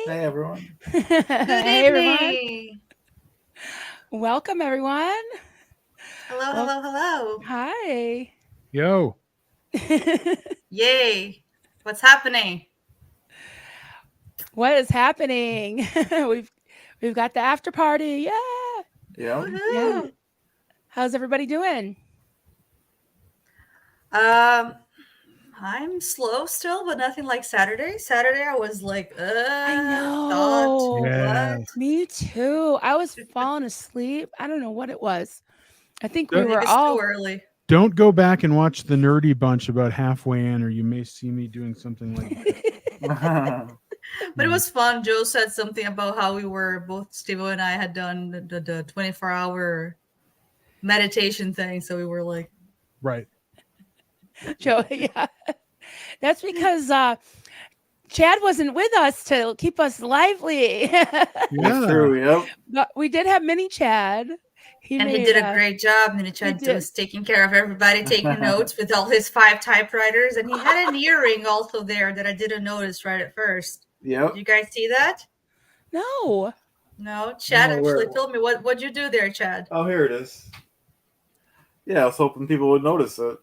Hey, everyone. Good Hey, everyone. evening. Welcome, everyone. Hello, Well, hello, hello. hi. Yo. Yay. What's happening? What is happening? we've got the after party. Yeah. Yeah. Yeah. Woohoo. How's everybody doing? I'm slow still, but nothing like Saturday. Saturday I was like, I thought, know. Yeah. what? Me too. I was falling asleep. I don't know what it was. I think we I Don't, think were it's too all. early. don't go back and watch the Nerdy Bunch about halfway in, or you may see me doing something like that. But it was fun. Joe said something about how we were both Steve and I had done the 24-hour meditation thing. So we were like, Right. Joe, yeah. That's because Chad wasn't with us to keep us lively. That's Yeah. true. Yep. But we did have mini Chad. He and he made did a great job. And Chad did. was taking care of everybody, taking notes with all his 5 typewriters. And he had an earring also there that I didn't notice right at first. Yep. Did you guys see that? No. No, Chad No, actually where- told me what'd you do there, Chad? Oh, here it is. Yeah, I was hoping people would notice it.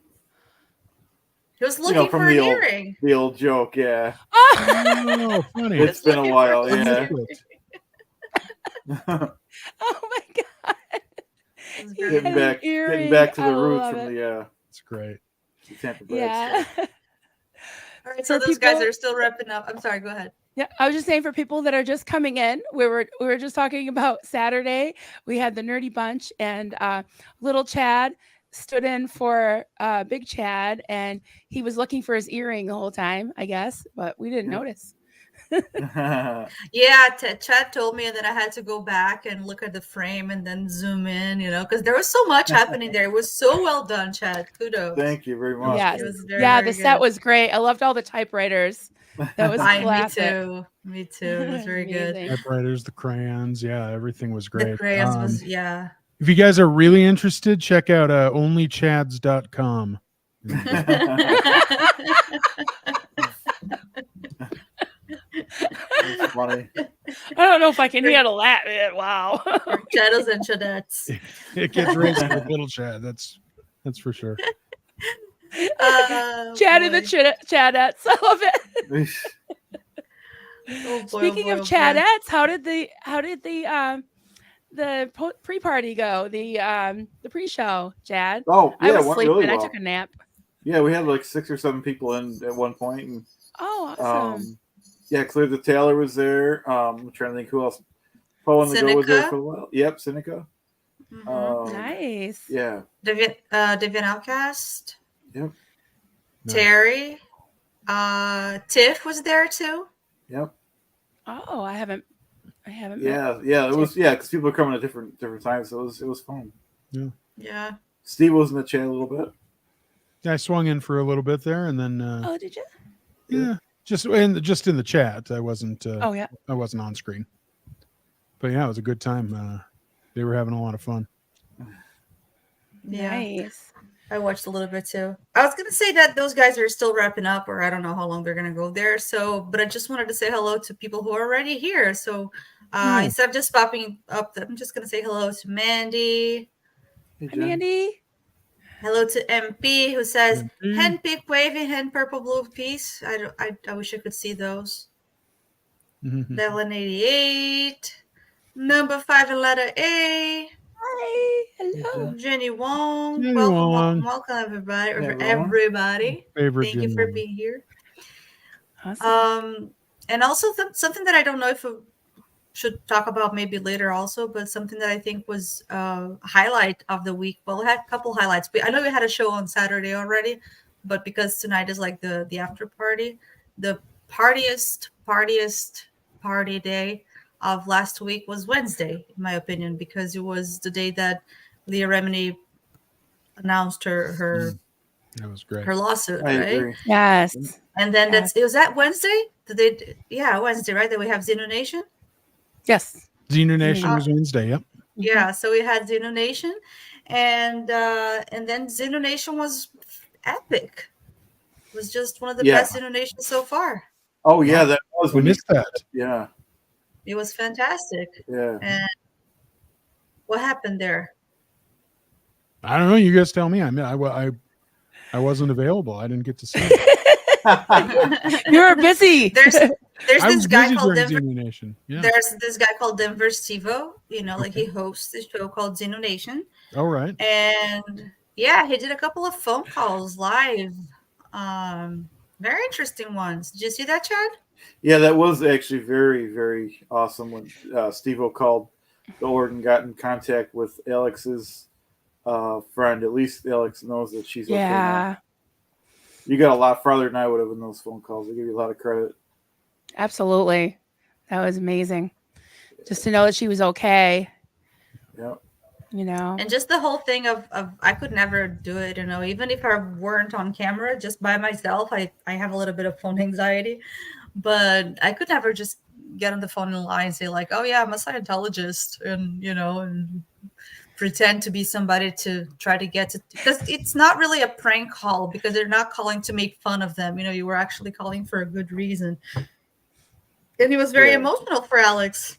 He was looking from for an the old- earring. The old joke, yeah. Oh, funny. It's been a looking while, for an yeah. earring. Oh my god. It was He great. had getting an back earring. to I the roots love from it. the It's great. Tampa Bay Yeah. stuff. All right, so For those guys people- are still wrapping up. I'm sorry, go ahead. Yeah, I was just saying for people that are just coming in, we were just talking about Saturday. We had the Nerdy Bunch, and little Chad stood in for Big Chad, and he was looking for his earring the whole time, I guess, but we didn't Yeah. notice. Yeah, Chad told me that I had to go back and look at the frame and then zoom in, because there was so much happening there. It was so well done, Chad. Kudos. Thank you very much. Yes. It was very, Yeah, very the set good. was great. I loved all the typewriters. That was Me classic. too. Me too. It was very good. Amazing. Typewriters, the crayons. Yeah, everything was The great. crayons was, yeah. If you guys are really interested, check out onlychads.com. It's funny. I don't know if I can handle that. Man. Wow. Shadows and Chadettes. It gets raised with little Chad. That's for sure. Chad and the Chadettes. I love it. Oh, boy, Speaking oh, of boy, oh, boy. Chadettes, how did the pre-party go? The pre-show, Chad. Oh, I yeah, was went sleeping. really I well. took a nap. Yeah, we had like 6 or 7 people in at one point, and Oh, awesome. yeah, Clear the Taylor was there. I'm trying to think who else. Poe and the Go was there Seneca? for a while. Yep, Seneca. Mhm. Nice. Yeah. Deviant Outcast. Yep. Nice. Terry. Tiff was there too. Yep. Oh, I haven't. met Yeah. It was because people were coming at different times, so it was fun. Yeah. Steve was in the chat a little bit. I swung in for a little bit there, and then Oh, did you? yeah, just in the chat. I wasn't. Oh, yeah. I wasn't on screen. But yeah, it was a good time. They were having a lot of fun. Yeah. Nice. I watched a little bit too. I was gonna say that those guys are still wrapping up, or I don't know how long they're gonna go there. So, but I just wanted to say hello to people who are already here. So, instead of just popping up, I'm just gonna say hello to Mandy. Hey, Hi, Jen. Mandy. Hello to MP who says MP. hand pick wavy, hand purple blue piece. I wish I could see those. Level 88. Number 5 and letter A. Hi. Hello. Jenny Wong. Jenny welcome, Wong. welcome, everybody. Hey, everyone. Everybody. Favorite Thank you Jenny for Wong. being here. Awesome. And also something that I don't know if we should talk about maybe later also, but something that I think was a highlight of the week. Well, we had a couple highlights. I know we had a show on Saturday already, but because tonight is like the after party, the partiest party day of last week was Wednesday, in my opinion, because it was the day that Leah Remini announced her That was great. her lawsuit, I right? agree. Yes. And then Yes. was that Wednesday? Wednesday, right? That we have Xeno Nation. Yes. Xeno Nation was Wednesday. Yep. Yeah, so we had Xeno Nation, and then Xeno Nation was epic. It was just one of the Yeah. best Xeno Nations so far. Oh yeah, that was We when you. missed that. Yeah. It was fantastic. Yeah. And what happened there? I don't know. You guys tell me. I wasn't available. I didn't get to see it. You were busy. There's I this was guy busy called during Denver. Xenu Nation. Yeah. There's this guy called Denver Stevo. Like Okay. he hosts this show called Xenu Nation. All right. And yeah, he did a couple of phone calls live. Very interesting ones. Did you see that, Chad? Yeah, that was actually very, very awesome when Steve-O called the org and got in contact with Alex's friend. At least Alex knows that she's okay now. Yeah, You got a lot farther than I would have in those phone calls. I give you a lot of credit. absolutely. That was amazing. Just to know that she was okay, Yeah. you know. And just the whole thing of I could never do it, even if I weren't on camera, just by myself. I have a little bit of phone anxiety, but I could never just get on the phone and lie and say like, oh yeah, I'm a Scientologist, and pretend to be somebody to try to get to, because it's not really a prank call, because they're not calling to make fun of them. You were actually calling for a good reason. And it was very emotional for Alex.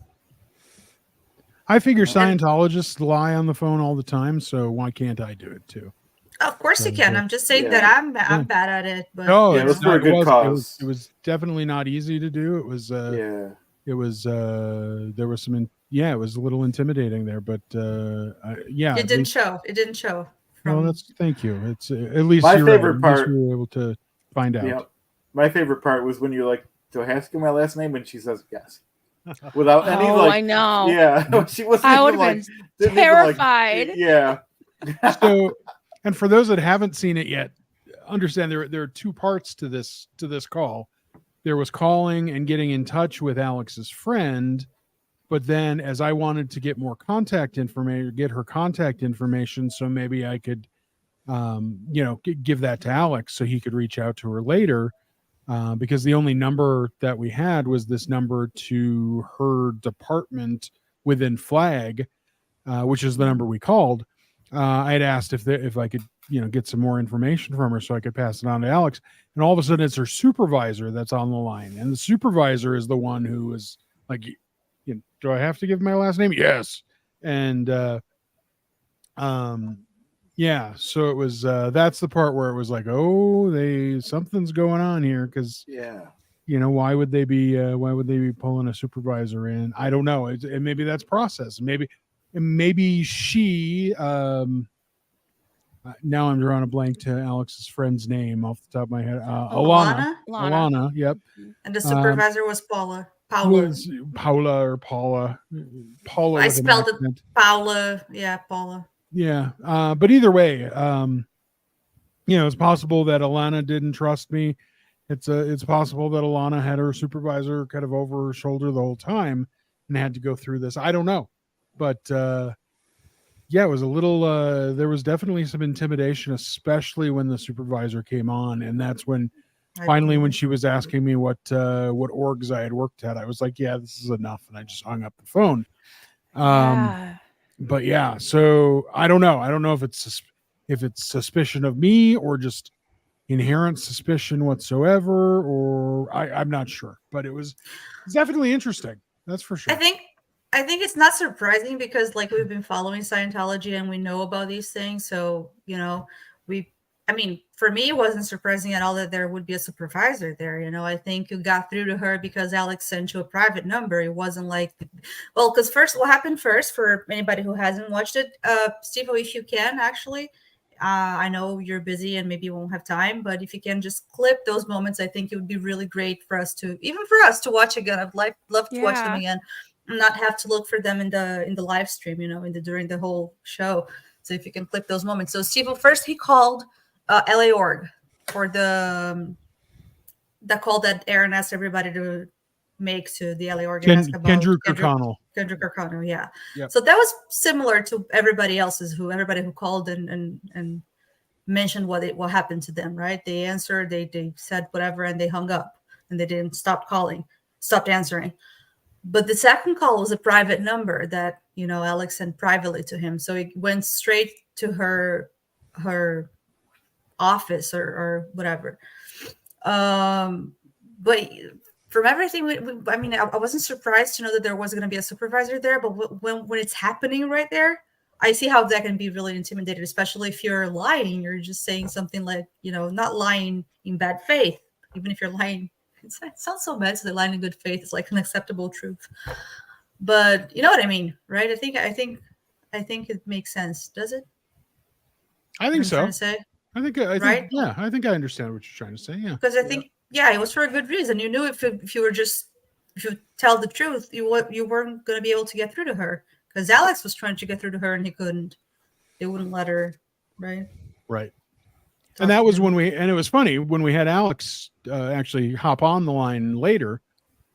I figure Scientologists lie on the phone all the time, so why can't I do it too? Of course you can. I'm just saying that I'm bad at it. But No, Yeah, it was for a good cause. It was definitely not easy to do. It was Yeah. it was there was some it was a little intimidating there, but yeah, it didn't show. It didn't show. Well, that's thank you. It's at least My you're favorite right. At least part- we were able to find out. Yeah. My favorite part was when you're like, do I ask you my last name? And she says yes. Without any I know. Yeah. She wasn't I even would have like been didn't even, like- terrified. yeah. So, and for those that haven't seen it yet, understand there are two parts to this call. There was calling and getting in touch with Alex's friend, but then as I wanted to get more contact information, get her contact information, so maybe I could, give that to Alex so he could reach out to her later, because the only number that we had was this number to her department within Flag, which is the number we called. I had asked if I could, get some more information from her so I could pass it on to Alex. And all of a sudden it's her supervisor that's on the line. And the supervisor is the one who is like, do I have to give my last name? Yes. And, yeah, so it was, that's the part where it was like, oh, something's going on here. Cause why would they be pulling a supervisor in? I don't know. And maybe that's process. Maybe she, now I'm drawing a blank to Alex's friend's name off the top of my head. Alana. Yep. And the supervisor was Paula. Was Paula or Paula? Paula. I spelled it Paula. Yeah, Paula. Yeah. But either way, it's possible that Alana didn't trust me. It's possible that Alana had her supervisor kind of over her shoulder the whole time and had to go through this. I don't know. But it was a little there was definitely some intimidation, especially when the supervisor came on. And that's when finally when she was asking me what orgs I had worked at, I was like, yeah, this is enough. And I just hung up the phone. But yeah, so I don't know. I don't know if it's suspicion of me or just inherent suspicion whatsoever, or I'm not sure. But it's definitely interesting. That's for sure. I think it's not surprising because we've been following Scientology and we know about these things. So, for me, it wasn't surprising at all that there would be a supervisor there. I think you got through to her because Alex sent you a private number. It wasn't because what happened first for anybody who hasn't watched it, Steve, if you can actually, I know you're busy and maybe you won't have time, but if you can just clip those moments, I think it would be really great for us to watch again. I'd love to watch them again. Not have to look for them in the live stream, during the whole show. So if you can clip those moments. So Steve, first he called LA org for the call that Aaron asked everybody to make to the LA org. Kendrick Kirkconnell. Kendrick Kirkconnell, yeah. Yep. So that was similar to everybody who called and mentioned what happened to them, right? They answered, they said whatever, and they hung up, and they didn't stopped answering. But the second call was a private number that, Alex sent privately to him. So it went straight to her office or whatever. But from everything, I mean, I wasn't surprised to know that there was going to be a supervisor there, but when it's happening right there, I see how that can be really intimidating, especially if you're lying. You're just saying something like, not lying in bad faith, even if you're lying. It sounds so bad to say lying in good faith. It's like an acceptable truth, but you know what I mean, right? I think it makes sense. Does it? I think I'm so. trying to say, I think I right? yeah, I think I understand what you're trying to say. Yeah. Because I think, it was for a good reason. You knew if you tell the truth, you weren't going to be able to get through to her. Because Alex was trying to get through to her and he couldn't. They wouldn't let her, right? Right. Talk And that to was him. and it was funny when we had Alex actually hop on the line later.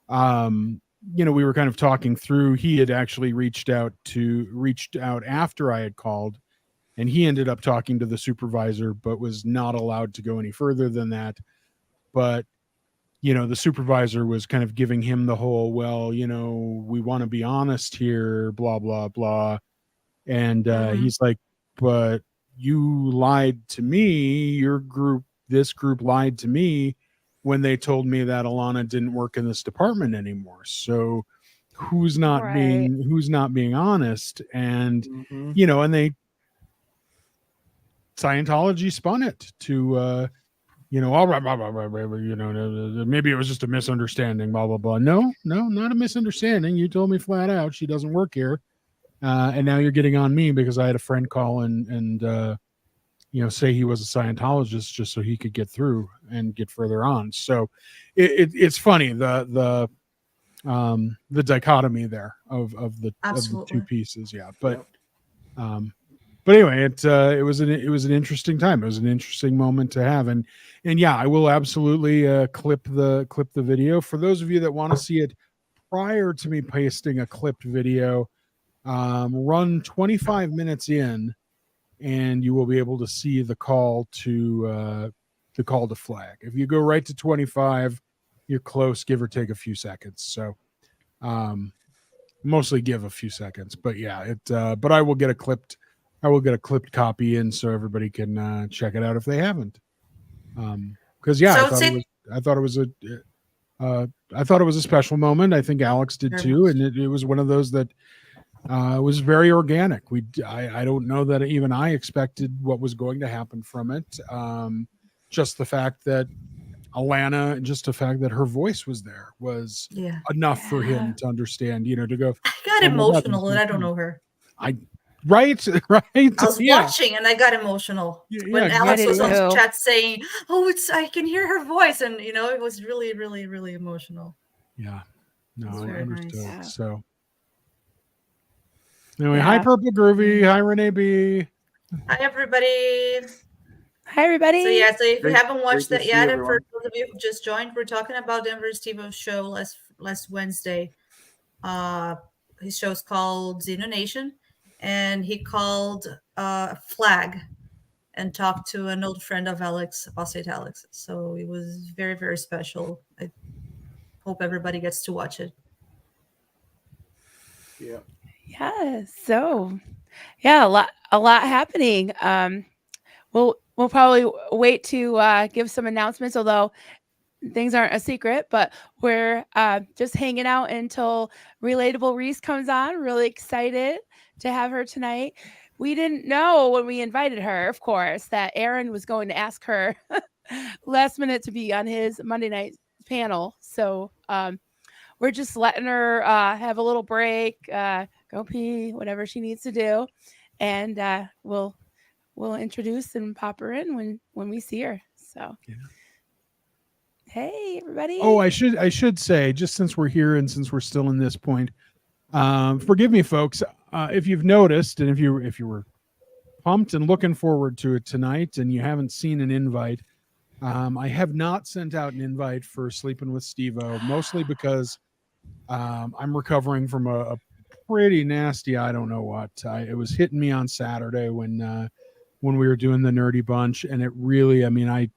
We were kind of talking through. He had actually reached out after I had called, and he ended up talking to the supervisor, but was not allowed to go any further than that. But the supervisor was kind of giving him the whole, well, we want to be honest here, blah blah blah, and he's like, but you lied to me. This group lied to me when they told me that Alana didn't work in this department anymore. So who's not being honest? And and they Scientology spun it to maybe it was just a misunderstanding, blah blah blah. No, not a misunderstanding. You told me flat out she doesn't work here. And now you're getting on me because I had a friend call and say he was a Scientologist just so he could get through and get further on. So it's funny the dichotomy there of the two pieces. Yeah, but anyway, it was an interesting time. It was an interesting moment to have, and yeah, I will absolutely clip the video for those of you that want to see it prior to me pasting a clipped video. Run 25 minutes in, and you will be able to see the call to flag. If you go right to 25, you're close, give or take a few seconds. So, mostly give a few seconds, but yeah, but I will get a clipped copy in so everybody can check it out if they haven't. Because I thought it was a special moment. I think Alex did too, and it was one of those that was very organic. I don't know that even I expected what was going to happen from it. Just the fact that Alana, just the fact that her voice was there was enough for him to understand, to go. I got emotional and I don't know her. Right. I was watching and I got emotional when Alex was on the chat saying, I can hear her voice. And, it was really, really, really emotional. Yeah. No, I understood. Nice. Yeah. So anyway, hi, Purple Groovy. Hi, Renee B. Hi, everybody. Hi, everybody. So, so if you haven't watched that yet, and for those of you who just joined, we're talking about Denver Stevo's show last Wednesday. His show's called Xeno Nation. And he called Flag and talked to an old friend of Alex, Osage Alex. So it was very, very special. I hope everybody gets to watch it. Yeah. Yeah. So, a lot happening. We'll probably wait to give some announcements, although things aren't a secret, but we're just hanging out until Relatable Reese comes on. Really excited to have her tonight. We didn't know when we invited her, of course, that Aaron was going to ask her last minute to be on his Monday night panel. So we're just letting her have a little break, go pee, whatever she needs to do. And we'll introduce and pop her in when we see her. So hey, everybody. Oh, I should say, just since we're here and since we're still in this point, forgive me, folks, if you've noticed, and if you were pumped and looking forward to it tonight, and you haven't seen an invite, I have not sent out an invite for Sleeping with Steve-O, mostly because I'm recovering from a pretty nasty, I don't know what. It was hitting me on Saturday when we were doing the Nerdy Bunch, and it really, I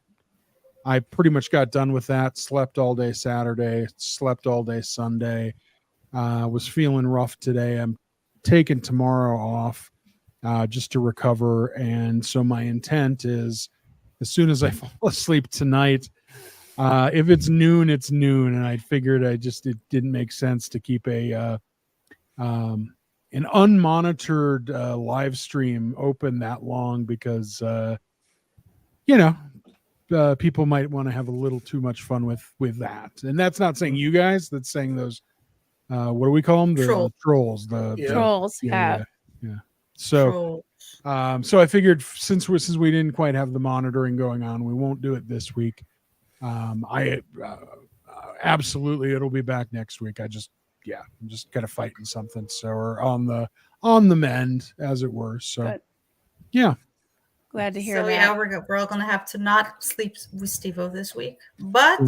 pretty much got done with that, slept all day Saturday, slept all day Sunday, was feeling rough today. I'm taking tomorrow off just to recover. And so my intent is, as soon as I fall asleep tonight, If it's noon, it's noon, and I figured it didn't make sense to keep an unmonitored live stream open that long because people might want to have a little too much fun with that. And that's not saying you guys. That's saying those what do we call them? The trolls. Trolls. Yeah. So. So I figured since we didn't quite have the monitoring going on, we won't do it this week. Absolutely, it'll be back next week. I'm just kind of fighting something, so we're on the mend, as it were. So, Good. Yeah, glad to hear that. Yeah, we're all gonna have to not sleep with Steve-O this week, but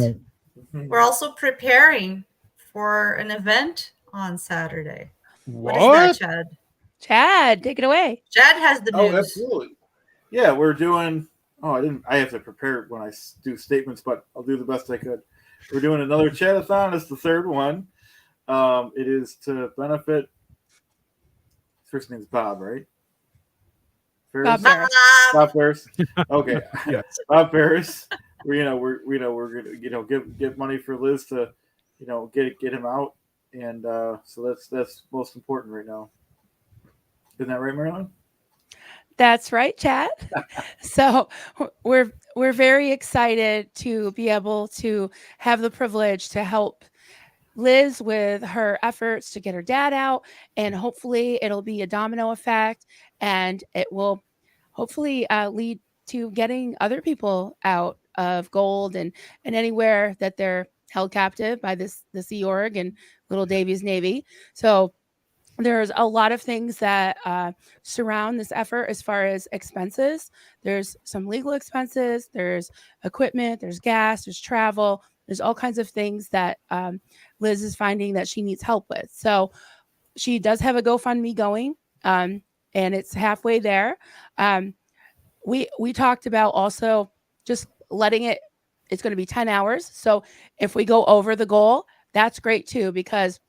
we're also preparing for an event on Saturday. What is that, Chad? Chad, take it away. Chad has the news. Oh, absolutely. Yeah, we're doing. I have to prepare when I do statements, but I'll do the best I could. We're doing another chat-a-thon. It's the third one. It is to benefit. First name's Bob, right? Bob Ferris. Bob Ferris. Okay. Yes. Bob Ferris. We're gonna give money for Liz to get him out, and so that's most important right now. Isn't that right, Marilyn? That's right, Chad. So we're very excited to be able to have the privilege to help Liz with her efforts to get her dad out, and hopefully it'll be a domino effect, and it will hopefully lead to getting other people out of Gold and anywhere that they're held captive by the Sea Org and Little Davy's Navy. So there's a lot of things that surround this effort as far as expenses. There's some legal expenses, there's equipment, there's gas, there's travel, there's all kinds of things that Liz is finding that she needs help with. So she does have a GoFundMe going, and it's halfway there. We talked about also just letting it's going to be 10 hours. So if we go over the goal, that's great too, because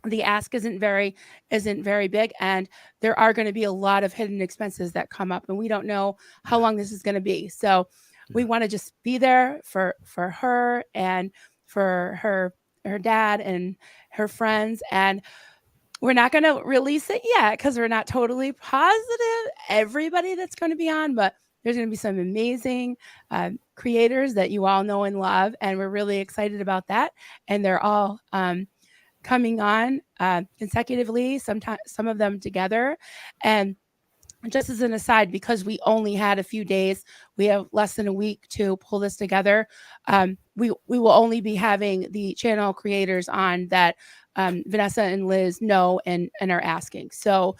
the ask isn't very big, and there are going to be a lot of hidden expenses that come up, and we don't know how long this is going to be. So we want to just be there for her and for her dad and her friends, and we're not going to release it yet because we're not totally positive everybody that's going to be on, but there's going to be some amazing creators that you all know and love, and we're really excited about that. And they're all coming on consecutively, sometimes some of them together. And just as an aside, because we only had a few days, we have less than a week to pull this together. We will only be having the channel creators on that Vanessa and Liz know and are asking. So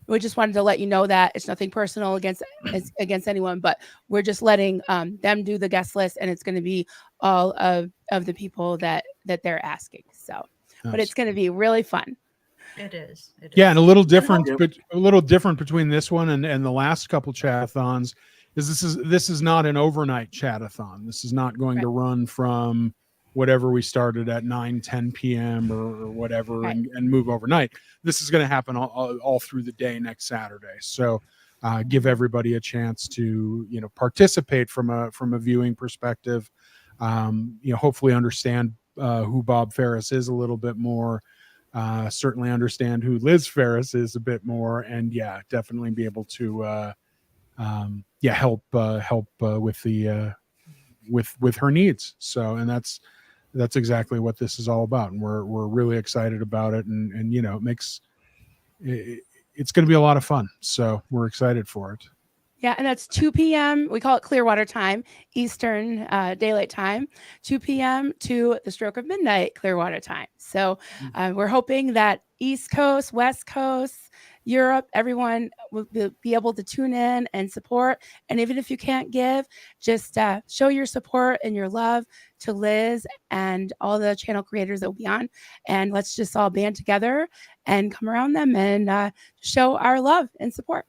we just wanted to let you know that it's nothing personal against anyone, but we're just letting them do the guest list, and it's going to be all of the people that they're asking. So, but it's going to be really fun. It is. Yeah, and a little different, but a little different between this one and the last couple chat-a-thons is this is not an overnight chat-a-thon. This is not going to run from whatever we started at 9-10 p.m. or whatever and move overnight. This is going to happen all through the day next Saturday. So give everybody a chance to participate from a viewing perspective. Hopefully understand who Bob Ferris is a little bit more. Certainly understand who Liz Ferris is a bit more, and definitely be able to help with the with her needs. So, and that's exactly what this is all about, and we're really excited about it, and it's going to be a lot of fun. So we're excited for it. Yeah, and that's 2 p.m. We call it Clearwater time, Eastern Daylight Time, 2 p.m. to the stroke of midnight Clearwater time. So we're hoping that East Coast, West Coast, Europe, everyone will be able to tune in and support. And even if you can't give, just show your support and your love to Liz and all the channel creators that will be on. And let's just all band together and come around them and show our love and support.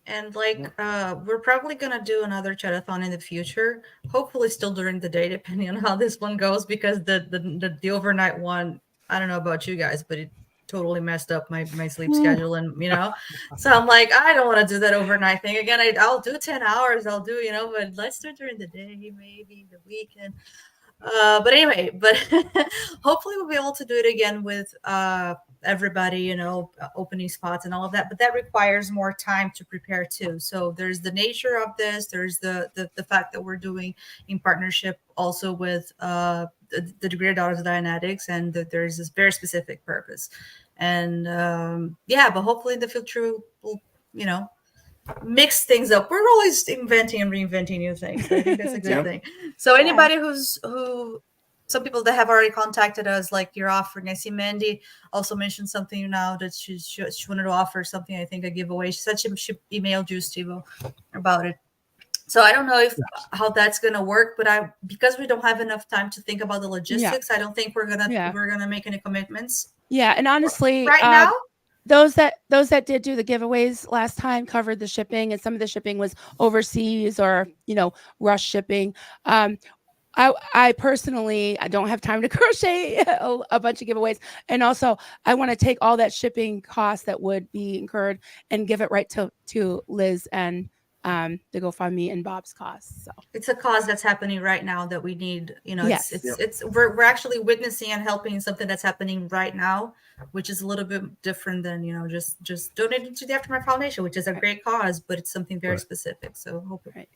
And we're probably going to do another chat-a-thon in the future, hopefully still during the day, depending on how this one goes, because the overnight one, I don't know about you guys, but it totally messed up my sleep schedule, and so I'm like, I don't want to do that overnight thing again. I'll do 10 hours, I'll do, but let's do it during the day, maybe the weekend. But anyway, hopefully we'll be able to do it again with everybody, opening spots and all of that. But that requires more time to prepare too. So there's the nature of this. There's the fact that we're doing in partnership also with the Degree of Daughters of Dianetics, and that there's this very specific purpose. And but hopefully in the future we'll, mix things up. We're always inventing and reinventing new things. I think that's a good thing. So anybody some people that have already contacted us, like you're offering. I see Mandy also mentioned something now that she wanted to offer something. I think a giveaway. She said she emailed you, Steve, about it. So I don't know how that's gonna work, but because we don't have enough time to think about the logistics, I don't think we're gonna make any commitments. Yeah, and honestly, right now. Those that did do the giveaways last time covered the shipping, and some of the shipping was overseas or rush shipping. I personally, I don't have time to crochet a bunch of giveaways, and also I want to take all that shipping cost that would be incurred and give it right to Liz and the GoFundMe and Bob's costs. So it's a cause that's happening right now that we need. Yes. We're actually witnessing and helping something that's happening right now, which is a little bit different than just donating to the Aftermath Foundation, which is a great cause, but it's something very specific. So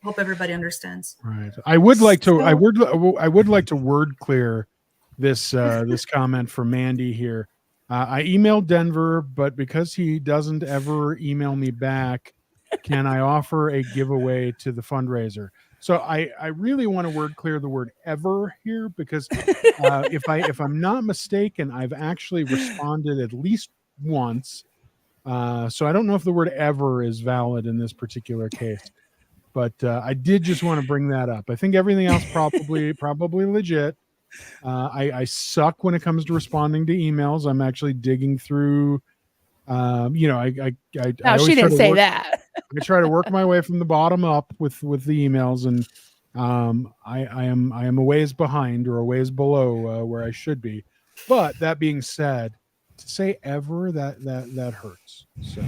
hope everybody understands. Right. I would like to word clear this this comment from Mandy here. I emailed Denver, but because he doesn't ever email me back, can I offer a giveaway to the fundraiser? So I really want to word clear the word ever here, because if I'm not mistaken, I've actually responded at least once. So I don't know if the word ever is valid in this particular case, but I did just want to bring that up. I think everything else probably legit. I suck when it comes to responding to emails. I'm actually digging through. I she didn't say that. I try to work my way from the bottom up with the emails, and I am a ways behind or a ways below where I should be. But that being said, to say ever that hurts. So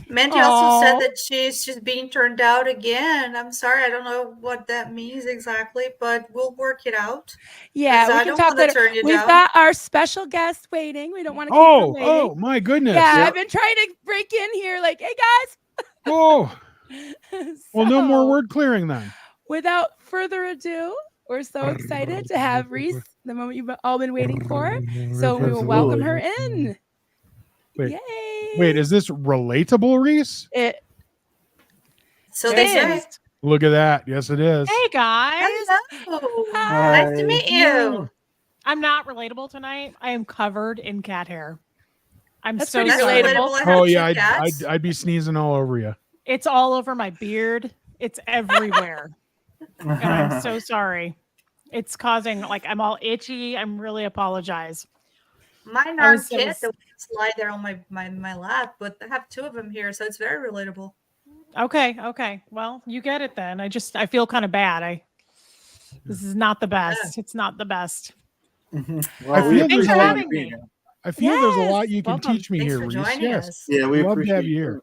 Mandy also said that she's being turned out again. I'm sorry, I don't know what that means exactly, but we'll work it out. Yeah, we can talk later. We've got our special guest waiting. We don't want to keep them waiting. Oh my goodness! Yeah, I've been trying to break in here, like, hey guys. Oh, well, no more word clearing then. Without further ado, we're so excited to have Reese, the moment you've all been waiting for. So we will welcome her in. Wait, yay! Wait, is this relatable, Reese? So they say. Look at that. Yes, it is. Hey guys. Hello. Nice to meet you. I'm not relatable tonight. I am covered in cat hair. That's so pretty sorry. relatable. Oh yeah, I'd be sneezing all over you. It's all over my beard. It's everywhere. And I'm so sorry. It's causing, I'm all itchy. I'm really apologize. Mine are kids that lie there on my lap, but I have two of them here, so it's very relatable. Okay. Well, you get it then. I feel kind of bad. This is not the best. Yeah. It's not the best. Well, thanks for having me. I feel there's a lot you can teach me here, Reese. Yes. Yeah, we love appreciate to have you here.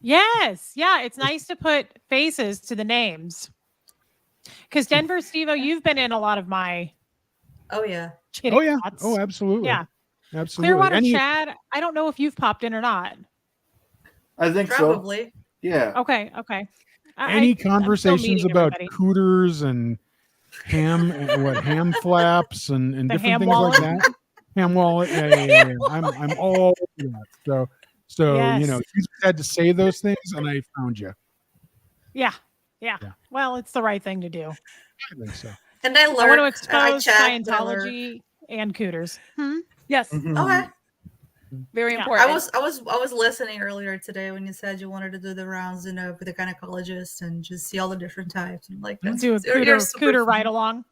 Yes. Yeah. It's nice to put faces to the names. Because Denver, Steve-O, you've been in a lot of my. Oh yeah. Oh yeah. Oh, absolutely. Yeah. Absolutely. Clearwater Chad, I don't know if you've popped in or not. I think probably. So. Yeah. Okay. Any conversations about cooters and ham flaps and different things wallet? like that? Ham wallet. Yeah. I'm all over that. So yes. You just had to say those things, and I found you. Yeah. Well, it's the right thing to do. I think so. And I want to expose Scientology and cooters. Yes. Mm-hmm. Okay. Very important. I was listening earlier today when you said you wanted to do the rounds, with the gynecologist and just see all the different types. And do a cooter ride along.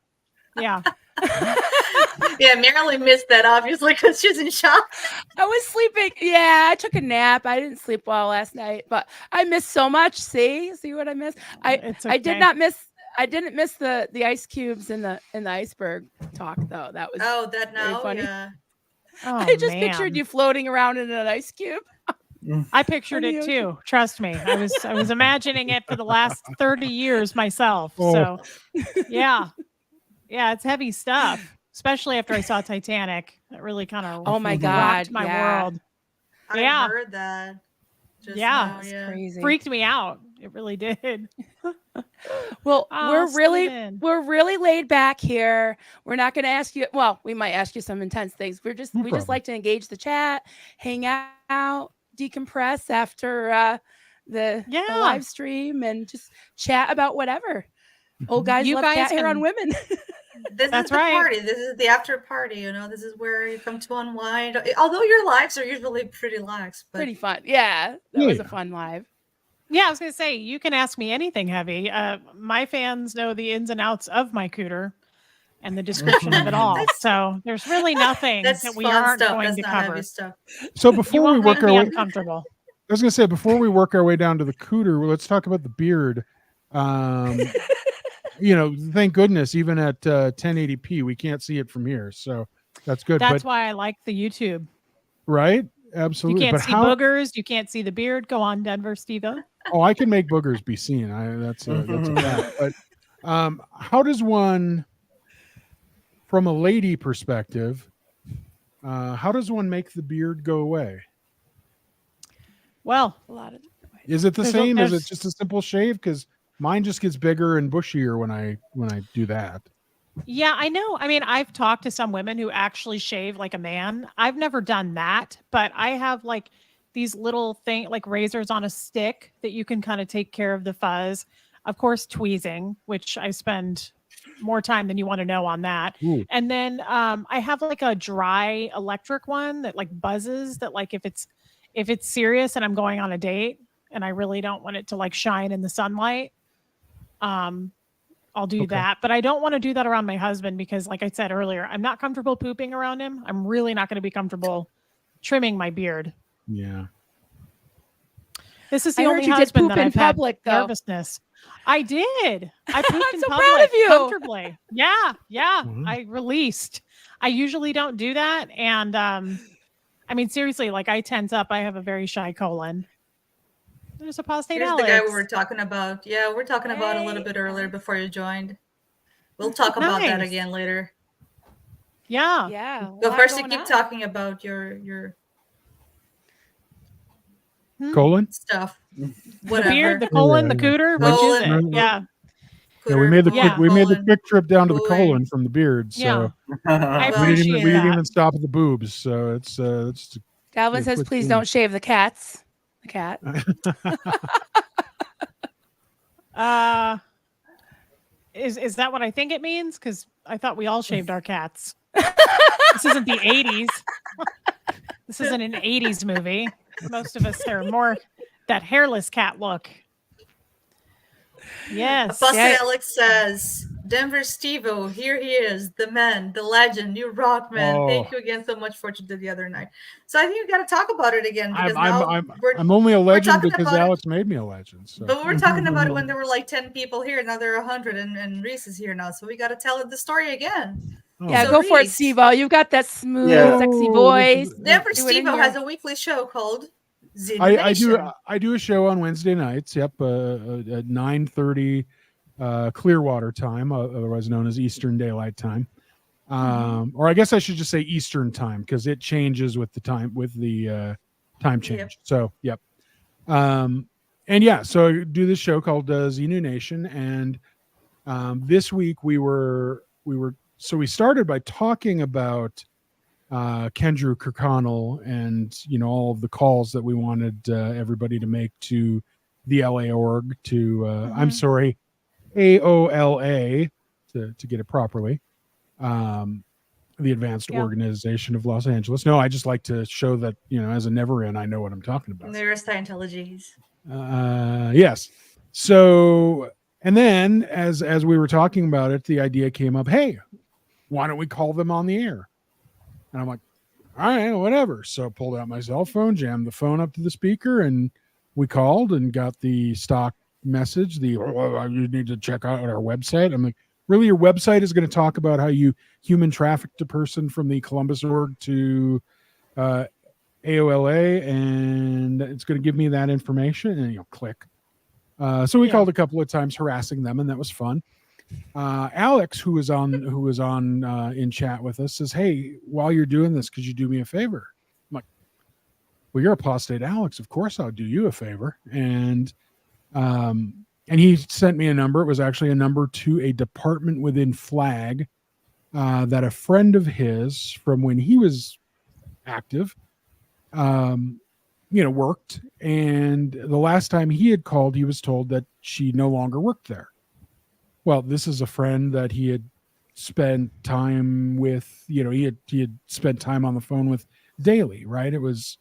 Yeah. Yeah, Marilyn missed that obviously because she's in shock. I was sleeping. Yeah, I took a nap. I didn't sleep well last night, but I missed so much. See what I missed? I didn't miss the ice cubes in the iceberg talk though. That was very funny. Yeah. Oh, I just man. pictured you floating around in an ice cube. I pictured on the it ocean. too. Trust me. I was imagining it for the last 30 years myself. Oh. So yeah. Yeah, it's heavy stuff. Especially after I saw Titanic. That really kind of Oh my Mhm. God. rocked my yeah. world. I Yeah. heard that. Just Yeah. now, It's yeah. crazy. Freaked me out. It really did. Well, Oh, Steven. we're really laid back here. We're not going to ask you. Well, we might ask you some intense things. No We just problem. like to engage the chat, hang out, decompress after the Yeah. live stream, and just chat about whatever. Old guys You love guys cat hair on can- women. This That's is the right. party. This is the after party. You know, this is where you come to unwind. Although your lives are usually pretty lax, but Pretty fun. Yeah, that was a Yeah. fun live. Yeah, I was going to say, you can ask me anything heavy. My fans know the ins and outs of my cooter and the description of it all. That's- So there's really nothing that's that we fun aren't stuff. going That's to not cover. heavy stuff. So You before we won't work make our me way, uncomfortable. I was going to say, before we work our way down to the cooter, let's talk about the beard. Thank goodness, even at 1080p, we can't see it from here. So that's good. That's but why I like the YouTube. right? You Absolutely. can't But see how? boogers. You can't see the beard. Go on, Denver, Steve-O. Oh, I can make boogers be seen. That's a fact. But how does one, from a lady perspective, how does one make the beard go away? Well, A lot of Is it the There's a- same? Is there's- it just a simple shave? Because mine just gets bigger and bushier when I do that. yeah, I know. I mean, I've talked to some women who actually shave like a man. I've never done that, but I have like these little like razors on a stick that you can kind of take care of the fuzz. Of course, tweezing, which I spend more time than you want to know on that. Ooh. And then I have like a dry electric one that like buzzes that like if it's serious and I'm going on a date and I really don't want it to like shine in the sunlight, I'll do Okay. that. But I don't want to do that around my husband because like I said earlier, I'm not comfortable pooping around him. I'm really not going to be comfortable trimming my beard. Yeah. This is the I heard only you did husband poop that in I've had public, though. nervousness. I did. I pooped I'm in so public proud of you. comfortably. Yeah. Mhm. I released. I usually don't do that. And I mean, seriously, like I tense up. I have a very shy colon. There's a apostate Here's Alex. the guy we were talking about. Yeah, we're talking about a little Hey. bit earlier before you joined. We'll talk about that Nice. again later. Yeah. yeah. a But lot first, you going keep on. talking about your Colon? stuff. The Whatever. beard, the colon, the Yeah. cooter. Which is Colon. it? Yeah. Yeah, we made the Yeah. quick trip down to the Colon. colon from the beard. So I Well, we appreciate didn't that. even stop at the boobs. So it's Dalvin Yeah, says, quick please thing. don't shave the cats. The cat. Is that what I think it means? Because I thought we all shaved our cats. This isn't the 80s. This isn't an 80s movie. Most of us are more that hairless cat look. Yes. Apostate Yeah. Alex says, Denver Steve-O, here he is, the man, the legend, you rock, man. Oh. Thank you again so much for what you did the other night. So I think we got to talk about it again because I'm only a legend talking because about it. Alex made me a legend. So. But we were talking about it when there were like 10 people here, now there are 100, and Reese is here now. So we got to tell the story again. Oh. Yeah, So go for it, Reese. Steve-O. You've got that smooth, Yeah. sexy Oh, voice. Denver Do it in Steve-O your- has a weekly show called I Zinnovation. do a show on Wednesday nights. Yep, at 9:30 Clearwater time, otherwise known as Eastern Daylight Time. Or I guess I should just say Eastern Time because it changes with the time time change. Yep. So yep. And yeah, so I do this show called Xenu Nation, and this week we started by talking about Kendrew Kirkconnell and all of the calls that we wanted everybody to make to the LA org to I'm sorry, AOLA to get it properly, the Advanced Yeah. Organization of Los Angeles. No, I just like to show that as a never in, I know what I'm talking about. There's Scientologies. Yes. So, and then as we were talking about it, the idea came up, hey, why don't we call them on the air? And I'm like, all right, whatever. So I pulled out my cell phone, jammed the phone up to the speaker, and we called and got the stock message. You need to check out our website. I'm like, really your website is going to talk about how you human trafficked a person from the Columbus org to AOLA, and it's going to give me that information, and click. So we called a couple of times harassing them, and that was fun. Alex, who was on in chat with us, says, "Hey, while you're doing this, could you do me a favor?" I'm like, "Well, you're apostate Alex. Of course I'll do you a favor." And he sent me a number. It was actually a number to a department within Flag that a friend of his from when he was active, worked. And the last time he had called, he was told that she no longer worked there. Well, this is a friend that he had spent time with, he had spent time on the phone with daily, right? It was,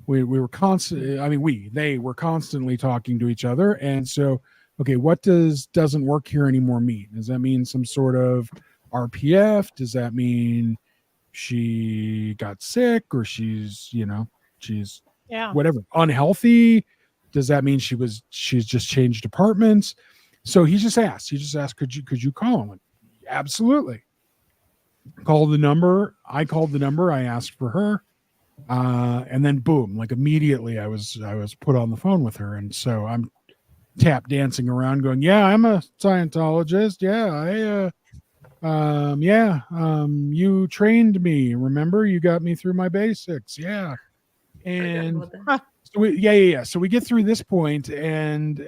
we were constantly, they were constantly talking to each other. And so, okay, what doesn't work here anymore mean? Does that mean some sort of RPF? Does that mean she got sick, or she's whatever, unhealthy? Does that mean she's just changed departments? So he just asked, could you call him? Absolutely. Called the number. I called the number. I asked for her. And then boom, like immediately I was put on the phone with her. And so I'm tap dancing around going, yeah, I'm a Scientologist. Yeah. You trained me. Remember, you got me through my basics. Yeah. And so we get through this point, and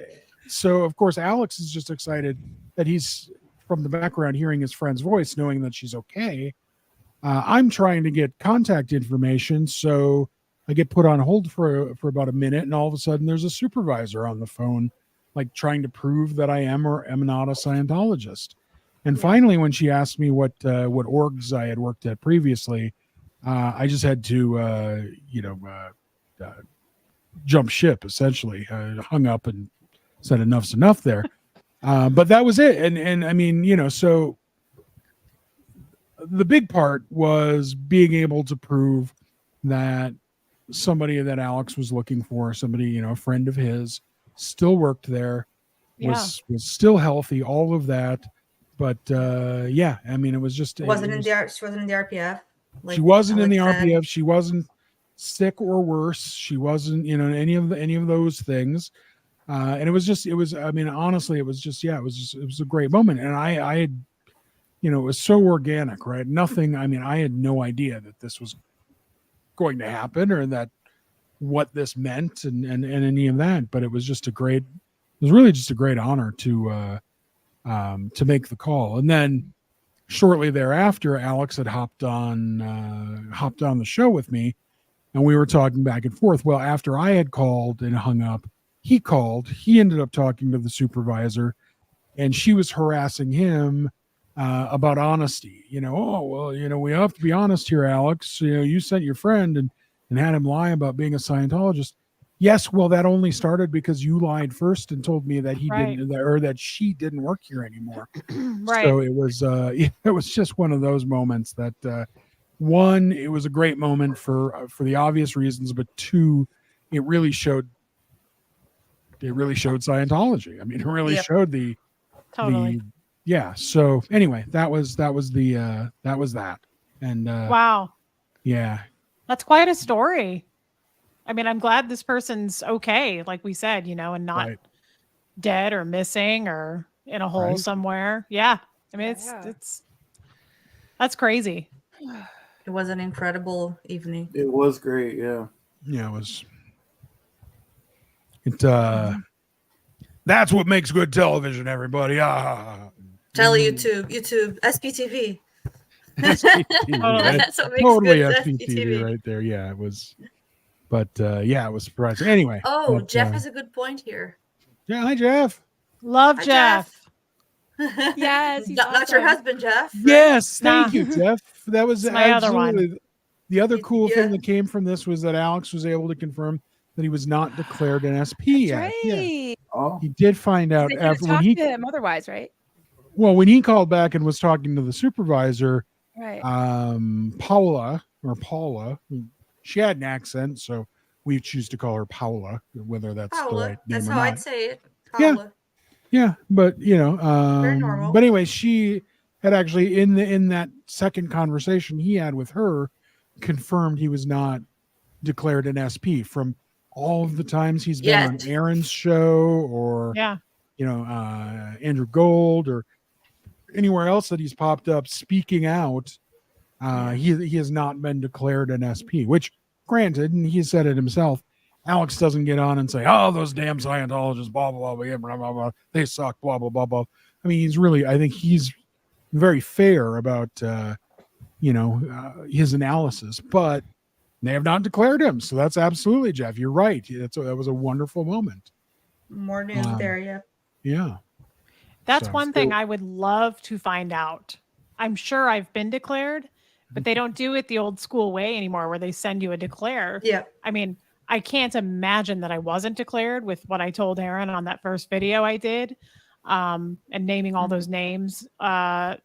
so of course Alex is just excited that he's from the background hearing his friend's voice, knowing that she's okay. I'm trying to get contact information, so I get put on hold for about a minute, and all of a sudden there's a supervisor on the phone, like trying to prove that I am or am not a Scientologist. And finally, when she asked me what orgs I had worked at previously, I just had to jump ship, essentially. Hung up and said enough's enough there. But that was it. And I mean, so the big part was being able to prove that somebody that Alex was looking for, somebody, a friend of his, still worked there, was still healthy, all of that. But I mean, it was just she wasn't in the RPF. Like she wasn't in the RPF. She wasn't sick or worse. She wasn't, any of those things. And it was honestly, it was a great moment. And I had, it was so organic, right? Nothing. I mean, I had no idea that this was going to happen, or that what this meant, and any of that. But it was really just a great honor to make the call. And then shortly thereafter, Alex had hopped on the show with me, and we were talking back and forth. Well, after I had called and hung up, he called. He ended up talking to the supervisor, and she was harassing him about honesty. We have to be honest here, Alex. You sent your friend and had him lie about being a Scientologist. Yes, well, that only started because you lied first and told me that he didn't, or that she didn't work here anymore. Right. So it was just one of those moments that, one, it was a great moment for the obvious reasons, but two, it really showed Scientology. I mean, it really showed the totally. So anyway, that was that. And wow. Yeah. That's quite a story. I mean, I'm glad this person's okay, like we said, and not dead or missing or in a hole somewhere. Yeah. I mean, it's that's crazy. It was an incredible evening. It was great. Yeah. Yeah, it was. That's what makes good television, everybody. Tell YouTube, SPTV. SPTV, right? That's what makes Totally good SPTV right there. Yeah, it was. But it was surprising. Anyway. Jeff has a good point here. Yeah, hi Jeff. Love Jeff. Yes, he's not your husband, Jeff. Right? Yes, thank you, Jeff. That was my other one. The other cool thing that came from this was that Alex was able to confirm that he was not declared an SP yet. Right. Yeah. Oh. He did find out after when he to him otherwise, right? Well, when he called back and was talking to the supervisor, right. Paula, she had an accent, so we choose to call her Paula, whether that's the right name that's or how not. I'd say it. Paula. Yeah, but very normal. But anyway, she had actually in that second conversation he had with her confirmed he was not declared an SP from all of the times he's been on Yet. Aaron's show or Yeah. Andrew Gold or anywhere else that he's popped up speaking out. He has not been declared an SP, which granted, and he said it himself, Alex doesn't get on and say, "Oh, those damn Scientologists, blah blah blah, blah blah blah, they suck, blah blah blah blah." I mean, I think he's very fair about his analysis, but they have not declared him, so that's absolutely, Jeff, you're right. That was a wonderful moment. More news there, yeah. Yeah, That's So- one thing I would love to find out. I'm sure I've been declared, but they don't do it the old school way anymore where they send you a declare. Yeah. I mean, I can't imagine that I wasn't declared with what I told Aaron on that first video I did, and naming all those names. But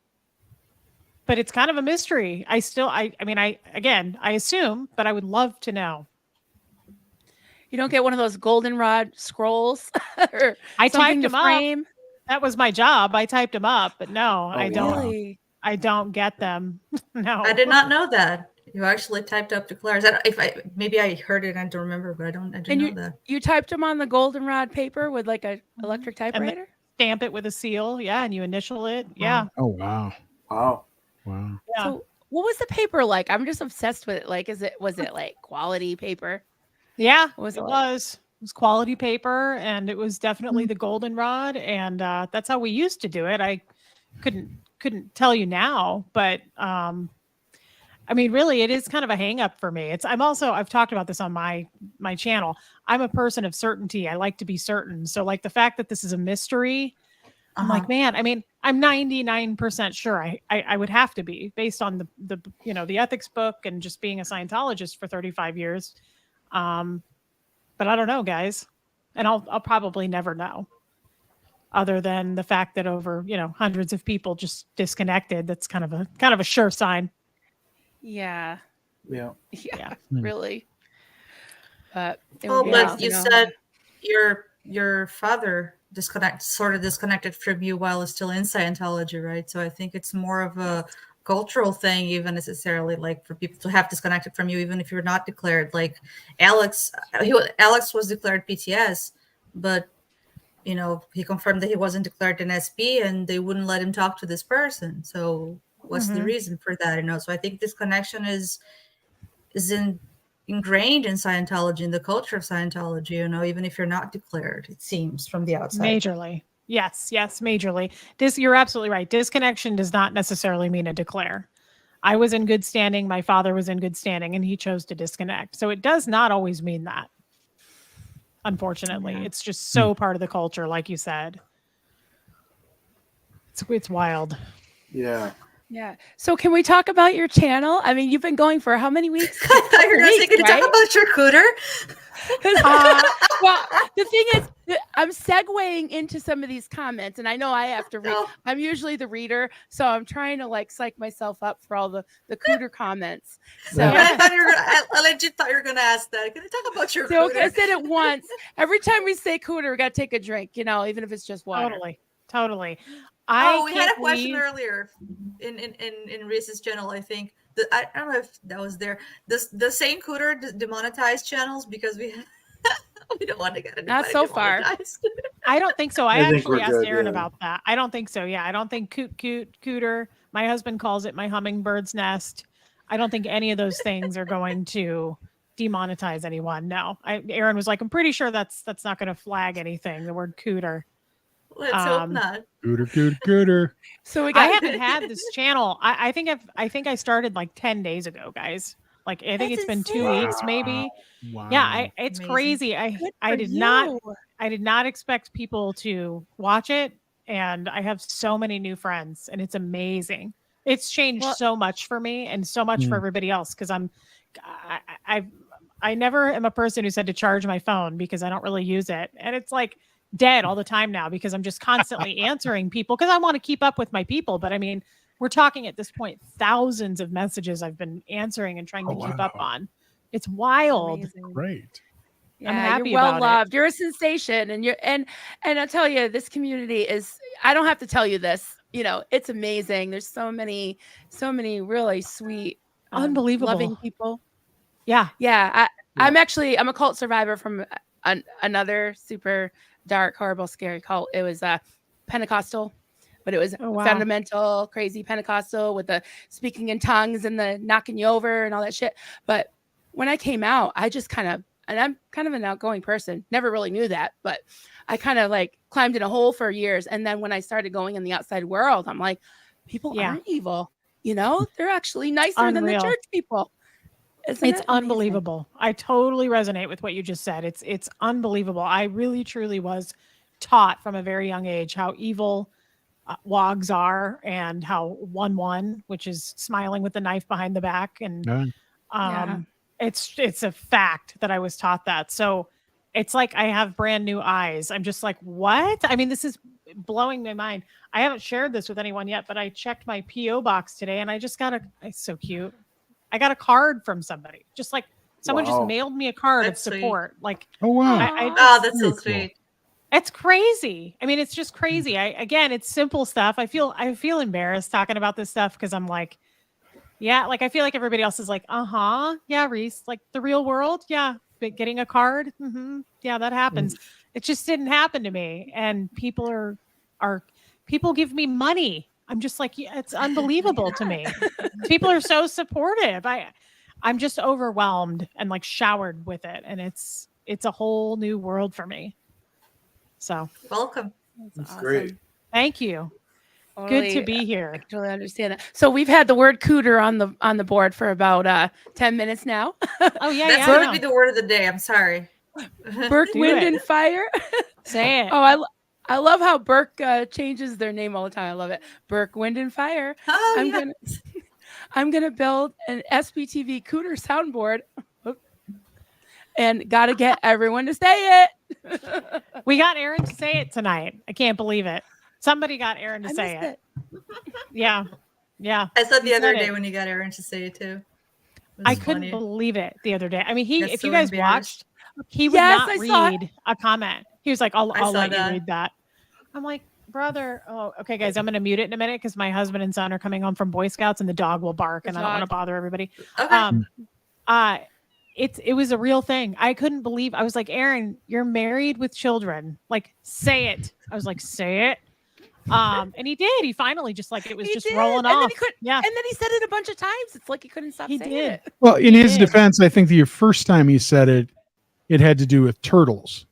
it's kind of a mystery. I assume, but I would love to know. You don't get one of those goldenrod scrolls or I something typed to them up. frame? That was my job. I typed them up, but no, I don't. Really? I don't get them. No. I did not know that. You actually typed up declares. Maybe I heard it and I don't remember, but I didn't know that. You typed them on the goldenrod paper with like a electric typewriter? Stamp it with a seal, yeah, and you initial it, yeah. Oh wow. Wow. Wow. Yeah. So what was the paper like? I'm just obsessed with it. Like, was it like quality paper? Yeah, What was it it like? was. It was quality paper, and it was definitely the goldenrod, and that's how we used to do it. I couldn't tell you now, but I mean, really, it is kind of a hang up for me. I've talked about this on my channel. I'm a person of certainty. I like to be certain. So like the fact that this is a mystery, I'm like, man, I mean, I'm 99% sure I would have to be based on the ethics book and just being a Scientologist for 35 years. But I don't know, guys. And I'll probably never know, other than the fact that over, hundreds of people just disconnected. That's kind of a sure sign. Yeah. Yeah. Yeah. Hmm. Really. But it Oh, would be but nice to you know. said your father disconnected from you while he's still in Scientology, right? So I think it's more of a cultural thing, even necessarily like for people to have disconnected from you, even if you're not declared. Like Alex was declared PTS, but he confirmed that he wasn't declared an SP, and they wouldn't let him talk to this person. So what's the reason for that? So I think this connection is ingrained in Scientology, in the culture of Scientology, even if you're not declared, it seems from the outside. Majorly. Yes, majorly. You're absolutely right. Disconnection does not necessarily mean a declare. I was in good standing, my father was in good standing, and he chose to disconnect. So it does not always mean that. Unfortunately, it's just so part of the culture, like you said. It's wild. Yeah. Yeah. So can we talk about your channel? I mean, you've been going for how many weeks? I thought you were going to say, can you talk about your cooter? Well, the thing is, I'm segueing into some of these comments, and I know I have to read. No. I'm usually the reader, so I'm trying to like psych myself up for all the cooter comments. So, I legit thought you were going to ask that. Can you talk about your so cooter? I said it once. Every time we say cooter, we got to take a drink, even if it's just water. Totally. We had a question earlier in Reese's channel. I think I don't know if that was there. The same cooter demonetized channels because we don't want to get anybody Not so far. I don't think so. I think actually we're asked good, Aaron yeah. about that. I don't think so. Yeah, I don't think cooter. My husband calls it my hummingbird's nest. I don't think any of those things are going to demonetize anyone. No. Aaron was like, I'm pretty sure that's not going to flag anything. The word cooter. Let's hope not. Cooter. So we I got. haven't had this channel. I think I started like 10 days ago, guys. Like I think That's it's been 2 insane. weeks, maybe. Wow. Yeah, it's Amazing. crazy. Good I for did you. not expect people to watch it, and I have so many new friends, and it's amazing. It's changed so much for me and so much for everybody else because I never am a person who said to charge my phone because I don't really use it, and it's like dead all the time now because I'm just constantly answering people because I want to keep up with my people. But I mean, we're talking at this point thousands of messages I've been answering and trying to keep up on. It's wild. Amazing. Great. Yeah, happy you're well about it. loved. You're a sensation, and I'll tell you, this community is. I don't have to tell you this. it's amazing. There's so many really sweet, Unbelievable. loving people. Yeah. Yeah. I'm a cult survivor from another super dark, horrible, scary cult. It was Pentecostal, but it was fundamental, crazy Pentecostal with the speaking in tongues and the knocking you over and all that shit. But when I came out, I just and I'm kind of an outgoing person, never really knew that, but I kind of like climbed in a hole for years. And then when I started going in the outside world, I'm like, people aren't evil, they're actually nicer than the church people. It's unbelievable. I totally resonate with what you just said. It's unbelievable. I really, truly was taught from a very young age how evil wogs are and how 1-1, which is smiling with the knife behind the back. And it's a fact that I was taught that. So it's like I have brand new eyes. I'm just like, what? I mean, this is blowing my mind. I haven't shared this with anyone yet, but I checked my P.O. box today and I just got it's so cute. I got a card from somebody. Just like someone just mailed me a card of support. Sweet. Like, oh wow. That's so sweet. It's crazy. I mean, it's just crazy. Again, it's simple stuff. I feel embarrassed talking about this stuff because I'm like, yeah, like I feel like everybody else is like, yeah, Reese, like the real world, yeah, but getting a card, yeah, that happens. It just didn't happen to me, and people people give me money. I'm just like, yeah, it's unbelievable to me. People are so supportive. I'm just overwhelmed and like showered with it, and it's a whole new world for me. So welcome. That's awesome. great. Thank you. Good to be here. I totally understand that. So we've had the word cooter on the board for about 10 minutes now. Oh yeah, that's gonna be the word of the day. I'm sorry. Burke, Wind, and Fire. Say it. Oh, I love how Burke changes their name all the time. I love it. Burke, Wind, and Fire. Oh, I'm gonna build an SPTV cooter soundboard, and gotta get everyone to say it. We got Aaron to say it tonight. I can't believe it. Somebody got Aaron to say it. Yeah. I said the other day when you got Aaron to say it too. I couldn't believe it the other day. I mean, if you guys watched, he would Yes, not read a comment. He was like, I'll let you read that. I'm like, brother. Oh, okay, guys, I'm going to mute it in a minute because my husband and son are coming home from Boy Scouts and the dog will bark and I don't want to bother everybody. Okay. It was a real thing. I couldn't believe. I was like, Aaron, you're married with children. Like, say it. I was like, say it. And he did. He finally just like it was just rolling off. And then he said it a bunch of times. It's like he couldn't stop saying it. Well, in his defense, I think the first time he said it, it had to do with turtles.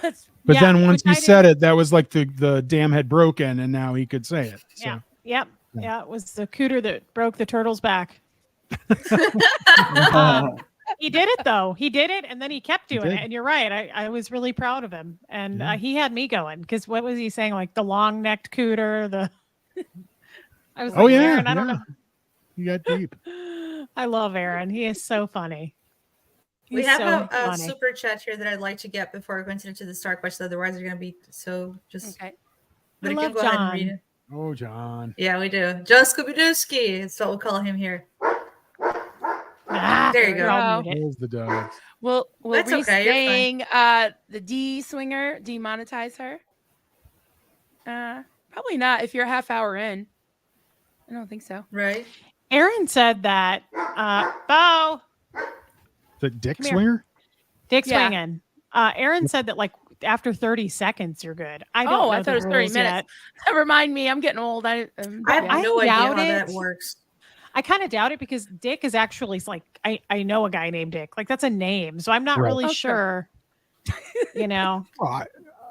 But then once he said it, that was like the dam had broken, and now he could say it. So. Yeah. It was the cooter that broke the turtle's back. He did it though. He did it, and then he kept doing it. And you're right. I was really proud of him, and he had me going because what was he saying? Like the long-necked cooter. I was like, Aaron, I don't know. You got deep. I love Aaron. He is so funny. We have a super chat here that I'd like to get before we went into the star question. Otherwise, they're going to be so just. Okay. But I love go John. ahead and read it. Oh, John. Yeah, we do. John Scooby-Dooski. That's what we'll call him here. There you go. There's the dogs. Will That's Reese okay, saying the D swinger demonetize her? Probably not if you're a half hour in. I don't think so. Right. Aaron said that Bo. The dick swinger? Dick swinging. Aaron said that like after 30 seconds you're good. I don't know. I thought it was 30 minutes. Never mind me. I'm getting old. I have no idea how that works. I kind of doubt it because Dick is actually like I know a guy named Dick. Like that's a name. So I'm not really sure. You know. Well,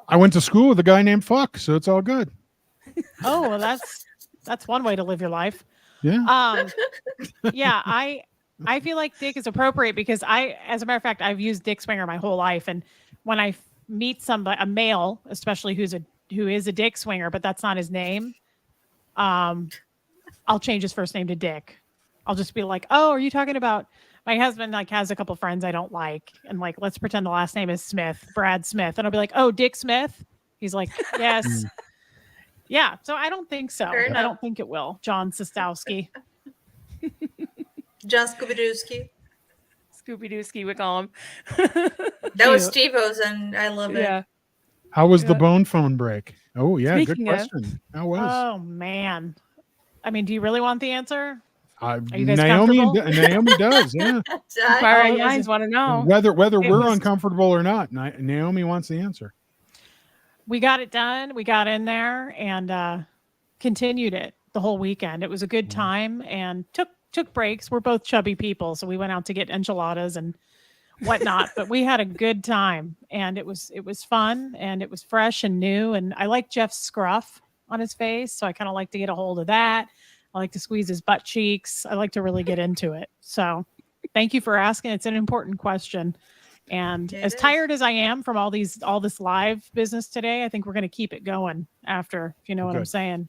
I went to school with a guy named Fuck, so it's all good. Oh, well, that's one way to live your life. Yeah. Yeah, I feel like Dick is appropriate because as a matter of fact, I've used Dick Swinger my whole life. And when I meet somebody, a male, especially who is a Dick Swinger, but that's not his name, I'll change his first name to Dick. I'll just be like, oh, are you talking about my husband? Like has a couple friends I don't like. And like, let's pretend the last name is Smith, Brad Smith. And I'll be like, oh, Dick Smith. He's like, yes. Yeah. So I don't think so. I don't think it will. John Sostowski. John Scooby-Dooski. Scooby-Dooski, we call him. That was Steve-O's, and I love it. How was the bone phone break? Oh yeah, good Speaking of- question. How was? Oh man. I mean, do you really want the answer? you guys Naomi comfortable? Naomi does, yeah. Inquiring is minds it- want to know. Whether It we're was- uncomfortable or not, Naomi wants the answer. We got it done. We got in there and continued it the whole weekend. It was a good time and took breaks. We're both chubby people, so we went out to get enchiladas and whatnot. But we had a good time, and it was fun, and it was fresh and new. And I like Jeff's scruff on his face, so I kind of like to get a hold of that. I like to squeeze his butt cheeks. I like to really get into it. So thank you for asking. It's an important question. And It as is. tired as I am from all this live business today, I think we're going to keep it going after, if you know what I'm Good. saying.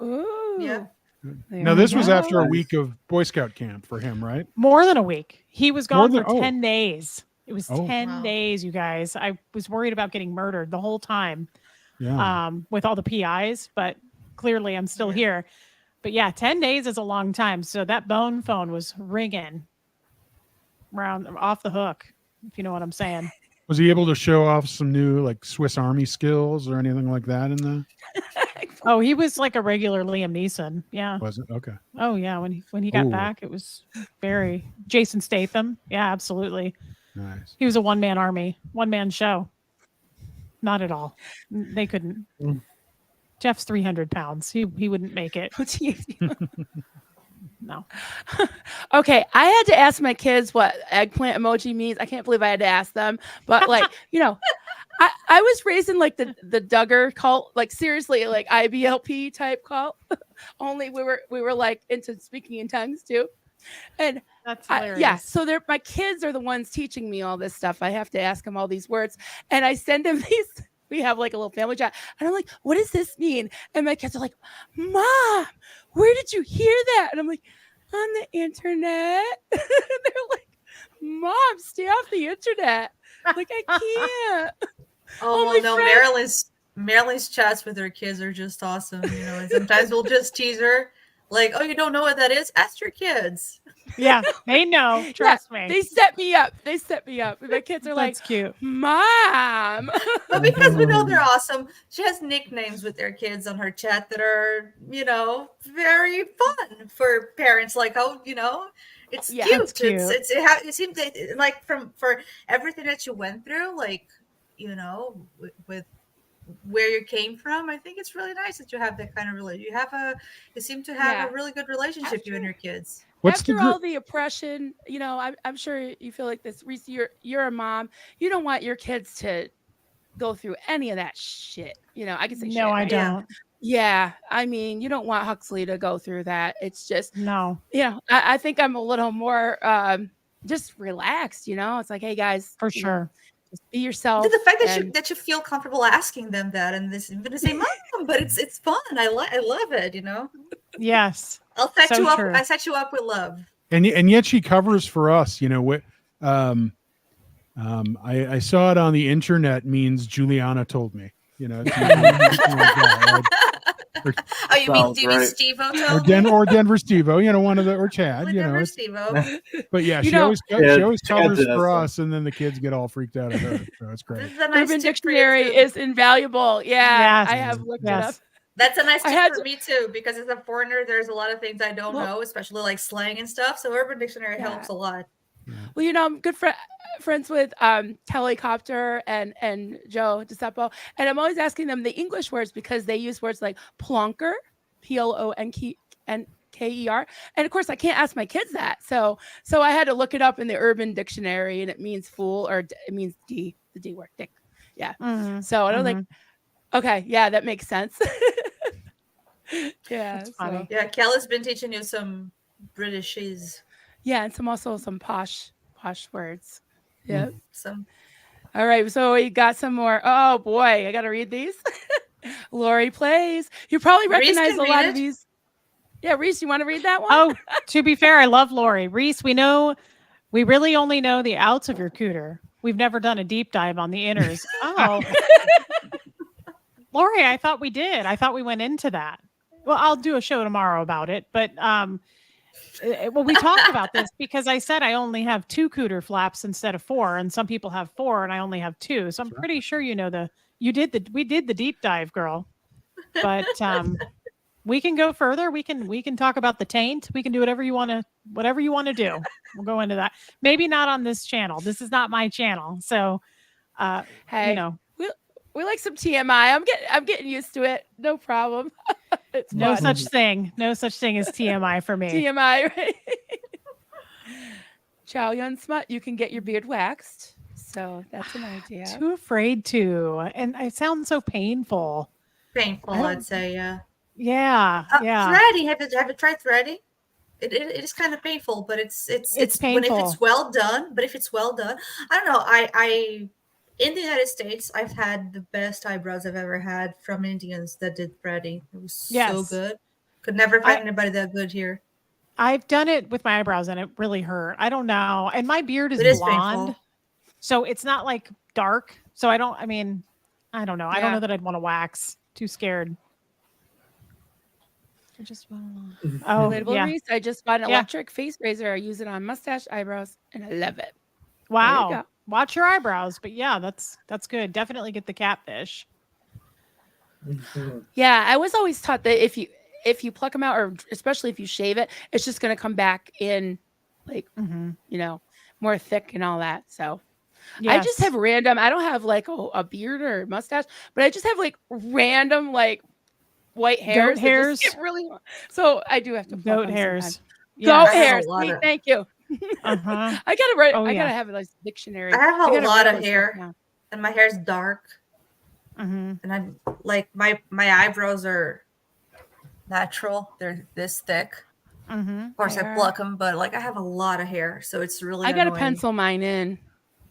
Ooh. Yeah. There Now we this was go. after a week of Boy Scout camp for him, right? More than a week. He was More gone than- for oh. 10 days. It was Oh. 10 Wow. days, you guys. I was worried about getting murdered the whole time Yeah. with all the PIs, but clearly I'm still Yeah. here. But yeah, 10 days is a long time. So that bone phone was ringing around off the hook, if you know what I'm saying. Was he able to show off some new like Swiss Army skills or anything like that in the? Oh, he was like a regular Liam Neeson. Yeah. Was it okay? Oh yeah. When he got Ooh. back, it was very Jason Statham. Yeah, absolutely. Nice. He was a one-man army, one-man show. Not at all. They couldn't. Mm. Jeff's 300 pounds. He wouldn't make it. Oh, geez. No. Okay, I had to ask my kids what eggplant emoji means. I can't believe I had to ask them, but like, I was raised in like the Duggar cult, like seriously, like IBLP type cult. Only we were like into speaking in tongues too, and That's hilarious. yeah. So my kids are the ones teaching me all this stuff. I have to ask them all these words, and I send them these. We have like a little family chat, and I'm like, "What does this mean?" And my kids are like, "Mom, where did you hear that?" And I'm like, "On the internet." And they're like, "Mom, stay off the internet." Like, I can't. Oh my well, no, friend- Marilyn's chats with her kids are just awesome. And sometimes we'll just tease her, like, "Oh, you don't know what that is? Ask your kids." Yeah, they know. Trust me. They set me up. And my kids are like, That's cute. "Mom." But because we know they're awesome, she has nicknames with their kids on her chat that are, very fun for parents. Like, it's Yeah, cute. it's cute. It seems like for everything that you went through, like, with where you came from. I think it's really nice that you have that kind of relationship. You seem to have Yeah. a really good relationship, you and After- your kids. What's After the all the oppression, I'm sure you feel like this. Reese, you're a mom. You don't want your kids to go through any of that shit. I can say shit. No, I right? don't. Yeah, I mean, you don't want Huxley to go through that. It's just, No, I think I'm a little more just relaxed. It's like, hey guys, for sure. just be yourself. The fact and- that you feel comfortable asking them that, and this even to say, "Mom," but it's fun. I love it. Yes. I'll set So you up. true. I set you up with love. and yet she covers for us. What? I saw it on the internet means Juliana told me. It's something like that, Oh, you mean Sounds DB right. Steve-O or told me? Denver Steve-O, one of the or Chad. Denver It's- Steve-O. But yeah, You she know- always Yeah, she always covers Chad's for awesome. us, and then the kids get all freaked out at her. So it's This great. is a nice Urban tip for you, Dictionary too. is invaluable. Yeah, Yes. I have looked it up. Yes. That's a nice I tip had for me too, because as a foreigner, there's a lot of things I don't Well- know, especially like slang and stuff. So Urban Dictionary Yeah. helps a lot. Well, I'm good friends with Kelly Copter and Joe DeSeppo, and I'm always asking them the English words because they use words like plonker, PLONKER, and of course I can't ask my kids that. So I had to look it up in the Urban Dictionary, and it means fool, or it means the D word, dick. Yeah. Mhm. So I don't like. Okay, yeah, that makes sense. Yeah, That's funny. Yeah, Kelly's been teaching you some Britishese. Yeah, and some posh words. Yeah. Some All right, so we got some more. Oh boy, I gotta read these. Lori plays. You probably Reese recognize can a read lot it. of these. Yeah, Reese, you want to read that one? Oh, to be fair, I love Lori. Reese, we really only know the outs of your cooter. We've never done a deep dive on the inners. Oh. Lori, I thought we did. I thought we went into that. Well, I'll do a show tomorrow about it. But we talked about this because I said I only have 2 cooter flaps instead of 4, and some people have 4, and I only have 2. So I'm pretty sure we did the deep dive, girl. But we can go further. We can talk about the taint. We can do whatever you want to do. We'll go into that. Maybe not on this channel. This is not my channel. So Hey, you know, we like some TMI. I'm getting used to it. No problem. It's no fun. such thing. No such thing as TMI for me. TMI, right? Chow Yun Smut, you can get your beard waxed. So that's an idea. Too afraid to. And it sounds so painful. Painful, I'd say, yeah. Yeah. Yeah. Threading. Have you tried threading? It is kind of painful, but it's painful. when if it's well done. But if it's well done, I don't know. I in the United States, I've had the best eyebrows I've ever had from Indians that did threading. It was so good. Could never find anybody that good here. I've done it with my eyebrows and it really hurt. I don't know. And my beard is blonde. Painful. So it's not like dark. So I don't know. I don't know that I'd want to wax. Too scared. Relatable Reese, I just bought an electric face razor. I use it on mustache, eyebrows, and I love it. Wow. Watch your eyebrows. But yeah, that's good. Definitely get the catfish. Yeah, I was always taught that if you pluck them out, or especially if you shave it, it's just going to come back in like, more thick and all that. So I just have random, I don't have like a beard or mustache, but I just have like random like white hairs. Goat hairs. Really, so I do have to pluck goat hairs. Goat hairs. Thank you. Uh-huh. I gotta write. I gotta have a nice dictionary. I have a lot of hair, and my hair's dark. Mm-hmm. And I'm like my eyebrows are natural. They're this thick. Mm-hmm. Of course, I pluck them, but like I have a lot of hair, so it's really. I gotta pencil mine in.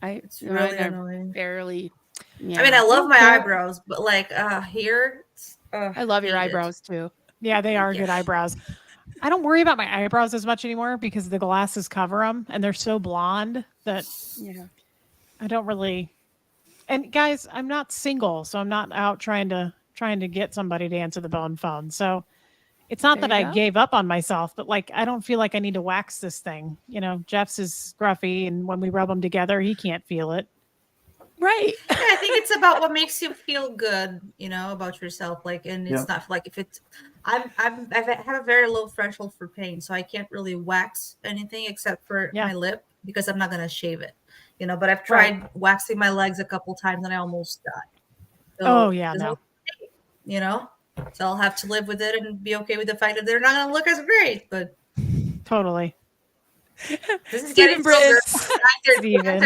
It's really annoying. Barely. Yeah. I mean, I love my eyebrows, but like here, I love your eyebrows too. Yeah, they are good eyebrows. I don't worry about my eyebrows as much anymore because the glasses cover them, and they're so blonde that I don't really. And guys, I'm not single, so I'm not out trying to get somebody to answer the phone. So it's not that I gave up on myself, but like I don't feel like I need to wax this thing. Jeff's is scruffy, and when we rub them together, he can't feel it. Right. Yeah, I think it's about what makes you feel good, about yourself. Like, and it's not like if it's. I have a very low threshold for pain, so I can't really wax anything except for my lip because I'm not gonna shave it. But I've tried waxing my legs a couple times and I almost died. So no. So I'll have to live with it and be okay with the fact that they're not gonna look as great. But totally. This is getting They're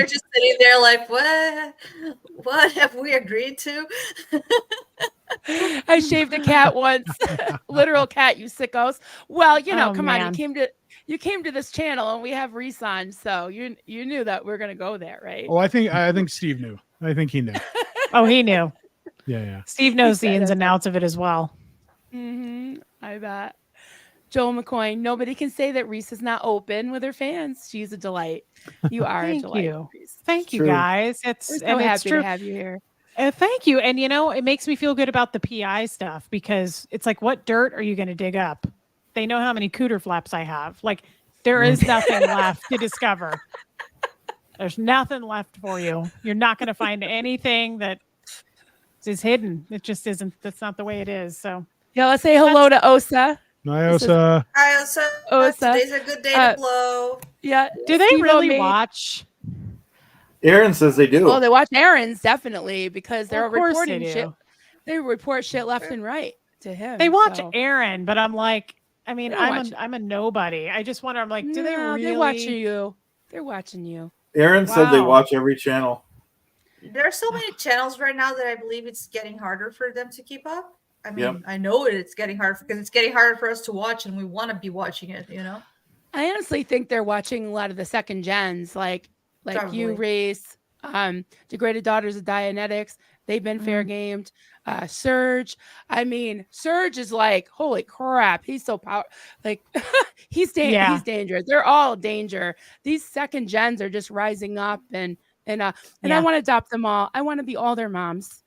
just sitting there like, what have we agreed to? I shaved a cat once. Literal cat, you sickos. Well, come on, you came to this channel and we have Reese on, so you knew that we're gonna go there, right? Oh, I think Steve knew. I think he knew. Oh, he knew. Yeah. Steve knows the ins and outs of it as well. Mm-hmm. I bet. Joel McCoy, nobody can say that Reese is not open with her fans. She's a delight. You are a delight. Thank you, guys. We're so happy to have you here. Thank you. And it makes me feel good about the PI stuff because it's like, what dirt are you going to dig up? They know how many cooter flaps I have. Like, there is nothing left to discover. There's nothing left for you. You're not going to find anything that is hidden. It just isn't. That's not the way it is. So yeah, let's say hello to Osa. Hi, Osa. Hi, Osa. Today's a good day to blow. Yeah. Do they really watch? Aaron says they do. Oh, they watch Aaron's definitely because they're reporting they shit. They report shit left and right to him. They watch Aaron, but I'm like, I'm a nobody. I just wonder. I'm like, do they really? They're watching you. They're watching you. Aaron said they watch every channel. There are so many channels right now that I believe it's getting harder for them to keep up. I mean, I know it's getting hard because it's getting harder for us to watch, and we want to be watching it. I honestly think they're watching a lot of the second gens, like Probably. you, Reese, Degraded Daughters of Dianetics. They've been fair gamed. Surge. I mean, Surge is like, holy crap, he's so powerful. Like, he's dangerous. They're all danger. These second gens are just rising up, and I want to adopt them all. I want to be all their moms.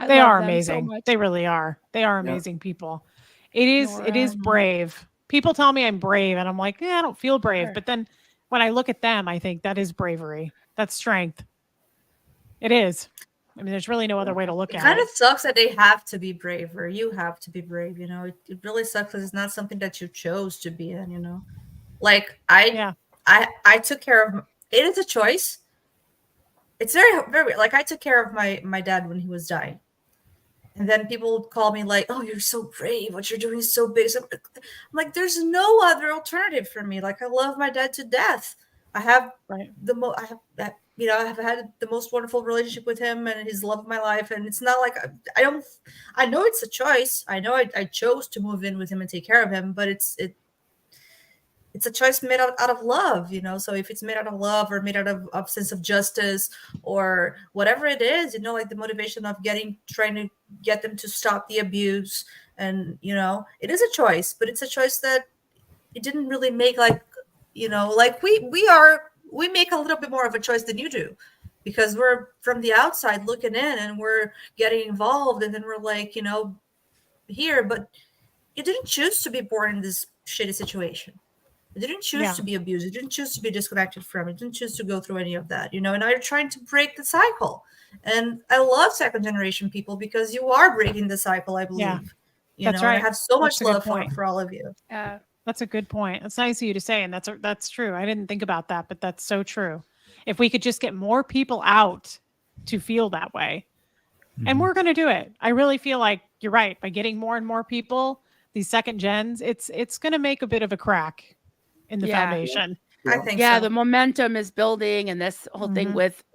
They are amazing. So they really are. They are amazing people. It is brave. People tell me I'm brave, and I'm like, I don't feel brave. But then when I look at them, I think that is bravery. That's strength. It is. I mean, there's really no other way to look It at kind it. of sucks that they have to be brave, or you have to be brave. You know, it really sucks because it's not something that you chose to be in. You know, like Yeah. I took care of. It is a choice. It's very like I took care of my dad when he was dying, and then people would call me like, "Oh, you're so brave. What you're doing is so big." So I'm like, there's no other alternative for me. Like I love my dad to death. I have Right. I have that, you know, I have had the most wonderful relationship with him and his love of my life. And it's not like I don't, I know it's a choice. I know I chose to move in with him and take care of him, but it's a choice made out of love, you know. So if it's made out of love or made out of sense of justice or whatever it is, you know, like the motivation of trying to get them to stop the abuse. And, you know, it is a choice, but it's a choice that it didn't really make, like, you know, like we make a little bit more of a choice than you do, because we're from the outside looking in and we're getting involved, and then we're like, you know, here, but you didn't choose to be born in this shitty situation. You didn't choose Yeah. to be abused. You didn't choose to be disconnected from it. You didn't choose to go through any of that, you know. And now you're trying to break the cycle. And I love second generation people because you are breaking the cycle, I believe. Yeah. You That's know, and I right. have so much That's a good love point. for all of you. That's a good point. It's nice of you to say, and that's true. I didn't think about that, but that's so true. If we could just get more people out to feel that way, and we're going to do it. I really feel like you're right. By getting more and more people, these second gens, it's going to make a bit of a crack in the foundation. I think Yeah, so. the momentum is building, and this whole thing with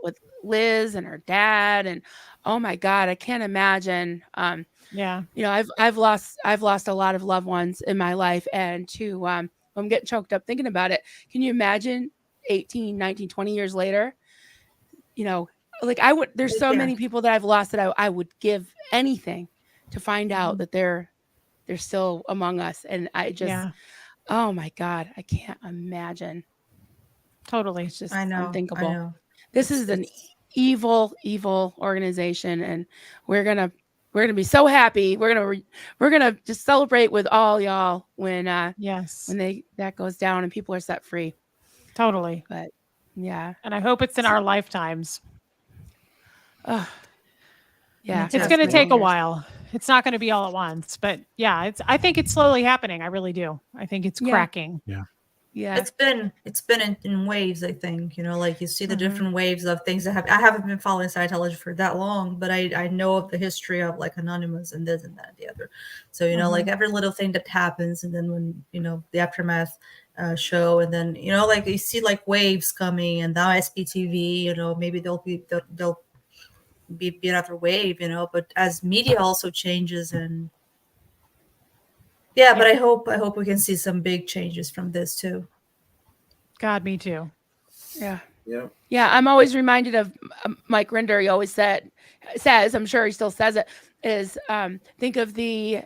Liz and her dad, and oh my God, I can't imagine. Yeah. You know, I've lost a lot of loved ones in my life, and I'm getting choked up thinking about it. Can you imagine 18, 19, 20 years later? You know, like there's so many people that I've lost that I would give anything to find out that they're still among us. And I just, oh my God, I can't imagine. Totally. It's just I know. unthinkable. I know. This is an evil organization, and we're gonna be so happy. We're gonna just celebrate with all y'all when that goes down and people are set free. Totally. But yeah, and I hope it's in our lifetimes. Yeah, it's going to take a while. It's not going to be all at once, but yeah, I think it's slowly happening. I really do. I think it's cracking. Yeah, it's been in waves. I think, you know, like you see the different waves of things that happen. I haven't been following Scientology for that long, but I know of the history of like Anonymous and this and that and the other. So, you know, like every little thing that happens, and then when, you know, the Aftermath show, and then, you know, like you see like waves coming, and now SPTV, you know, maybe they'll be another wave, you know, but as media also changes, and but I hope we can see some big changes from this too. God, me too. Yeah. I'm always reminded of Mike Rinder. He always says, I'm sure he still says it, is think of the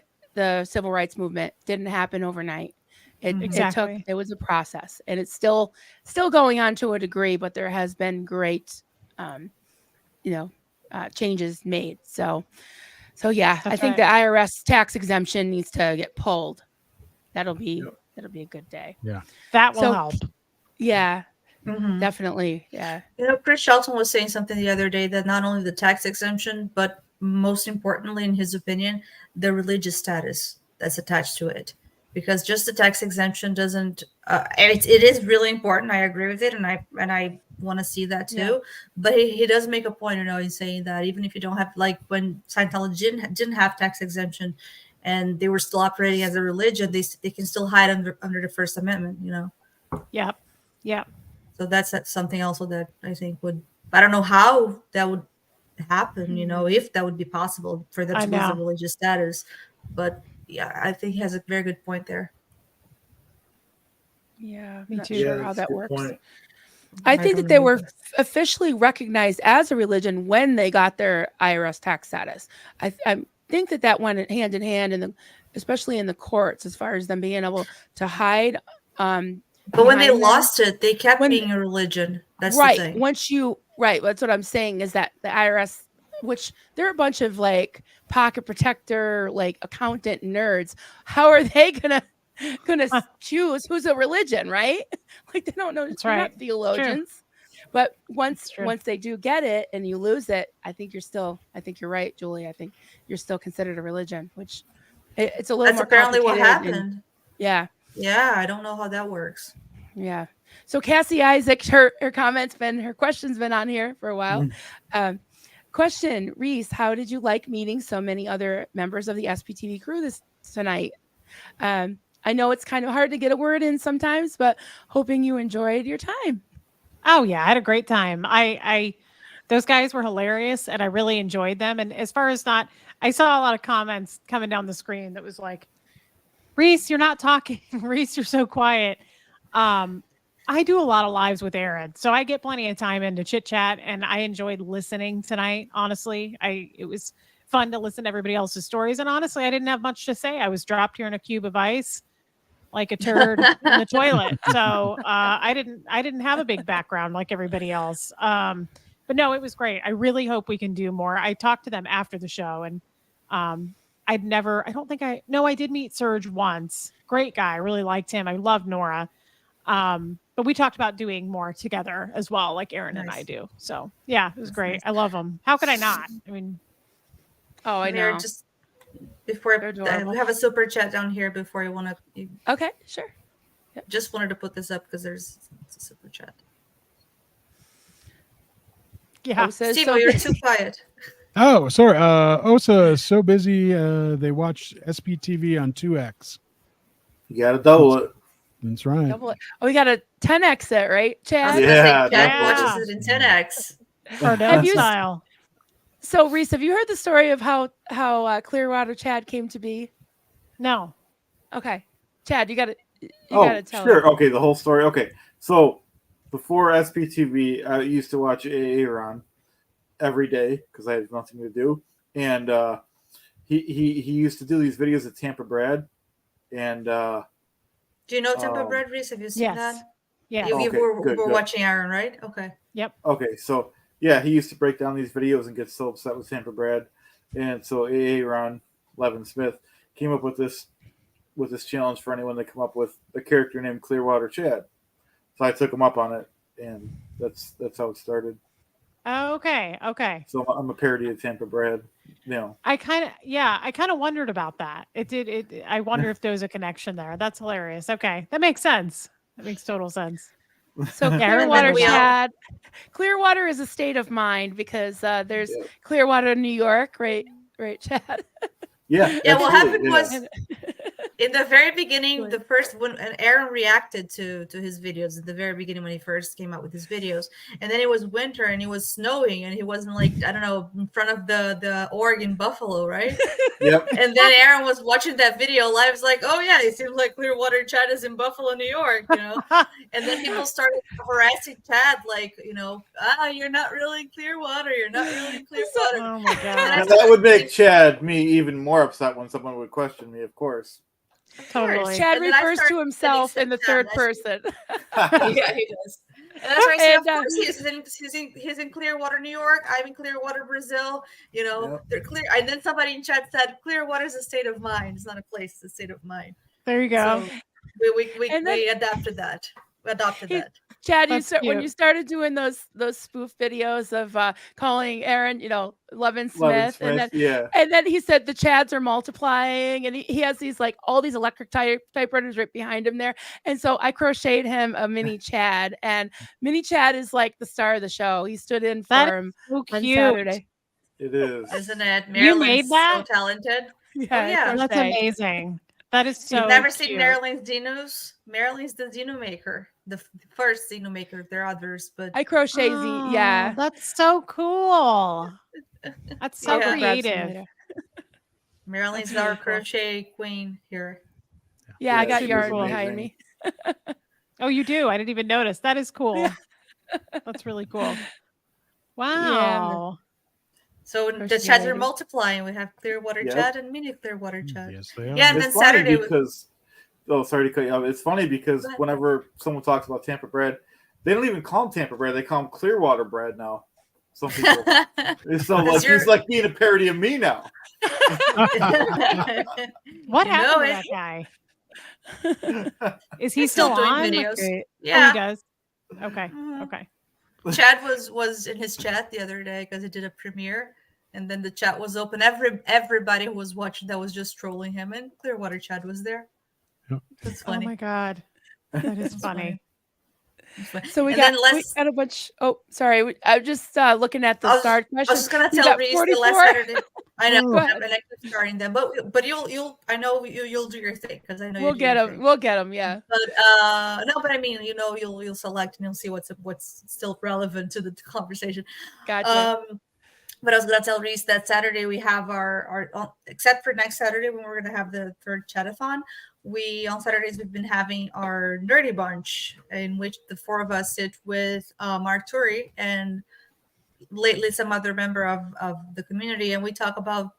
civil rights movement. Didn't happen overnight. It was a process, and it's still going on to a degree, but there has been great, changes made. So yeah, I think the IRS tax exemption needs to get pulled. That'll be a good day. Yeah, that will help. Yeah, definitely. Yeah. You know, Chris Shelton was saying something the other day that not only the tax exemption, but most importantly, in his opinion, the religious status that's attached to it. Because just the tax exemption doesn't. It is really important. I agree with it, and I want to see that too. Yeah. But he does make a point, you know, in saying that even if you don't have, like when Scientology didn't have tax exemption, and they were still operating as a religion, they can still hide under the First Amendment, you know. Yep. So that's something also that I think I don't know how that would happen, you know, if that would be possible for them to lose the religious status. But yeah, I think he has a very good point there. Yeah, I'm not sure how that works. Point. I think that they were officially recognized as a religion when they got their IRS tax status. I think that went hand in hand, especially in the courts, as far as them being able to hide. But when they lost it, they kept being a religion. That's right. The thing. That's what I'm saying, is that the IRS, which they're a bunch of like pocket protector, like accountant nerds. How are they gonna choose who's a religion, right? Like they don't know. That's they're right. not theologians. True. But That's true. once they do get it and you lose it, I think you're right, Julie. I think you're still considered a religion, which it's a little That's more apparently what complicated. happened. Yeah. Yeah, I don't know how that works. Yeah. So Cassie Isaac, her question's been on here for a while. Question, Reese, how did you like meeting so many other members of the SPTV crew tonight? I know it's kind of hard to get a word in sometimes, but hoping you enjoyed your time. Oh yeah, I had a great time. Those guys were hilarious and I really enjoyed them. And as far as I saw a lot of comments coming down the screen that was like, Reese, you're not talking. Reese, you're so quiet. I do a lot of lives with Aaron, so I get plenty of time in to chit chat, and I enjoyed listening tonight. Honestly, it was fun to listen to everybody else's stories. And honestly, I didn't have much to say. I was dropped here in a cube of ice like a turd in the toilet. So I didn't have a big background like everybody else. But no, it was great. I really hope we can do more. I talked to them after the show, and I did meet Serge once. Great guy. I really liked him. I loved Nora. But we talked about doing more together as well, like Aaron and I do. So yeah, it was great. Nice. I love them. How could I not? I mean, Oh, I know. Just before They're adorable. we have a super chat down here before you want to. Okay, sure. Just wanted to put this up because it's a super chat. yeah. Steve, you're too quiet. Oh, sorry. Osa is so busy. They watch SPTV on 2X. You got to double it. That's right. Oh, we got a 10x it, right, Chad? Yeah, Chad yeah. watches it in 10x. Cardone style. So, Reese, have you heard the story of how Clearwater Chad came to be? No. Okay, Chad, you got to tell. Sure. Us. Okay, the whole story. Okay, so before SPTV, I used to watch Aaron every day because I had nothing to do, and he used to do these videos at Tampa Brad, and Do you know Tampa Bread, Reese? Have you seen that? Yeah. You Okay, were good. watching Aaron, right? Okay. Yep. Okay, so yeah, he used to break down these videos and get so upset with Tampa Brad, and so Aaron Levin Smith came up with this challenge for anyone to come up with a character named Clearwater Chad. So I took him up on it, and that's how it started. Okay. So I'm a parody of Tampa Brad. You know. I kind of wondered about that. I wonder if there's a connection there. That's hilarious. Okay. That makes sense. That makes total sense. So Aaron Clearwater we all- Chad. Clearwater is a state of mind because there's Clearwater, New York, right, Chad? Yeah. Yeah, what absolutely, happened was in the very beginning, the first when Aaron reacted to his videos at the very beginning when he first came out with his videos, and then it was winter and it was snowing and he wasn't like I don't know in front of the Oregon Buffalo, right? Yep. And then Aaron was watching that video live. Was like, oh yeah, it seems like Clearwater Chad is in Buffalo, New York, you know. And then people started harassing Chad, like, you know, you're not really in Clearwater, you're not really in Clearwater. Oh my god. And that would make Chad me even more upset when someone would question me, of course. Totally. Chad And then I refers started to himself getting in the sent third down. person. Yeah, he does. And that's why I say, of And, course, he's in Clearwater, New York. I'm in Clearwater, Brazil. You know, Yep. they're clear. And then somebody in chat said, Clearwater is a state of mind. It's not a place, it's a state of mind. There you go. So we adapted that. We adopted that. Chad, That's when cute. you started doing those spoof videos of calling Aaron, you know, Levin Smith, Yeah. and then he said the Chads are multiplying, and he has these like all these electric typewriters right behind him there, and so I crocheted him a mini Chad, and mini Chad is like the star of the show. He stood in for That him So on cute. Saturday. It is. Isn't it? You Marilyn's made that? so talented. Yeah, yeah. That's crochet. amazing. That is so You've never cute. seen Marilyn's Dinos? Marilyn's the Dino maker, the first Dino maker. There are others, but I crochet Oh, yeah. That's so cool. That's so Yeah. I'll grab some creative. later. Marilyn's That's really our cool. crochet queen here. Yeah, I Yeah, got she was yarn amazing. behind me. Oh, you do? I didn't even notice. That is cool. Yeah. That's really cool. Wow. So Crochet the Chads are lady. multiplying. We have Clearwater Yep. Chad and mini Clearwater Chad. Yes, they are. Yeah, and It's then funny Saturday because sorry to cut you off. It's funny because Go ahead. whenever someone talks about Tampa Bread, they don't even call him Tampa Bread. They call him Clearwater Bread now. Some people. It's so like Because he's like being a parody of me now. What You happened know to it. that guy? Is he He's still doing on? videos. Oh, Yeah. he does. Okay. Mhm. Okay. Chad was in his chat the other day because he did a premiere, and then the chat was open. Everybody who was watching that was just trolling him, and Clearwater Chad was there. Yep. That's Oh funny. my god, that is That's funny. That's funny. So we And got, then we got a bunch. Oh, sorry. I'm just looking at the I was start I was questions. just gonna We tell got Reese the 44. last Saturday. I know, Go ahead. and I keep starting them, but you'll I know you'll do your thing because I know We'll you do get your them. thing. We'll get them. Yeah. But no, but I mean, you'll select and you'll see what's still relevant to the conversation. Gotcha. But I was gonna tell Reese that Saturday we have our except for next Saturday when we're gonna have the third chatathon. We on Saturdays we've been having our nerdy bunch in which the four of us sit with Mark Turi and lately some other member of the community, and we talk about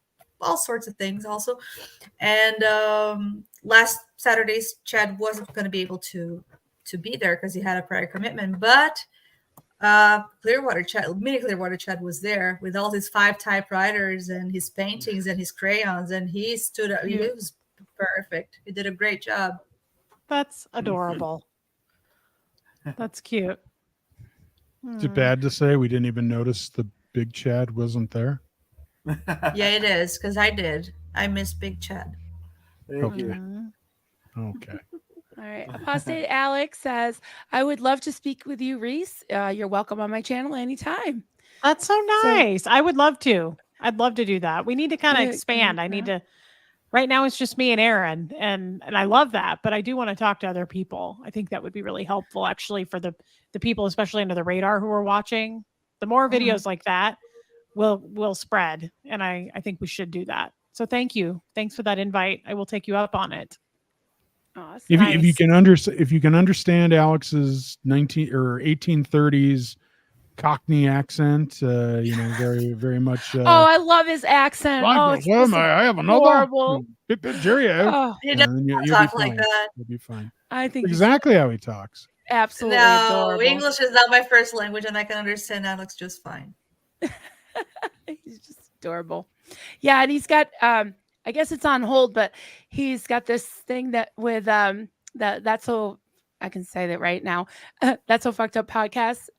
all sorts of things also. And last Saturday's Chad wasn't going to be able to be there because he had a prior commitment, but mini Clearwater Chad was there with all his 5 typewriters and his paintings and his crayons, and he stood up. It was perfect. He did a great job. That's adorable. That's cute. Is it bad to say we didn't even notice the big Chad wasn't there? Yeah, it is because I did. I miss Big Chad. Thank you. Okay. All right. Apostate Alex says, I would love to speak with you, Reese. You're welcome on my channel anytime. That's so nice. I would love to. I'd love to do that. We need to kind of Yeah, expand. I need to. Right now, it's just me and Aaron, and I love that. But I do want to talk to other people. I think that would be really helpful, actually, for the people, especially under the radar, who are watching. The more videos like that will spread, and I think we should do that. So thank you. Thanks for that invite. I will take you up on it. Awesome. If you can understand Alex's 1830s Cockney accent, very very much. Oh, I love his accent. I have another horrible. Jerry. Oh, He doesn't talk like that. You'll be fine. I think Exactly how he talks. absolutely No, adorable. English is not my first language, and I can understand Alex just fine. He's just adorable. Yeah, and he's got I guess it's on hold, but he's got this thing that with that's so I can say that right now. That's so fucked up podcast.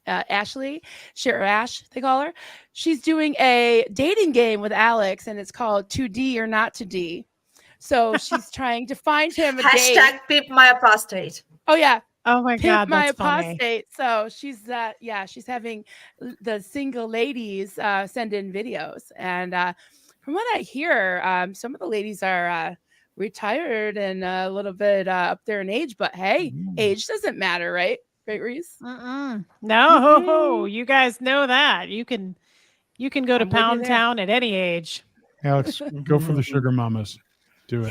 Ashley, Ash, they call her. She's doing a dating game with Alex, and it's called 2D or Not to D. So she's trying to find him a date. Hashtag peep my apostate. Oh yeah, Oh my Pimp god, my that's funny. apostate. So she's she's having the single ladies send in videos, and from what I hear, some of the ladies are retired and a little bit up there in age, but hey, age doesn't matter, right? Right, Reese? No, you guys know that you can go to I'm with you Pound there. Town at any age. Alex, go for the sugar mamas. Do it.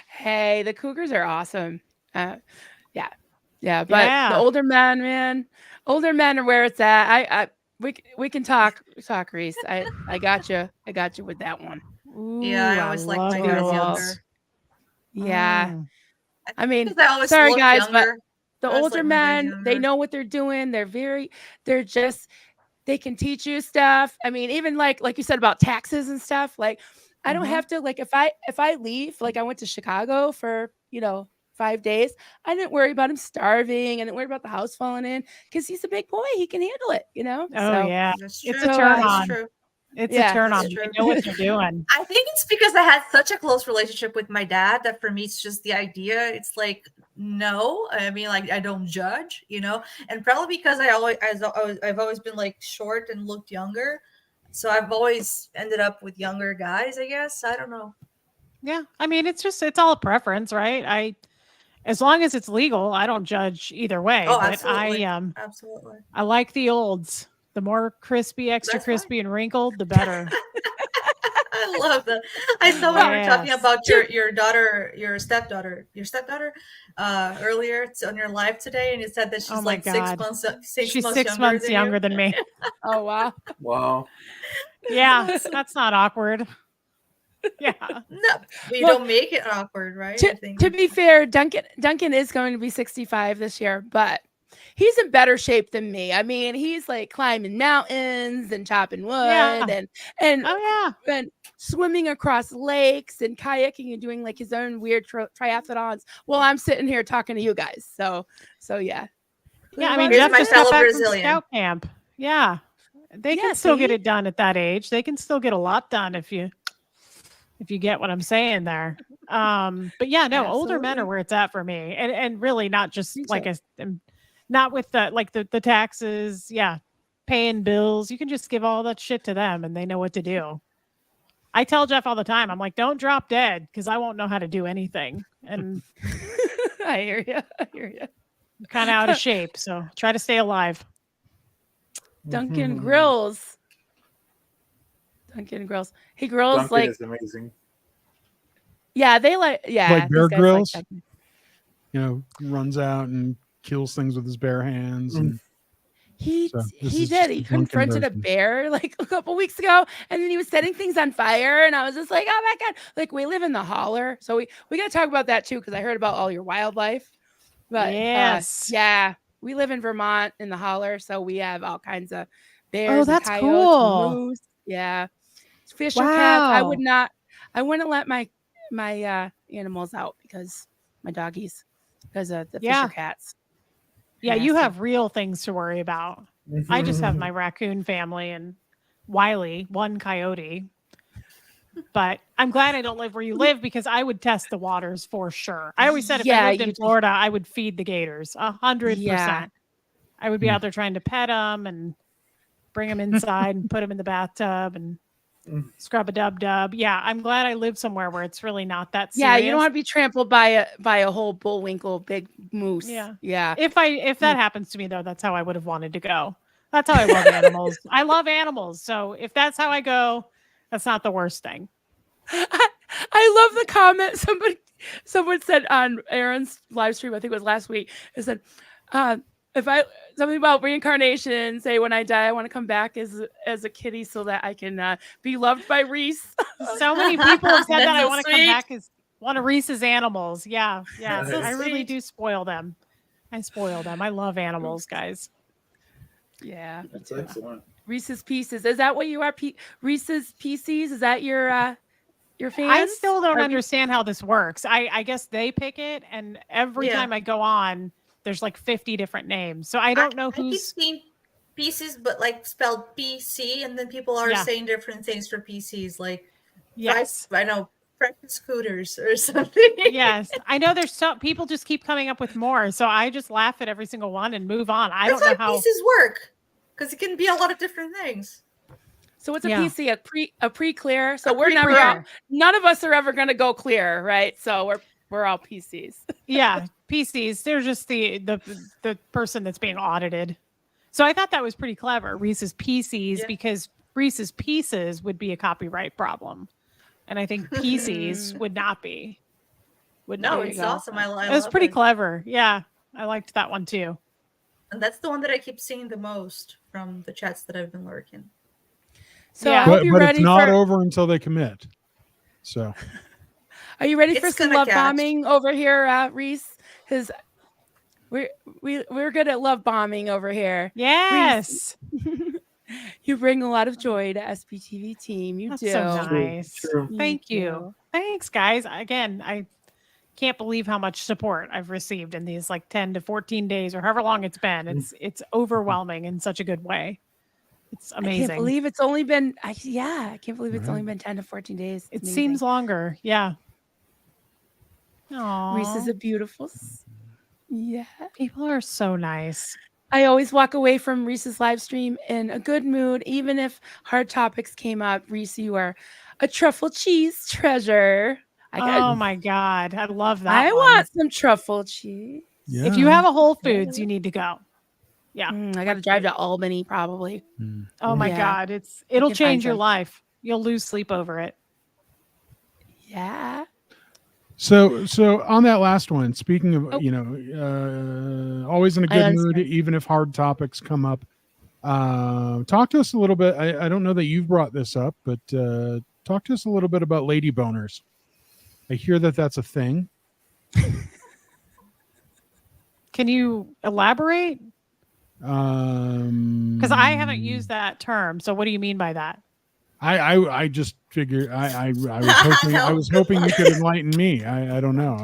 Hey, the Cougars are awesome. But Yeah. the older men are where it's at. We can talk, Reese. I got you with that one. Yeah, I always like my guys younger. Yeah. I mean, Because I always sorry look guys, younger. but the I always older like my guys men, they younger. know what they're doing. They can teach you stuff. I mean, even like you said about taxes and stuff, like I don't have to, like, if I leave, like I went to Chicago for, 5 days, I didn't worry about him starving. I didn't worry about the house falling in because he's a big boy. He can handle it, Oh So, yeah, That's it's true. a turn That's on. true. It's Yeah, a turn that's on. true. They know what they're doing. I think it's because I had such a close relationship with my dad that for me it's just the idea. It's like no, I mean, like I don't judge, and probably because I've always been like short and looked younger, so I've always ended up with younger guys. I guess I don't know. Yeah, I mean, it's all a preference, right? As long as it's legal, I don't judge either way. Oh, but absolutely, absolutely. I like the olds. The more crispy, extra That's fine. crispy and wrinkled, the better. I love that. I saw when you were talking Yes. about your daughter, your stepdaughter, earlier on your live today, and you said that she's Oh my like God. 6 months. She's 6 months younger than me. oh wow. Wow. Yeah, that's not awkward. Yeah. No, we Well, don't make it awkward, right? I think. To be fair, Duncan is going to be 65 this year, but he's in better shape than me. I mean, he's like climbing mountains and chopping wood and Oh yeah. and swimming across lakes and kayaking and doing like his own weird triathlons while I'm sitting here talking to you guys. So yeah, Yeah, I mean, Here's Jeff my just got fellow back from Brazilian. scout camp. Yeah, they Yeah, can still get see? it done at that age. They can still get a lot done if you get what I'm saying there. But yeah, no, older men are Absolutely. where it's at for me, and really not just Me like too. not with the taxes. Yeah, paying bills. You can just give all that shit to them, and they know what to do. I tell Jeff all the time, I'm like, don't drop dead because I won't know how to do anything, and I hear you. I hear you. I'm kind of out of shape. So try to stay alive. Dunkin' Grills. Dunkin' Grills. Hey, girls, Dunkin' like, is amazing. yeah, they like, yeah. Like Bear these guys Grylls? Like Runs out and kills things with his bare hands. And he So, this he is did. He Dunkin' confronted a version. bear like a couple weeks ago, and then he was setting things on fire. And I was just like, oh my god! Like we live in the holler, so we got to talk about that too because I heard about all your wildlife. But Yes. yeah, we live in Vermont in the holler, so we have all kinds of bears. Oh, and that's coyotes cool. And moose. Yeah, fish or cats. I would Wow. not. I wouldn't let my animals out because my doggies because of the fish Yeah. or cats. Yeah, you Nasty. have real things to worry about. I just have my raccoon family and Wiley, one coyote. But I'm glad I don't live where you live because I would test the waters for sure. I always said if Yeah, I lived in you'd be- Florida, I would feed the gators 100%. Yeah. I would be Hmm. out there trying to pet them and bring them inside and put them in the bathtub and scrub a dub dub. Yeah, I'm glad I live somewhere where it's really not that serious. Yeah, you don't want to be trampled by a whole bullwinkle, big moose. Yeah. Yeah. If that happens to me though, that's how I would have wanted to go. That's how I love animals. I love animals. So if that's how I go, that's not the worst thing. I love the comment someone said on Aaron's live stream, I think it was last week. It said, something about reincarnation, say when I die, I want to come back as a kitty so that I can be loved by Reese. So many people have said that. That's I so want to come sweet. back as one of Reese's animals. Yeah. Yeah. That's so I really sweet. do spoil them. I spoil them. I love animals, guys. Yeah. That's excellent. Reese's Pieces. Is that what you are? Reese's Pieces? Is that your fans? I still don't Are we- understand how this works. I guess they pick it, and every Yeah. time I go on, there's like 50 different names. So I don't know I keep who's. seeing pieces, but like spelled PC, and then people are Yeah. saying different things for PCs, like Yes. I know precious scooters or something. Yes. I know there's so people just keep coming up with more. So I just laugh at every single one and move on. I That's don't know how how. pieces work, because it can be a lot of different things. So what's a Yeah. PC? A pre-clear. So A we're never pre-clear. none of us are ever gonna go clear, right? So we're all PCs. Yeah, PCs. They're just the person that's being audited. So I thought that was pretty clever. Reese's PCs, Yeah. because Reese's Pieces would be a copyright problem, and I think PCs would not be. Would No, not you it's go. awesome. I It was love pretty it. clever. Yeah, I liked that one too. And that's the one that I keep seeing the most from the chats that I've been lurking. So Yeah. I hope But you're it's ready not for. over until they commit. So Are you ready for It's some gonna love catch. bombing over here, Reese? Because we're good at love bombing over here. Yes, You bring a lot of joy to SPTV team. You that's do. so nice. True. Thank you. do. Thanks, guys. Again, I can't believe how much support I've received in these like 10 to 14 days or however long it's been. It's overwhelming in such a good way. It's I amazing. can't believe it's only been. I can't believe it's only been 10 to 14 days. It It's seems amazing. longer. Yeah. Reese is Aww. a beautiful. Yeah. People are so nice. I always walk away from Reese's live stream in a good mood, even if hard topics came up. Reese, you are a truffle cheese treasure. Oh my God. I love that. I one. want some truffle cheese. yeah. If you have a Whole Foods, you need to go. Yeah. I got to drive to Albany probably. Oh my Yeah. God. It'll can find change your some. life. You'll lose sleep over it. Yeah. So on that last one, speaking of, Oh. always in a I good mood, understand. even if hard topics come up. Talk to us a little bit. I don't know that you've brought this up, but talk to us a little bit about lady boners. I hear that that's a thing. Can you elaborate? Because I haven't used that term. So what do you mean by that? I just figured I was hoping you could enlighten me. I don't know.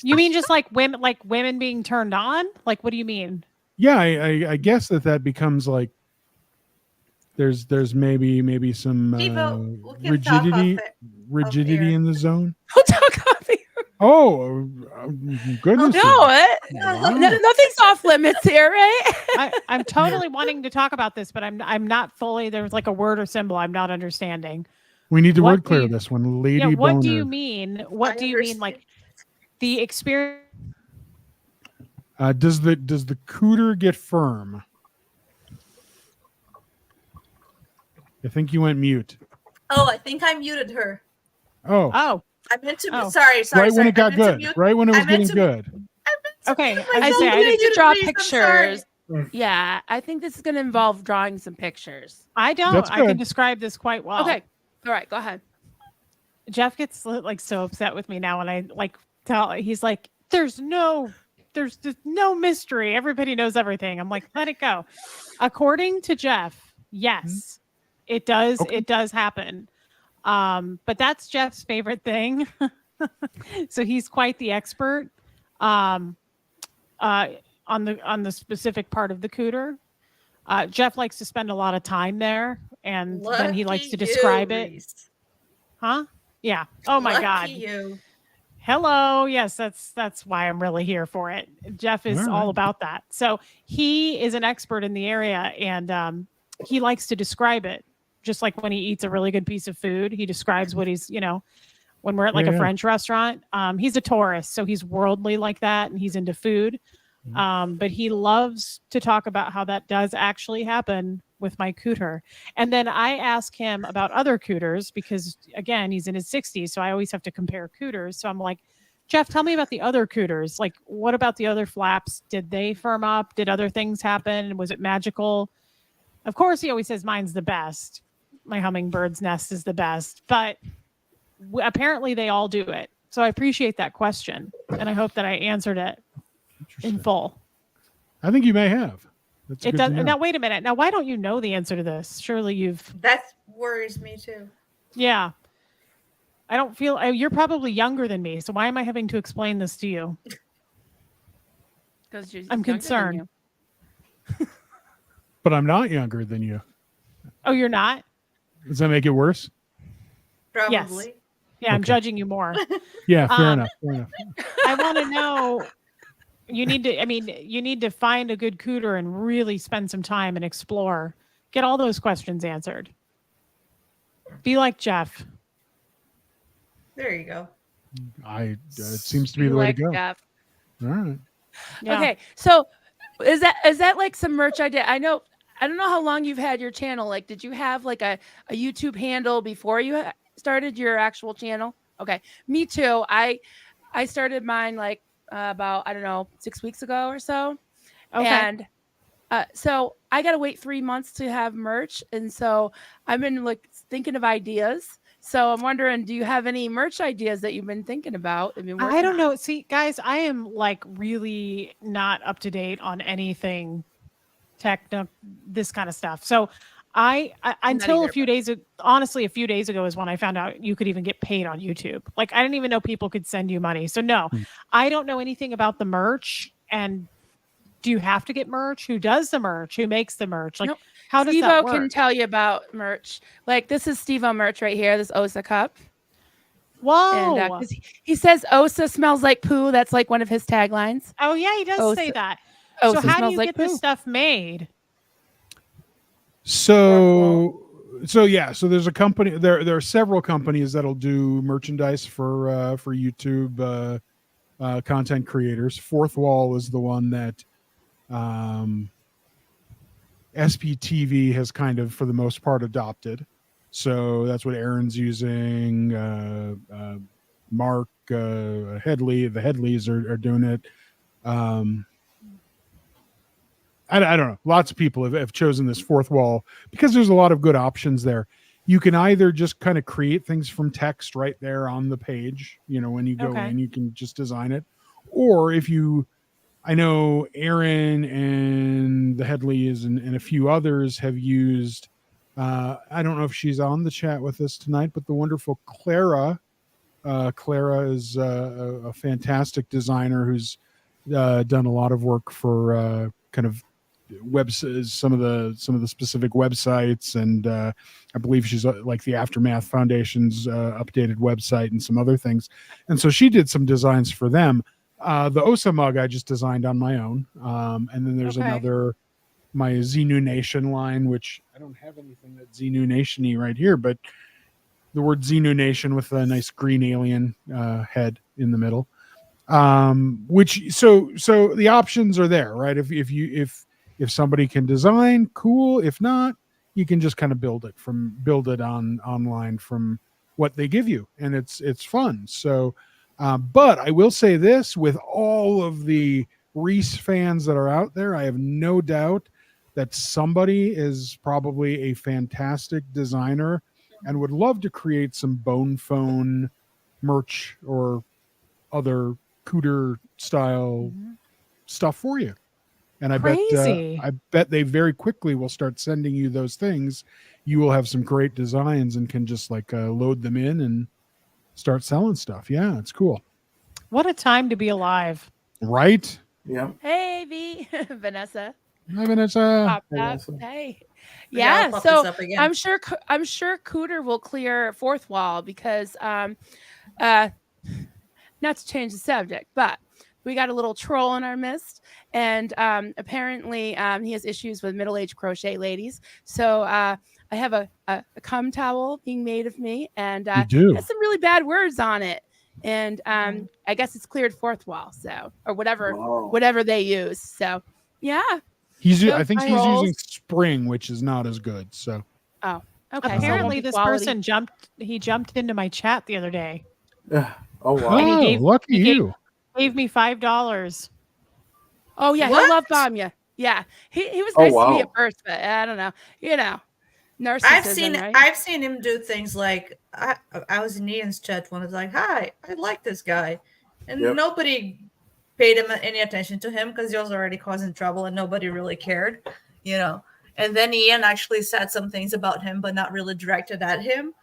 You mean just like women being turned on? Like, what do you mean? yeah, I guess that becomes like there's maybe some People, we can talk off rigidity air. in the zone. We'll talk coffee. Oh, goodness. No, Wow. nothing's off limits here, right? I'm totally wanting to talk about this, but I'm not fully. There's like a word or symbol I'm not understanding. We need to What word do clear you- this one, Lady Yeah, what Boner. do you mean? What I do you mean? Like understand. the experience? Does the cooter get firm? I think you went mute. Oh, I think I muted her. Oh, Oh, I meant to. Oh. Sorry. right when I it got meant to good. mute- Right when it I was meant getting to- good. I meant to okay. mute I myself say think I we didn't. need to muted draw Reese, I'm sorry. pictures. Yeah, I think this is going to involve drawing some pictures. I don't. That's I can good. describe this quite well. Okay. All right, go ahead. Jeff gets like so upset with me now when I like tell. He's like, there's just no mystery. Everybody knows everything. I'm like, let it go. According to Jeff, yes, it does. Okay. It does happen. But that's Jeff's favorite thing. So he's quite the expert on the specific part of the cooter. Jeff likes to spend a lot of time there, and then he likes Lucky to describe you, it. Reese. Huh? Yeah. Oh my Lucky God. you. Hello. Yes, that's why I'm really here for it. Jeff is All right. all about that. So he is an expert in the area, and he likes to describe it. Just like when he eats a really good piece of food, he describes what he's, when we're at like Yeah. a French restaurant. He's a tourist, so he's worldly like that, and he's into food. But he loves to talk about how that does actually happen with my cooter. And then I ask him about other cooters because, again, he's in his 60s, so I always have to compare cooters. So I'm like, Jeff, tell me about the other cooters. Like, what about the other flaps? Did they firm up? Did other things happen? Was it magical? Of course, he always says mine's the best. My hummingbird's nest is the best, but apparently they all do it. So I appreciate that question, and I hope that I answered it in Interesting. full. I think you may have. That's It good does. to know. Now, wait a minute. Now, why don't you know the answer to this? Surely you've. That worries me too. Yeah. I don't feel. You're probably younger than me, so why am I having to explain this to you? Because I'm concerned. But I'm not younger than you. Oh, you're not? Does that make it worse? Probably. Yeah, I'm Okay. judging you more. Yeah, fair Um, enough. Fair enough. I want to know. You need to find a good cooter and really spend some time and explore. Get all those questions answered. Be like Jeff. There you go. It seems to be the way to go. Jeff. All right. Yeah. Okay, so is that like some merch idea? I don't know how long you've had your channel. Like, did you have like a YouTube handle before you started your actual channel? Okay, me too. I started mine like about, I don't know, 6 weeks ago or so. Okay. And so I got to wait 3 months to have merch. And so I've been like thinking of ideas. So I'm wondering, do you have any merch ideas that you've been thinking about? I don't know. See, guys, I am like really not up to date on anything techno, this kind of stuff. So I until a few days ago is when I found out you could even get paid on YouTube. Like, I didn't even know people could send you money. So no, I don't know anything about the merch. And do you have to get merch? Who does the merch? Who makes the merch? Like, Nope. how does that Steve-O work? can tell you about merch. Like, this is Steve-O merch right here, this Osa cup. Whoa. And 'cause he says Osa smells like poo. That's like one of his taglines. Oh yeah, he does say Osa- that. Osa So how do smells you like get this poo. stuff made? So there's a company. There are several companies that'll do merchandise for YouTube content creators. Fourth Wall is the one that SPTV has kind of, for the most part, adopted. So that's what Aaron's using. Mark Headley, the Headleys are doing it. I don't know. Lots of people have chosen this Fourth Wall because there's a lot of good options there. You can either just kind of create things from text right there on the page, when you go in, you can just design it. Or I know Aaron and the Headleys and a few others have used, I don't know if she's on the chat with us tonight, but the wonderful Clara. Clara is a fantastic designer who's done a lot of work for kind of some of the specific websites, and I believe she's like the Aftermath Foundation's updated website and some other things. And so she did some designs for them. The Osa mug I just designed on my own, and then there's another, my Xenu Nation line, which I don't have anything that's Xenu Nation-y right here, but the word Xenu Nation with a nice green alien head in the middle. Which so the options are there, right? If somebody can design, cool. If not, you can just kind of build it online from what they give you, and it's fun. So, but I will say this: with all of the Reese fans that are out there, I have no doubt that somebody is probably a fantastic designer and would love to create some Bone Phone merch or other Cooter style stuff for you. And I bet they very quickly will start sending you those things. You will have some great designs and can just like load them in and start selling stuff. Yeah, it's cool. What a time to be alive. Right? Yeah. Hey, V. Vanessa. Hi, Vanessa. Hey. Yeah, Yeah, I'll pop so this up again. I'm sure Cooter will clear fourth wall because not to change the subject, but we got a little troll in our midst, and apparently he has issues with middle-aged crochet ladies. So I have a cum towel being made of me, and You do? has some really bad words on it. And I guess it's cleared fourth wall, so or whatever they use. So yeah. I think he's trolls. using Spring, which is not as good. So Oh, okay. Apparently, So this quality. person jumped into my chat the other day. Oh wow. And he lucky he you. Gave me $5. Oh yeah, What? he'll love bomb you. Yeah, he was nice to me wow. at first, but I don't know. Narcissism. I've seen him do things like I was in Ian's chat when I was like, "Hi, I like this guy," and nobody paid him any attention to him because he was already causing trouble and nobody really cared, And then Ian actually said some things about him, but not really directed at him,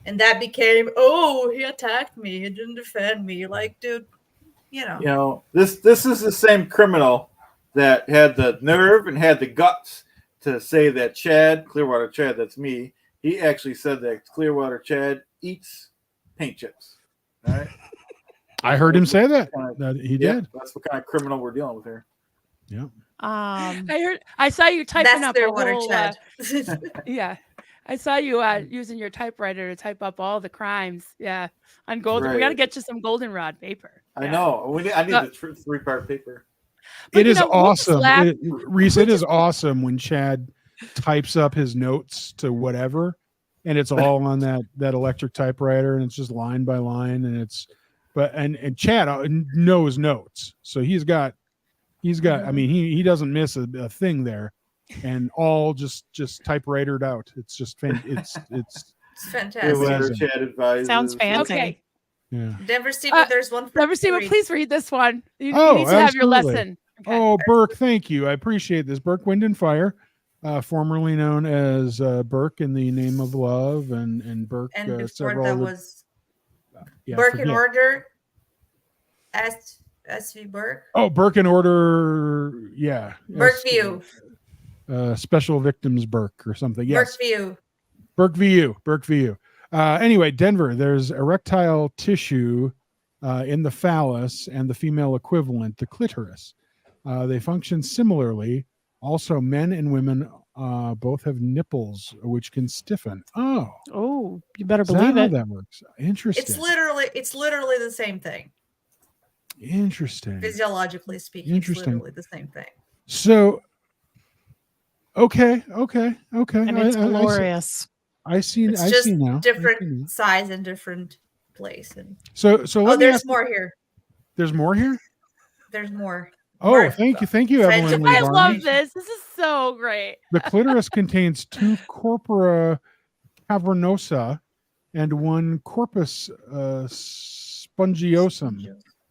and that became, "Oh, he attacked me. He didn't defend me." Like, dude, this is the same criminal that had the nerve and had the guts to say that Clearwater Chad, that's me, he actually said that Clearwater Chad eats paint chips. All right. I heard him say that. He did. That's what kind of criminal we're dealing with here. Yeah. I saw you typing up Clearwater a whole, Chad. yeah. I saw you using your typewriter to type up all the crimes. Yeah. On golden. We got to get you some goldenrod paper. I know. I need the 3-part paper. But, it is awesome. Reese, it is awesome when Chad types up his notes to whatever, and it's all on that electric typewriter, and it's just line by line, and Chad knows notes, so he's got. I mean, he doesn't miss a thing there, and all just typewritered out. It's just it's fantastic. Chad advises. Sounds fancy. Okay. Yeah. Never see what there's one. Never see what. Please read this one. You need to have your lesson. Okay. Oh, Burke, thank you. I appreciate this. Burke Wind and Fire, formerly known as Burke in the Name of Love, and Burke. And before that was Burke in Order. SV Burke. Oh, Burke in Order. Yeah. Burke View. Special Victims Burke or something. Yes. Burke View. Anyway, Denver, there's erectile tissue in the phallus and the female equivalent, the clitoris. They function similarly. Also, men and women both have nipples, which can stiffen. Oh, you better believe it. How that works. Interesting. It's literally the same thing. Interesting. Physiologically speaking, it's literally the same thing. So, okay. And it's glorious. I see now. Different size and different place. And so there's more here. There's more here? There's more. Oh, thank you, Evelyn. I love this. This is so great. The clitoris contains 2 corpora cavernosa and 1 corpus spongiosum.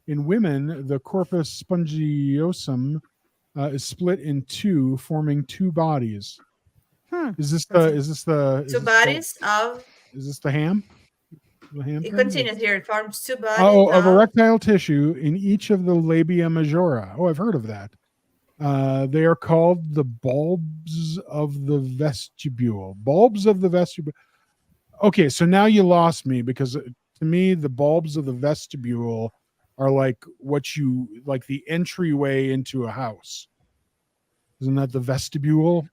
In women, the corpus spongiosum is split in 2, forming 2 bodies. Is this the 2 bodies of? Is this the ham? It continues here. It forms 2 bodies of erectile tissue in each of the labia majora. Oh, I've heard of that. They are called the bulbs of the vestibule. Bulbs of the vestibule. Okay, so now you lost me, because to me the bulbs of the vestibule are like the entryway into a house. Isn't that the vestibule?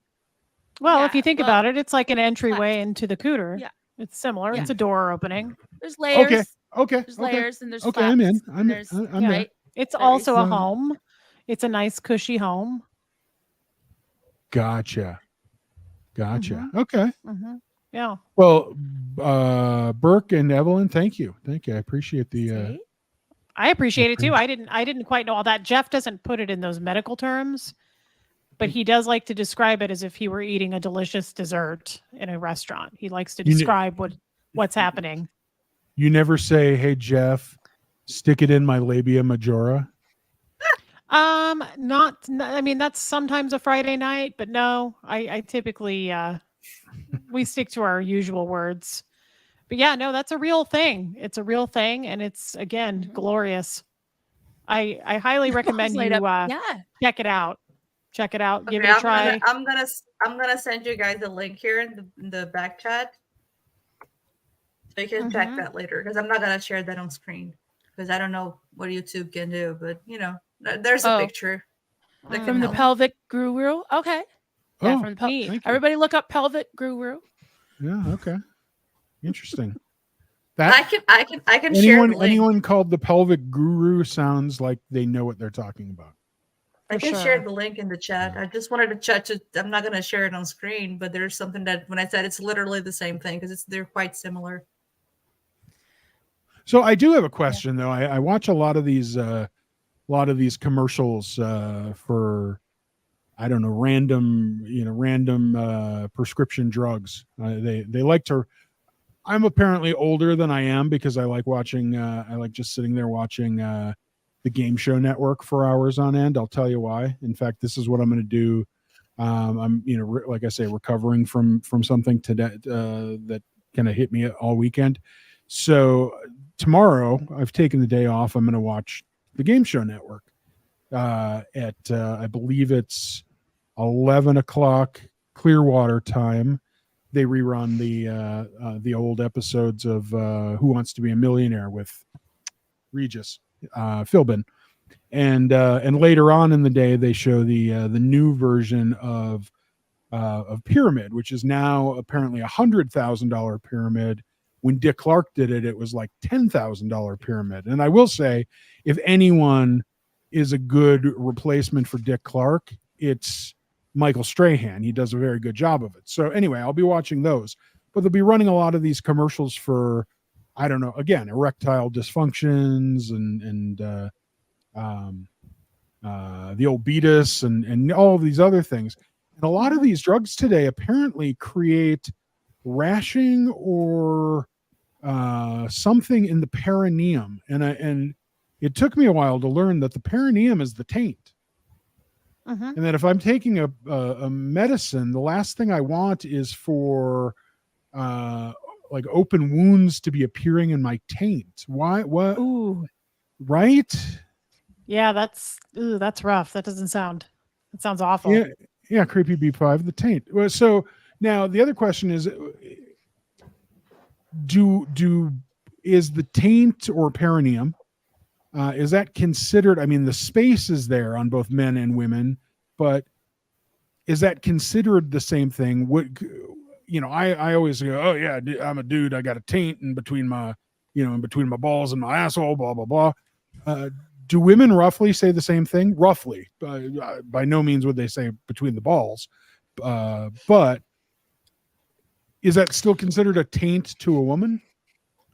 Well, if Yeah, you think well, about it, it's like an entryway into the cooter. Yeah. It's similar. Yeah. It's a door opening. There's layers. Okay. There's layers and there's Okay, flaps. I'm in. and I'm there's, there. right? It's There also a is. home. It's a nice, cushy home. Gotcha. Mhm. Okay. Yeah. Well, Burke and Evelyn, thank you. I appreciate the. See? I appreciate it too. I didn't quite know all that. Jeff doesn't put it in those medical terms, but he does like to describe it as if he were eating a delicious dessert in a restaurant. He likes to describe what's happening. You never say, "Hey Jeff, stick it in my labia majora." I mean, that's sometimes a Friday night, but no, I typically we stick to our usual words. But yeah, no, that's a real thing. It's a real thing, and it's again glorious. I highly recommend you check it out. Check it out. Give it a try. I'm gonna send you guys a link here in the back chat, so you can check that later, because I'm not gonna share that on screen, because I don't know what YouTube can do, but there's a picture from the pelvic guru. Okay. Yeah, from the thank you. Everybody look up pelvic guru. Yeah. Okay. Interesting. I can share the link. Anyone called the pelvic guru sounds like they know what they're talking about. I can share the link in the chat. I just wanted to chat. I'm not going to share it on screen, but there's something that when I said it's literally the same thing, because they're quite similar. So I do have a question though. I watch a lot of these commercials for, I don't know, random prescription drugs. They like to. I'm apparently older than I am, because I like watching. I like just sitting there watching the Game Show Network for hours on end. I'll tell you why. In fact, this is what I'm going to do. I'm like I say, recovering from something today that kind of hit me all weekend. So tomorrow, I've taken the day off. I'm going to watch the Game Show Network at I believe it's 11 o'clock Clearwater time. They rerun the old episodes of Who Wants to Be a Millionaire with Regis Philbin, and later on in the day they show the new version of Pyramid, which is now apparently $100,000 pyramid. When Dick Clark did it, it was like $10,000 pyramid. And I will say, if anyone is a good replacement for Dick Clark, it's Michael Strahan. He does a very good job of it. So anyway, I'll be watching those, but they'll be running a lot of these commercials for, I don't know, again, erectile dysfunctions and the old beatus and all of these other things. And a lot of these drugs today apparently create rashing or something in the perineum. And it took me a while to learn that the perineum is the taint. And that if I'm taking a medicine, the last thing I want is for like open wounds to be appearing in my taint. Why? What? Ooh. Right? Yeah, that's rough. That sounds awful. Yeah, creepy B5, the taint. Well, so now the other question is, is the taint or perineum, is that considered, I mean, the space is there on both men and women, but is that considered the same thing? I always go, oh yeah, I'm a dude. I got a taint in between my balls and my asshole, blah, blah, blah. Do women roughly say the same thing? Roughly. By no means would they say between the balls. But is that still considered a taint to a woman?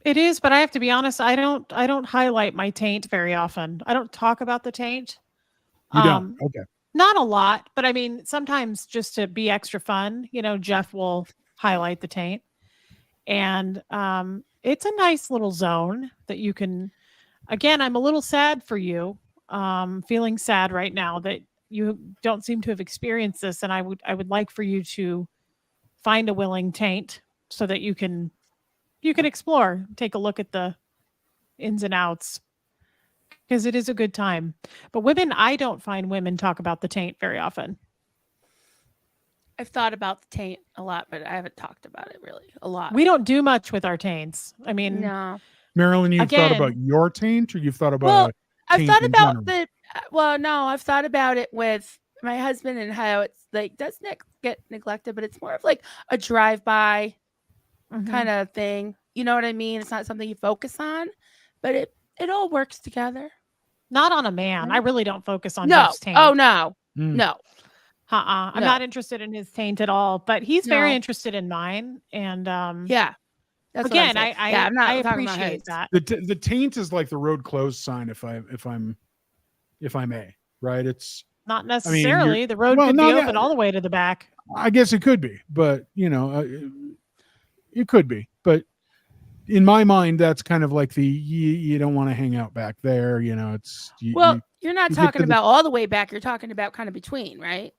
It is, but I have to be honest, I don't highlight my taint very often. I don't talk about the taint. You don't? Okay. Not a lot, but I mean, sometimes just to be extra fun, Jeff will highlight the taint. And it's a nice little zone that you can, again, I'm a little sad for you. Feeling sad right now that you don't seem to have experienced this. And I would like for you to find a willing taint so that you can explore, take a look at the ins and outs. because it is a good time. But women, I don't find women talk about the taint very often. I've thought about the taint a lot, but I haven't talked about it really a lot. We don't do much with our taints. I mean, No. Marilyn, you've thought about Again- your taint, or you've thought about Well, a I've taint thought in about general? no, I've thought about it with my husband and how it's like does get neglected, but it's more of like a drive-by mhm. kind of thing. You know what I mean? It's not something you focus on, but it all works together. Not on a man. I really don't focus on No. Jeff's taint. Oh no. Mm. No. I'm No. not interested in his taint at all, but he's very No. interested in mine. And Yeah. That's what I'm again, saying. I yeah, I'm not I talking about appreciate his. that. The taint is like the road closed sign. If I may, right? It's Not you're- necessarily. The road well, could no, be no. open all the way to the back. I guess it could be, but it could be. But in my mind, that's kind of like you don't want to hang out back there. It's Well, you're not you get talking to the- about all the way back. You're talking about kind of between, right?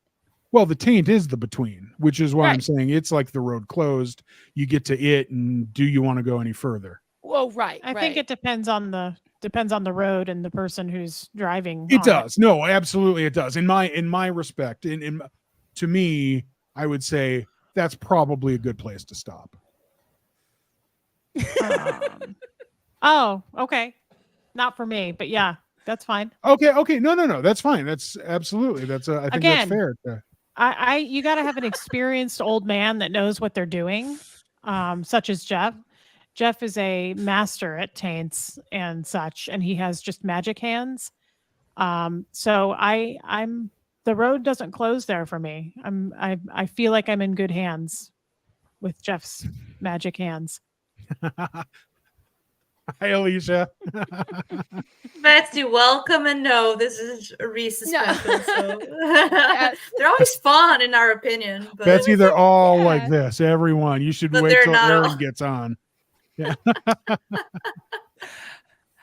well, the taint is the between, which is why I'm Right. saying it's like the road closed. You get to it, and do you want to go any further? Well, right. I think it depends on the road and the person who's driving. It on does. No, absolutely, it does. In my respect, to me, I would say that's probably a good place to stop. Oh, okay. Not for me, but yeah, that's fine. Okay, no, that's fine. That's absolutely I think Again, that's fair. You got to have an experienced old man that knows what they're doing, such as Jeff. Jeff is a master at taints and such, and he has just magic hands. So I'm the road doesn't close there for me. I feel like I'm in good hands with Jeff's magic hands. Hi, Alicia. Betsy, welcome, and no, this is Reese's No. special. So Yes. they're always fun in our opinion, but Betsy, they're all Yeah. like this. Everyone, you should But wait they're till not Aaron all. gets on.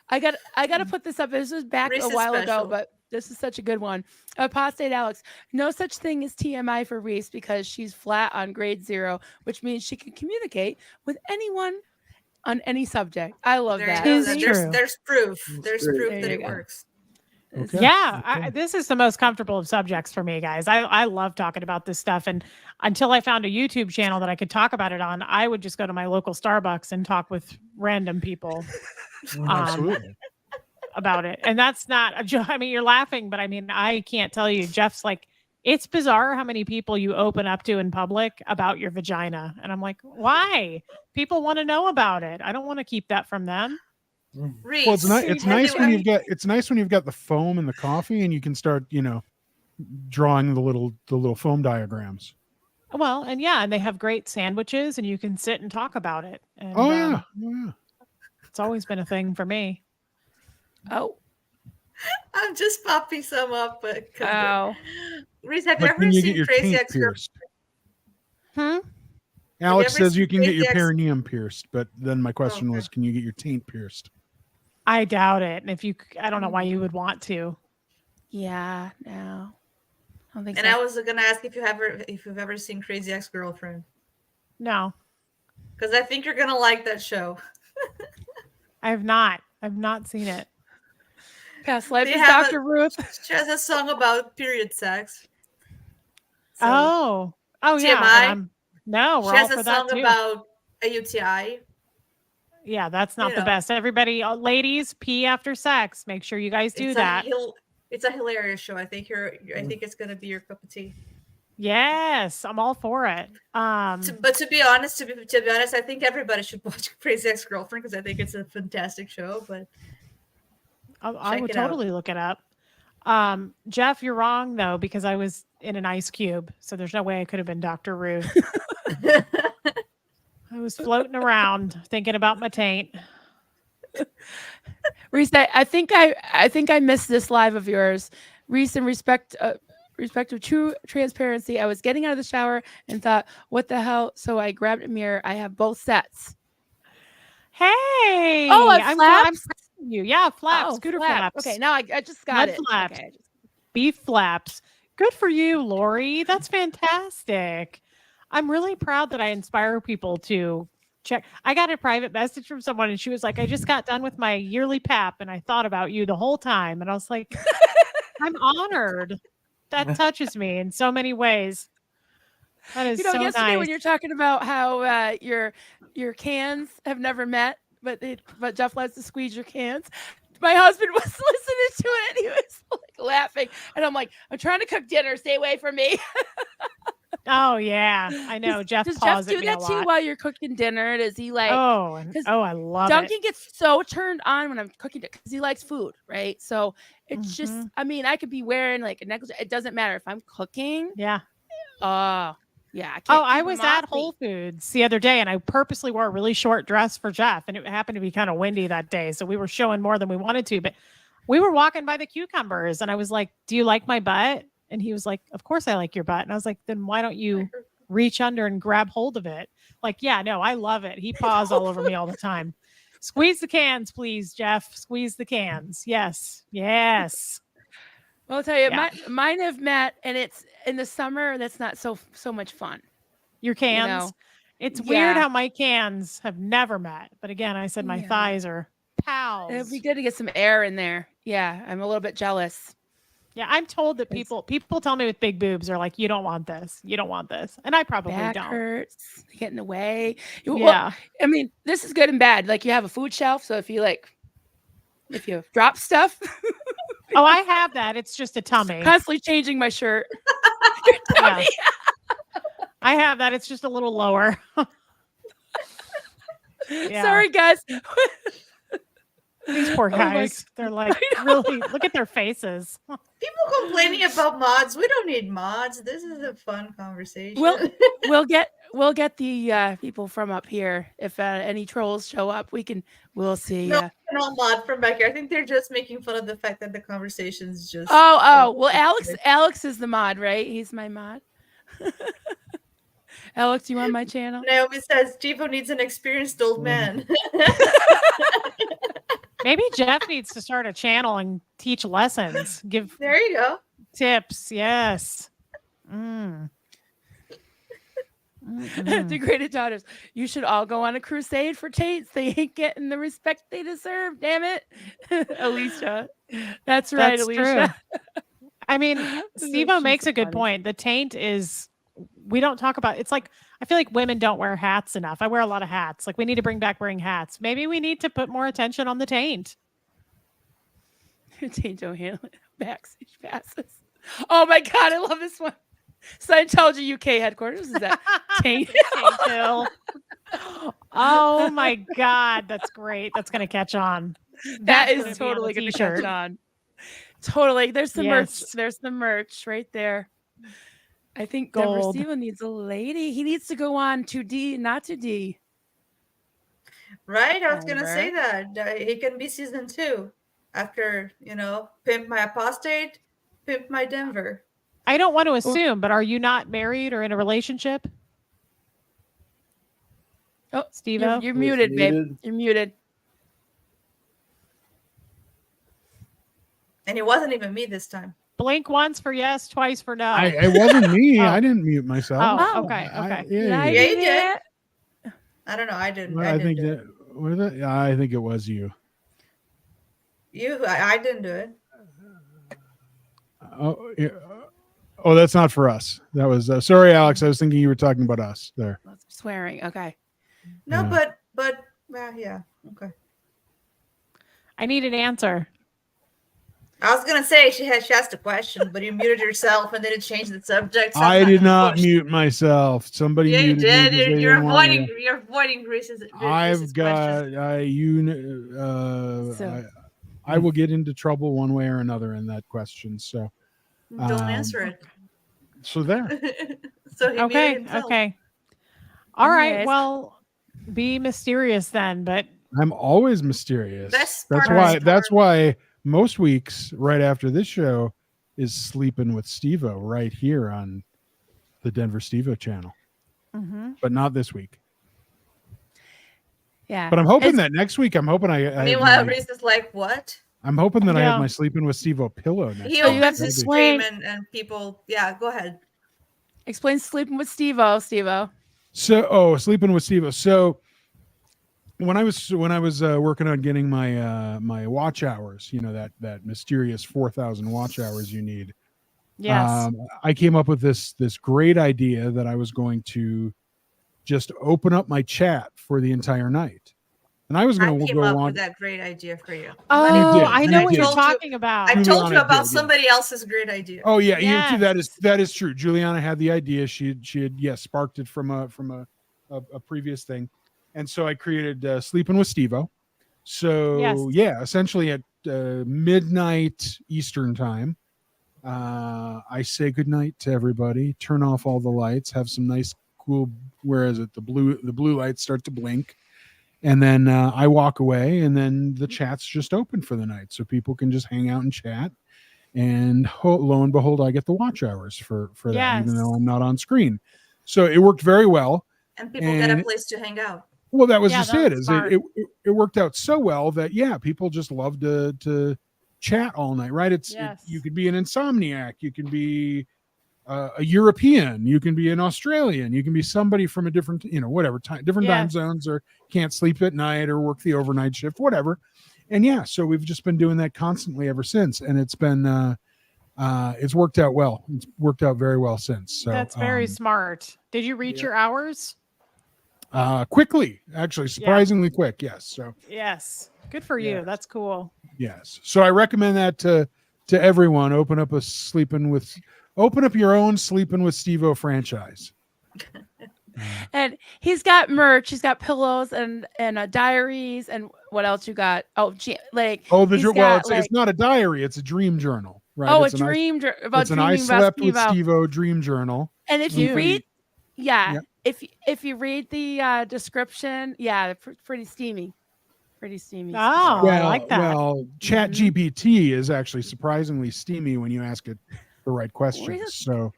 I got to put this up. This was back Reese's a while special. ago, but this is such a good one. Apostate Alex. No such thing as TMI for Reese because she's flat on grade 0, which means she can communicate with anyone on any subject. I love there that. you go. Is true. There's proof. There's great. proof There that you it go. works. Okay. Yeah, this is the most comfortable of subjects for me, guys. I love talking about this stuff. And until I found a YouTube channel that I could talk about it on, I would just go to my local Starbucks and talk with random people Absolutely. about it. And that's not a joke. I mean, you're laughing, but I mean, I can't tell you. Jeff's like, it's bizarre how many people you open up to in public about your vagina. And I'm like, why? People want to know about it. I don't want to keep that from them. Reese, Well, it's have nice you when ever- it's nice when you've got the foam and the coffee, and you can start drawing the little foam diagrams. Well, and yeah, and they have great sandwiches and you can sit and talk about it. And, Oh yeah. it's always been a thing for me. Oh. I'm just popping some up, but Oh. Reese, have you But ever can you get seen your Crazy taint Ex-Girl? pierced? ever Alex says you seen can get your Crazy Ex- perineum pierced, but then my question Okay. was, can you get your taint pierced? I doubt it. And if you, I don't know why you would want to. Yeah, no. I don't think And so. I was gonna ask if you've ever seen Crazy Ex-Girlfriend, No, because I think you're gonna like that show. I have not. I've not seen it. Past life They is have Dr. Ruth. She has a song about period sex. So, Oh yeah. TMI? And no, we're she all has for a that song too. about a UTI. Yeah, that's not you the know. best. Everybody, ladies, pee after sex. Make sure you guys do It's that. It's a hilarious show. I think I think it's gonna be your cup of tea. Yes, I'm all for it. But to be honest, I think everybody should watch Crazy Ex-Girlfriend because I think it's a fantastic show. But I check would it out. totally look it up. Jeff, you're wrong though, because I was in an ice cube, so there's no way I could have been Dr. Ruth. I was floating around thinking about my taint. Reese, I think I missed this live of yours. Reese, in respect of true transparency, I was getting out of the shower and thought, what the hell? So I grabbed a mirror. I have both sets. Hey! Oh, I'm glad I'm flaps? proud of you. Yeah, flaps, Oh, scooter flap. flaps. Okay, now I just got Mud it. flaps. Okay. Beef flaps. Good for you, Lori. That's fantastic. I'm really proud that I inspire people to check. I got a private message from someone and she was like, I just got done with my yearly PAP and I thought about you the whole time. And I was like, I'm honored. That touches me in so many ways. That is so yesterday nice. when you're talking about how your cans have never met, but Jeff likes to squeeze your cans. My husband was listening to it and he was like laughing, and I'm like, I'm trying to cook dinner. Stay away from me. Oh yeah, I know. Jeff Does paws Jeff do at me that a to you lot. while you're cooking dinner? Does he like? I love Duncan it. gets so turned on when I'm cooking it because he likes food, right? So it's just, I mean, I could be wearing like a necklace. It doesn't matter if I'm cooking. Yeah. Yeah. I was at Whole Foods the other day and I purposely wore a really short dress for Jeff, and it happened to be kind of windy that day, so we were showing more than we wanted to. But we were walking by the cucumbers, and I was like, "Do you like my butt?" And he was like, "Of course I like your butt." And I was like, "Then why don't you reach under and grab hold of it?" Like, yeah, no, I love it. He paws all over me all the time. Squeeze the cans, please, Jeff. Squeeze the cans. Yes. Yes. Well, I'll tell you, Yeah. mine have met, and it's in the summer. That's not so much fun. Your cans. know? It's weird Yeah. how my cans have never met. But again, I said my Yeah. thighs are pals. It'd be good to get some air in there. Yeah, I'm a little bit jealous. Yeah, I'm told that people tell me with big boobs are like, you don't want this. You don't want this. And I probably Back don't. hurts, they get in the way. Well, Yeah. I mean, this is good and bad. Like you have a food shelf, so if you drop stuff, Oh, I have that. It's just a tummy. constantly changing my shirt. Yeah. I have that. It's just a little lower. Yeah. Sorry, guys. These poor Oh my guys. They're like, really, look at their faces. People complaining about mods. We don't need mods. This is a fun conversation. We'll get the people from up here. If any trolls show up, we'll see. No, no mod from back here. I think they're just making fun of the fact that the conversation's just. Well, Alex is the mod, right? He's my mod. Alex, you on my channel? Naomi says Tivo needs an experienced old man. Maybe Jeff needs to start a channel and teach lessons. Give There you go. tips. Yes. Mm. Degraded daughters. You should all go on a crusade for Tates. They ain't getting the respect they deserve. Damn it. Alicia. That's right, That's Alicia. true. I mean, Steve-O makes a good point. The taint is, we don't talk about, it's like, I feel like women don't wear hats enough. I wear a lot of hats. Like we need to bring back wearing hats. Maybe we need to put more attention on the taint. Taint O'Hanlon. Backstage passes. Oh my God, I love this one. Scientology UK headquarters. Is that Taint? Taint Hill. Oh my God. That's great. That's going to catch on. That That's is gonna be on totally a going to t-shirt. catch on. Totally. There's the merch. Yes. There's the merch right there. I think Gold. Steven needs a lady. He needs to go on to D, not to D. Right? I was going to say that. It can be season 2 after, Pimp My Apostate, Pimp My Denver. I don't want to assume, but are you not married or in a relationship? Oh, Steve-O? you're muted, babe. You're muted. And it wasn't even me this time. Blink once for yes, twice for no. It wasn't me. Oh. I didn't mute myself. Oh, okay. Yeah, you did. I don't know. I didn't. Well, I think that was it. Yeah, I think it was you. I didn't do it. Oh, yeah. Oh, that's not for us. That was sorry, Alex. I was thinking you were talking about us there. Swearing. Okay. No, Yeah. but yeah. Okay. I need an answer. I was gonna say she asked a question, but you muted yourself and then it changed the subject. So I did not pushed. mute myself. Somebody Yeah, you muted me did. 'cause they You're didn't want me avoiding. to- You're avoiding Reese's. I've got So- I will get into trouble one way or another in that question. So Don't answer it. So there. So he muted Okay. himself. Okay. All right. Anyways. Well, be mysterious then, but I'm always mysterious. That's That's part of why. the That's charm. why most weeks right after this show is Sleeping with Steve-O right here on the Denver Steve-O channel, but not this week. Yeah. But I'm hoping that next week. I'm hoping I have Meanwhile, my- Reese is like, "What?" I'm hoping that I Yeah. have my Sleeping with Steve-O pillow next He So week. you have opens to his explain- stream and people. Yeah, go ahead. Explain sleeping with Steve-O, Steve-O. So, Sleeping with Steve-O. So, when I was working on getting my watch hours, that mysterious 4,000 watch hours you need. Yes. I came up with this great idea that I was going to just open up my chat for the entire night, and I was I going to came go up on. with that great idea for you. Oh, did, I you know what you're did. talking about. I told Juliana you about did, somebody else's great idea. Oh yeah, Yes. that is true. Juliana had the idea. She had sparked it from a previous thing, and so I created Sleeping with Steve-O. So Yes. essentially at midnight Eastern time, I say goodnight to everybody, turn off all the lights, have some nice cool, the blue lights start to blink, and then I walk away, and then the chat's just open for the night, so people can just hang out and chat. And lo and behold, I get the watch hours for that, even though I'm not on screen. So it worked very well. And people get a place to hang out. Well, that was Yeah, just that it. was Is smart. it worked out so well that people just love to chat all night, right? You could be an insomniac, you can be a European, you can be an Australian, you can be somebody from a different, whatever time, different time zones, or can't sleep at night or work the overnight shift, whatever. And so we've just been doing that constantly ever since, and it's been it's worked out well. It's worked out very well since. So that's very smart. Did you reach your hours? Quickly, actually, surprisingly quick. Yes. So yes, good for you. That's cool. Yes. So I recommend that to everyone. Open up your own Sleeping with Steve-O franchise. And he's got merch. He's got pillows and diaries. And what else you got? It's not a diary. It's a dream journal, right? Oh, it's a dream about it's an dreaming I slept about with Steve-O dream journal. And if you read, Yeah. if you read the description, pretty steamy. Pretty steamy. Oh, I like that. Well, Chat GPT is actually surprisingly steamy when you ask it the right questions. Really?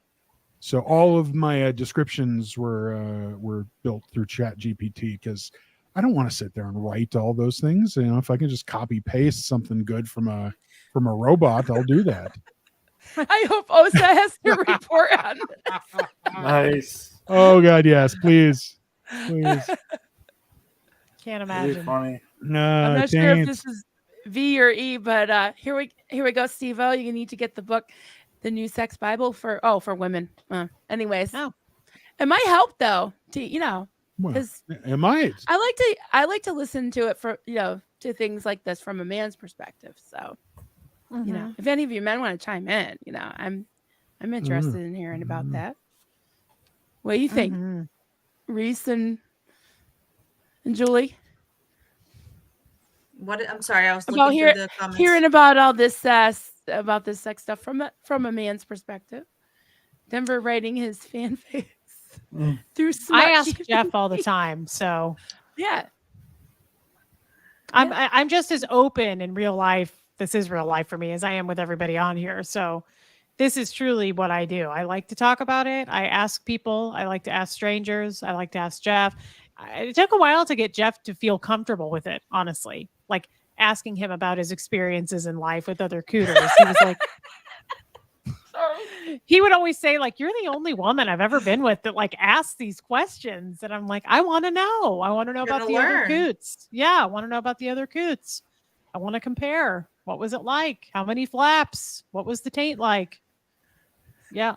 So all of my descriptions were built through Chat GPT, because I don't want to sit there and write all those things. If I can just copy paste something good from a robot, I'll do that. I hope Osa has to report on this. Nice. Oh God, yes, please. Can't imagine. Really funny. No, I'm not sure if this is V or E, but here we go, Steve-O. You need to get the book, The New Sex Bible for women. Anyways, it might help though. Because it might. I like to listen to it for to things like this from a man's perspective. So if any of you men want to chime in, I'm interested in hearing about that. What do you think, Reese and Julie? What? I'm sorry, I was About looking through the comments. hearing about all this about this sex stuff from a man's perspective. Denver writing his fanfics through smart I ask GPT. Jeff all the time, so yeah. I'm just as open in real life. This is real life for me as I am with everybody on here. So this is truly what I do. I like to talk about it. I ask people. I like to ask strangers. I like to ask Jeff. It took a while to get Jeff to feel comfortable with it, honestly. Like asking him about his experiences in life with other cooters. He was like, he would always say, like, you're the only woman I've ever been with that like asks these questions. And I'm like, I want to know. I want to know about the other coots. Yeah, I want to know about the other coots. I want to compare. What was it like? How many flaps? What was the taint like? Yeah.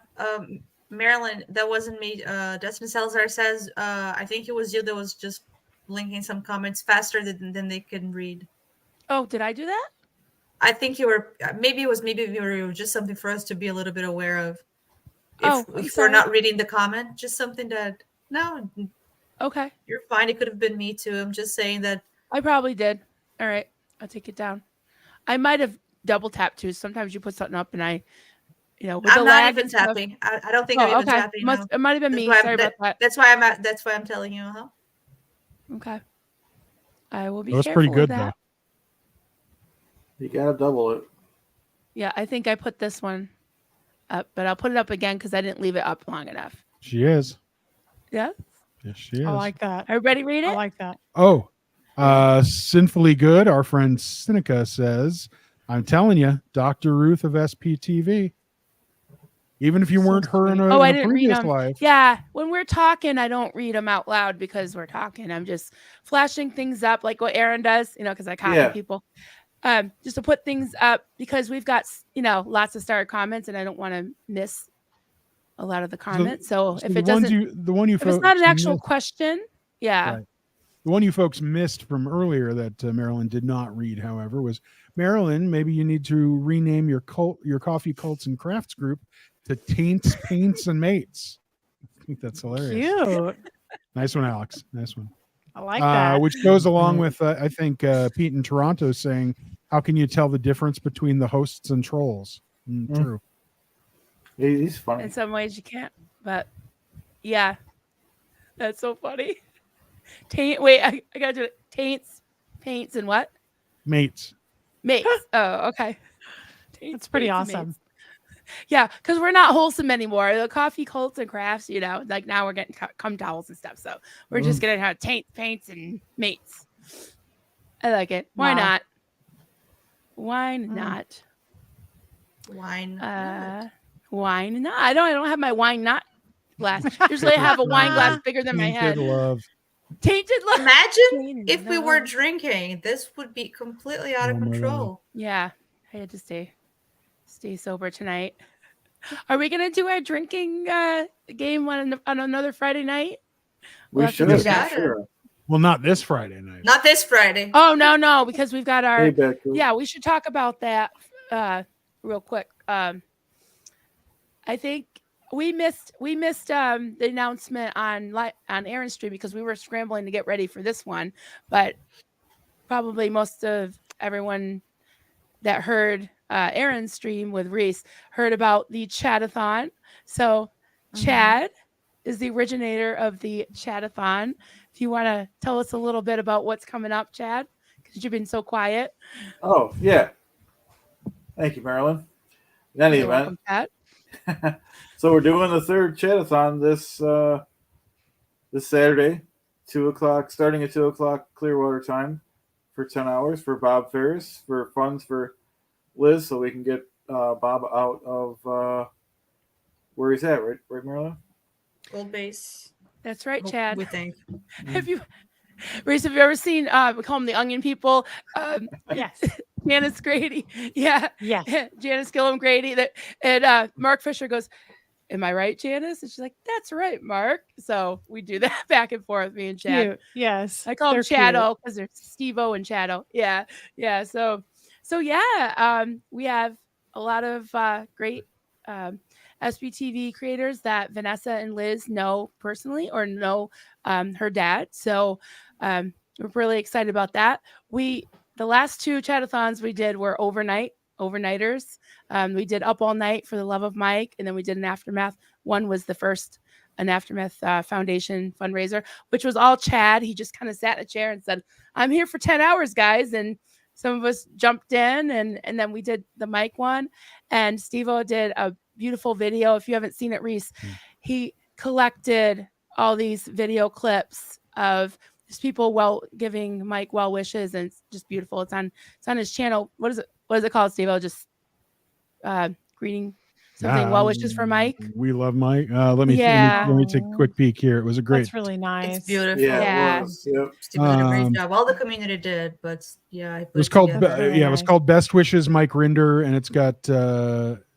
Marilyn, that wasn't me. Desmond Salazar says, I think it was you that was just linking some comments faster than they can read. Oh, did I do that? I think you were. Maybe it was just something for us to be a little bit aware of. If we're not reading the comment, just something that Okay, you're fine. It could have been me too. I'm just saying that I probably did. All right, I'll take it down. I might have double tapped too. Sometimes you put something up and I. With I'm not even tapping. I don't think I'm even tapping. It might have been me. Sorry about that. That's why I'm telling you. Okay. I will be. That's pretty good though. You gotta double it. Yeah, I think I put this one up, but I'll put it up again because I didn't leave it up long enough. She is. Yeah. Yes, she is. I like that. Everybody read it? I like that. Oh, Sinfully Good. Our friend Seneca says, I'm telling you, Dr. Ruth of SPTV. Even if you So weren't her in sweet. a, Oh, I in a didn't read previous them. life. Yeah, when we're talking, I don't read them out loud because we're talking. I'm just flashing things up like what Aaron does, because I copy Yeah. people. Just to put things up because we've got, lots of starred comments and I don't want to miss a lot of the comments. So if the it ones doesn't, the one you if it's folks not an actual missed, question, yeah. right. The one you folks missed from earlier that Marilyn did not read, however, was Marilyn. Maybe you need to rename your coffee cults and crafts group to Taints, Paints, and Mates. I think that's hilarious. Cute. Nice one, Alex. Nice one. I like that. Which goes along with I think Pete in Toronto saying, "How can you tell the difference between the hosts and trolls?" True. He's funny. In some ways you can't, but yeah, that's so funny. Wait, I gotta do it. Taints, paints, and what? Mates. Mates. Oh, okay. That's pretty paints, and awesome. mates. Yeah, because we're not wholesome anymore. The coffee cults and crafts, like now we're getting cum towels and stuff. So we're just gonna have taints, paints, and mates. I like it. Why Wow. not? Why not? Wine. Wine not. I don't have my wine not glass. Usually I have a wine glass bigger than my Tainted head. love. Tainted love. Imagine Tainted if we were love. drinking, this would be completely out of Oh my God. control. Yeah, I had to stay sober tonight. Are we gonna do our drinking game on another Friday night? We We'll have to should do have, that. for sure. Well, not this Friday night. Not this Friday. Oh no, because we've got our Hey, Becky. yeah. We should talk about that real quick. I think we missed the announcement on Aaron's stream because we were scrambling to get ready for this one, but probably most of everyone that heard Aaron's stream with Reese heard about the Chatathon. So Chad is the originator of the Chatathon. If you want to tell us a little bit about what's coming up, Chad, because you've been so quiet. Oh, yeah. Thank you, Marilyn. In any You're event, welcome, Chad. so we're doing the third Chatathon this Saturday, 2:00, starting at 2:00 Clearwater time for 10 hours for Bob Ferris, for funds for Liz, so we can get Bob out of where he's at, right, Marilyn? Gold base. That's right, Chad. We think. Have you, Reese? Have you ever seen? We call them the Onion People. Yes. Janice Grady. Yeah. Yes. Janice Gillum Grady. And Mark Fisher goes, "Am I right, Janice?" And she's like, "That's right, Mark." So we do that back and forth, me and Chad. Cute. Yes. I call them They're cute. Chado because they're Steve-O and Chado. Yeah. Yeah. So yeah, we have a lot of great SPTV creators that Vanessa and Liz know personally or know her dad. So we're really excited about that. The last two Chatathons we did were overnighters. We did Up All Night for the Love of Mike, and then we did an Aftermath. One was the first, an Aftermath Foundation fundraiser, which was all Chad. He just kind of sat in a chair and said, "I'm here for 10 hours, guys." And some of us jumped in, and then we did the Mike one. And Steve-O did a beautiful video. If you haven't seen it, Reese, he collected all these video clips of just people giving Mike well wishes, and it's just beautiful. It's on his channel. What is it called, Steve-O? Just greeting something well wishes for Mike. We love Mike. Let me take a quick peek here. It was a great. That's really nice. It's beautiful. Yeah, it was. Yep. Steve did a great job. All the community did, but yeah, It was called really it was nice. called Best Wishes Mike Rinder, and it's got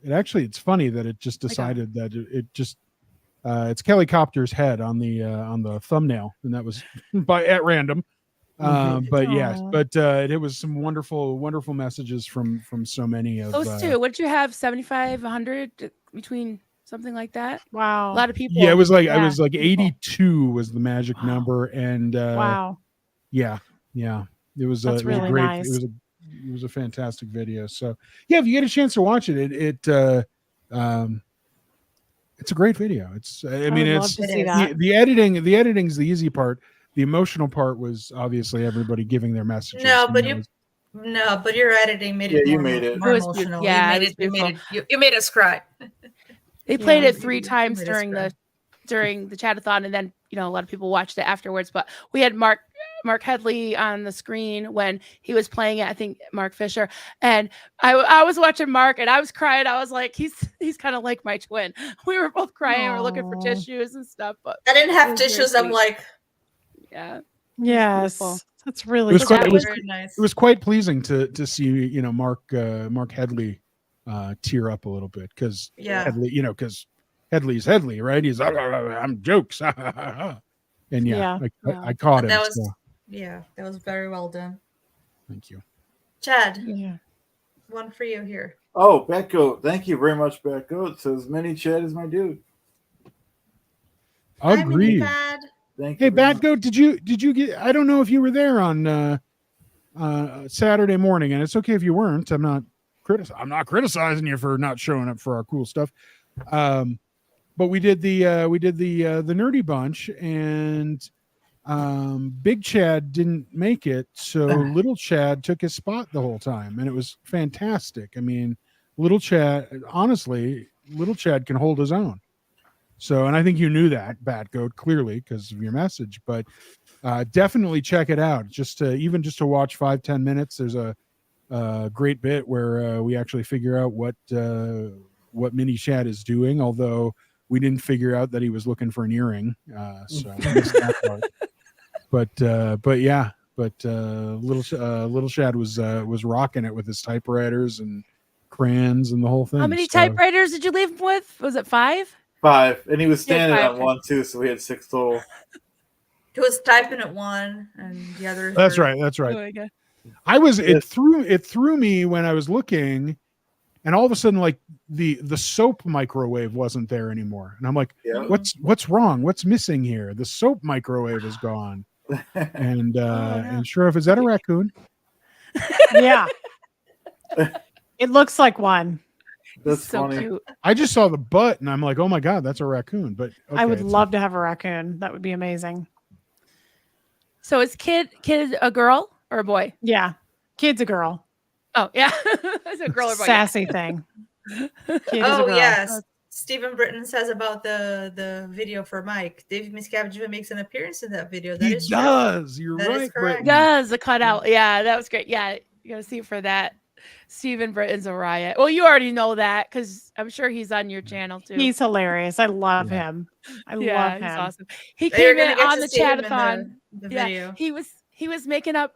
it's funny that it just decided that it just it's Kelly Copter's head on the thumbnail, and that was at random. But yes, it was some wonderful messages from so many of Those two. What did you have? 75, 100 between something like that. Wow. A lot of people. Yeah, it was like Yeah. I was like 82 was the magic number, and Wow. yeah, it was That's it was really great. nice. It was a fantastic video. So yeah, if you get a chance to watch it, it's a great video. It's would love to see that. the editing's the easy part. The emotional part was obviously everybody giving their messages. No, and but that was- your editing made it. Yeah, you more, made it. more It was emotional. beautiful. Yeah, you it made was it. You made us cry. They played Yeah. it 3 times Made us during the Chatathon, and then a lot of people watched it afterwards. But we had Mark Mark Headley on the screen when he was playing it. I think Mark Fisher, and I was watching Mark and I was crying. I was like, he's kind of like my twin. We were both crying. We were looking for Aw. tissues and stuff. But I didn't it have was very tissues. I'm sweet. like, yeah, beautiful. Yes, that's really It was So quite- that it was very nice. It was quite pleasing to see Mark Headley tear up a little bit because Yeah. Headley, because Headley's Headley, right? He's I'm jokes, and Yeah. I caught him. That was So, that was very well done. thank you. Chad, Yeah. one for you here. Oh, Batgoat. Thank you very much, Batgoat. Says mini Chad is my dude. Hi, Mini Agreed. Bad. Thank you. Hey, very much. Batgoat, did you get? I don't know if you were there on Saturday morning, and it's okay if you weren't. I'm not criticizing you for not showing up for our cool stuff. But we did the Nerdy Bunch, and Big Chad didn't make it, so Little Chad took his spot the whole time, and it was fantastic. I mean, Little Chad can hold his own. So, and I think you knew that, Batgoat, clearly because of your message. But definitely check it out. Just to watch 5-10 minutes. There's a great bit where we actually figure out what Mini Chad is doing, although we didn't figure out that he was looking for an earring. So I missed that part. But yeah, Little Chad was rocking it with his typewriters and crayons and the whole thing. How many So- typewriters did you leave him with? Was it 5? 5, and he was standing five. on one too, so we had 6 total. He was typing at one, and the other. That's were- right. That's right. Oh my God. It threw me when I was looking, and all of a sudden, like the soap microwave wasn't there anymore, and I'm like, Yeah. what's wrong? What's missing here? The soap microwave is gone, and no. and sure enough, is that a raccoon? Yeah. It looks like one. That's so funny. cute. I just saw the butt, and I'm like, oh my god, that's a raccoon. But I would okay, love to have a raccoon. That would be amazing. So is kid a girl or a boy? Yeah. Kid's a girl. Oh yeah, it's a girl or boy. Sassy thing. Kid is a Oh girl. yes. Stephen Britton says about the video for Mike. David Miscavige even makes an appearance in that video. That he is true. does. You're That is right, correct. Brittany. Does the cutout? Yeah, that was great. Yeah, you gotta see for that. Stephen Britton's a riot. Well, you already know that because I'm sure he's on your channel too. He's hilarious. I love Yeah. him. I yeah, love he's him. awesome. He You're came gonna in get on to the see him in chatathon. the Yeah, video. he was making up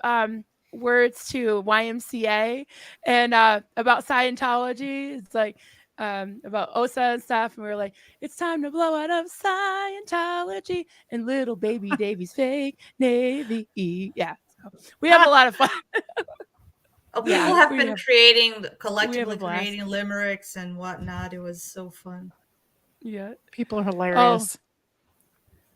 words to YMCA and about Scientology. It's like about OSA and stuff, and we were like, it's time to blow out of Scientology and little baby Davy's fake Navy. Yeah, so we have a lot of fun. Oh, people Yeah, have we been have- collectively blast. creating limericks and whatnot. It was so fun. Yeah. People are hilarious.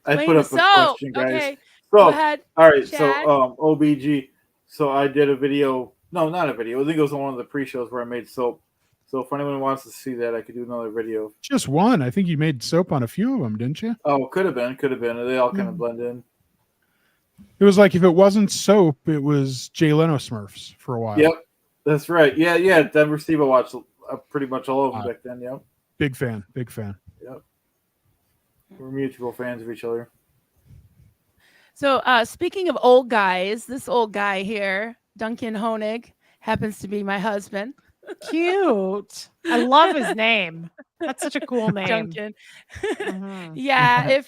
I Wait, put up a so question, guys. okay, go So, ahead. all right, Chad? so OBG. So I did a video. No, not a video. I think it was on one of the pre-shows where I made soap. So if anyone wants to see that, I could do another video. Just one. I think you made soap on a few of them, didn't you? Oh, could have been. They all kind of blend in. It was like if it wasn't soap, it was Jay Leno Smurfs for a while. Yep, that's right. Yeah. Denver Steve, I watched pretty much all of them back then. Yep. Big fan. We're mutual fans of each other. So speaking of old guys, this old guy here, Duncan Honig, happens to be my husband. Cute. I love his name. That's such a cool name. Duncan. Mhm. Yeah,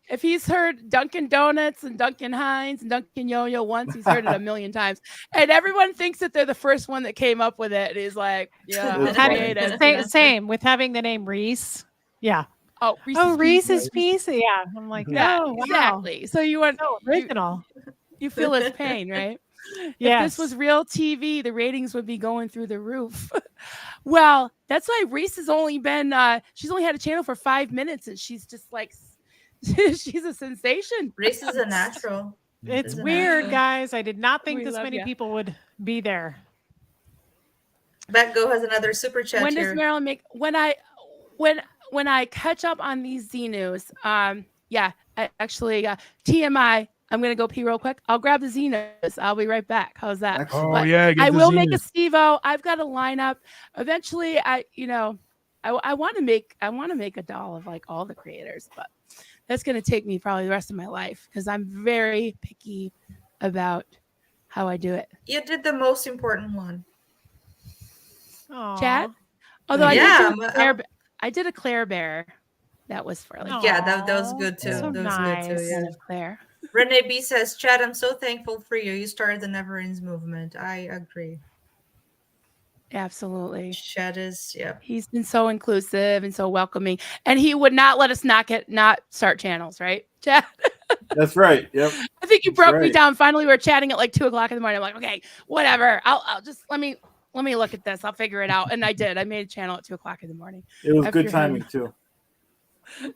if he's heard Dunkin' Donuts and Duncan Hines and Duncan Yo-Yo once, he's heard it a million times. And everyone thinks that they're the first one that came up with it. And he's like, yeah, That's I funny. made it, Same, same with having the name Reese. Yeah. Oh, Reese's Pieces. Yeah. I'm like, Yeah, oh, wow. exactly. So you want So original. you feel his pain, right? Yes. If this was real TV, the ratings would be going through the roof. Well, that's why Reese has only been she's only had a channel for 5 minutes and she's just like she's a sensation. Reese is a natural. It's Isn't weird, it? guys. I did not think We this love many ya. people would be there. Batgo has another super chat When here. does Marilyn make when I catch up on these Z News, yeah, I actually TMI, I'm gonna go pee real quick. I'll grab the Z News. I'll be right back. How's that? Excellent. Oh But yeah, get I the will make a Zenith. Steve-O. I've got a lineup. Eventually, I want to make a doll of like all the creators, but that's gonna take me probably the rest of my life because I'm very picky about how I do it. You did the most important one. Chat? Aw. Although Yeah, I did a Claire Bear. That was for like Yeah, that was Aw, good too. so That was good too. nice. Yeah. kind of Claire. Renee B says, Chad, I'm so thankful for you. You started the Never Ends movement. I agree. Absolutely. Chad is, yeah. He's been so inclusive and so welcoming. And he would not let us not start channels, right? Chad? That's right. Yep. I think you That's broke me right. down. Finally, we were chatting at like 2:00 in the morning. I'm like, okay, whatever. I'll just let me look at this. I'll figure it out. And I did. I made a channel at 2:00 in the morning. It was After good timing too.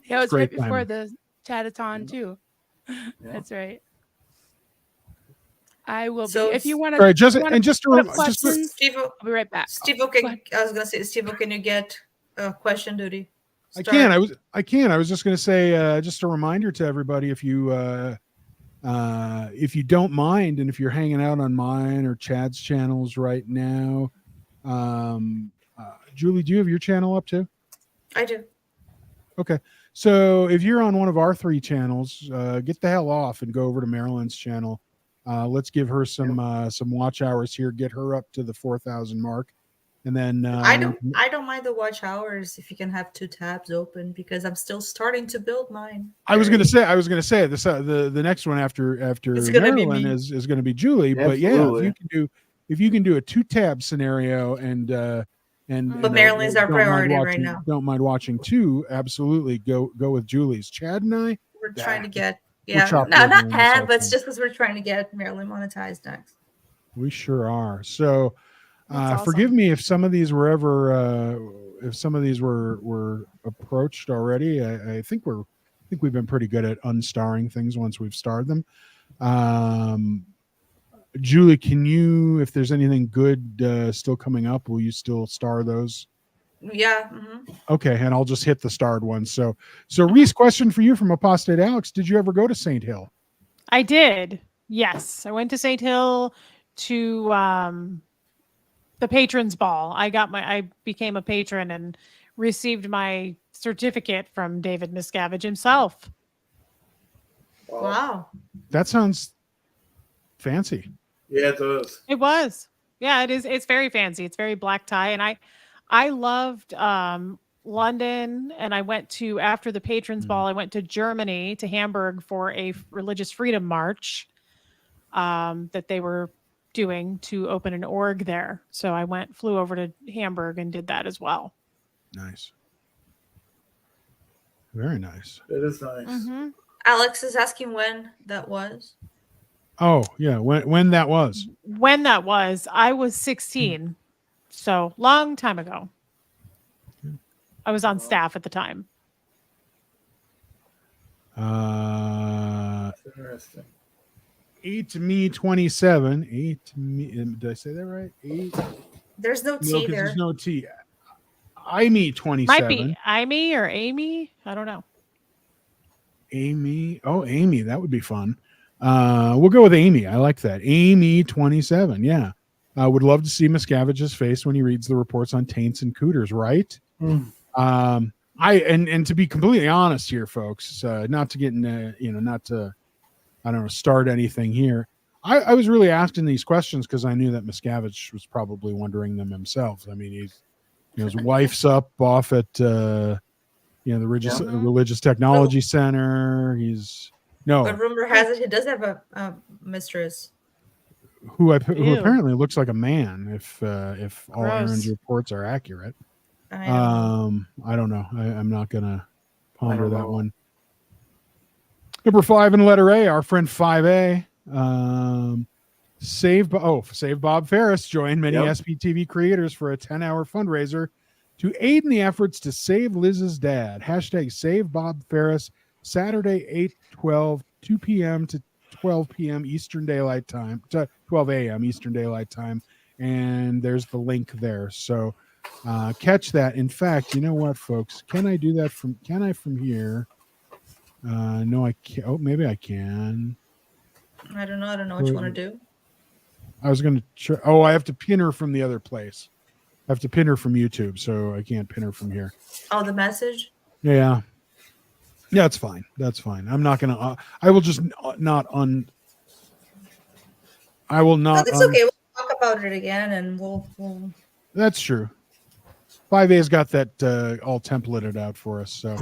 Yeah, it was Great right before timing. the chatathon too. That's right. I will So be. If you want All right, just questions, Steve, I'll be right back. Steve, Go okay. ahead. I was gonna say, Steve, can you get a question duty? I can. I was just going to say, just a reminder to everybody, if you don't mind, and if you're hanging out on mine or Chad's channels right now, Julie, do you have your channel up too? I do. Okay. So if you're on one of our 3 channels, get the hell off and go over to Marilyn's channel. Let's give her some watch hours here, get her up to the 4,000 mark. And then I don't mind the watch hours if you can have 2 tabs open, because I'm still starting to build mine. I was gonna say this the next one after It's gonna be Marilyn me. is gonna be Julie. But yeah, Absolutely. if you can do a 2-tab scenario and But Marilyn's our priority right now. Don't mind watching 2, absolutely go with Julie's. Chad and I, We're trying to get chopped no, liver not on this ad, whole but it's thing. just because we're trying to get Marilyn monetized next. we sure are. So That's awesome. forgive me if some of these were ever were approached already. I think we've been pretty good at unstarring things once we've starred them. Julie, can you, if there's anything good still coming up, will you still star those? Yeah. Mm-hmm. Okay, and I'll just hit the starred ones. So Reese, question for you from Apostate Alex: did you ever go to St. Hill? I did. Yes, I went to St. Hill to the patrons ball. I became a patron and received my certificate from David Miscavige himself. Wow. That sounds fancy. Yeah, it does. It was. Yeah, it is. It's very fancy. It's very black tie. And I loved London, and I went to, after the patrons ball, I went to Germany, to Hamburg, for a religious freedom march that they were doing to open an org there. So I flew over to Hamburg and did that as well. Nice. Very nice. It is nice. Mm-hmm. Alex is asking when that was. Oh yeah, when that was. When that was, I was 16. So long time ago. I was on staff at the time. Interesting. 8me27. 8me. Did I say that right? 8. There's no No, T 'cause there. there's no T. I me 27. Might be Amy or Amy. I don't know. Amy. Oh, Amy. That would be fun. We'll go with Amy. I like that. Amy 27. Yeah. I would love to see Miscavige's face when he reads the reports on taints and cooters, right? And to be completely honest here, folks, not to get into, not to, I don't know, start anything here. I was really asking these questions because I knew that Miscavige was probably wondering them himself. I mean, his wife's up off at the religious technology center. But rumor has it he does have a mistress. who apparently looks like a man, if all Gross. Aaron's reports are accurate. I know. I don't know. I'm not gonna ponder that know. one. Number 5 in letter A, our friend 5A. Save Bob Ferris joined many SPTV creators for a 10-hour fundraiser to aid in the efforts to save Liz's dad. Hashtag Save Bob Ferris, Saturday, 8/12, 2 p.m. to 12 p.m. Eastern Daylight Time, to 12 a.m. Eastern Daylight Time. And there's the link there. So catch that. In fact, you know what, folks? Can I do that from here? No, I can't. Oh, maybe I can. I don't know what you want to do. I was going to I have to pin her from the other place. I have to pin her from YouTube, so I can't pin her from here. Oh, the message? Yeah. Yeah, it's fine. That's fine. I'm not going to, I will just not I will No, not. that's okay. We'll talk about it again, and we'll That's true. 5A's got that all templated out for us. So,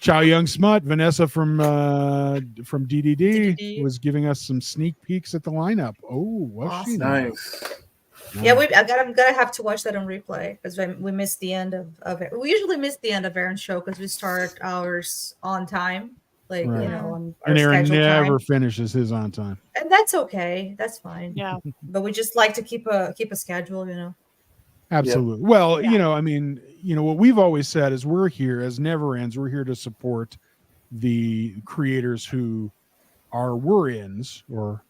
Chow Young Smut, Vanessa from DDD DDD. was giving us some sneak peeks at the lineup. Oh, was she? Awesome. now? Nice. Yeah, I'm gonna have to watch that on replay because we missed the end of it. We usually miss the end of Aaron's show because we start ours on time, like Right. you know, on our And Aaron scheduled never time, finishes his on time. and that's okay. That's fine. Yeah. But we just like to keep a schedule, you know. Absolutely. Well, Yeah. you know, I mean, you know, what we've always said is we're here as Never Ends. We're here to support the creators who were ins or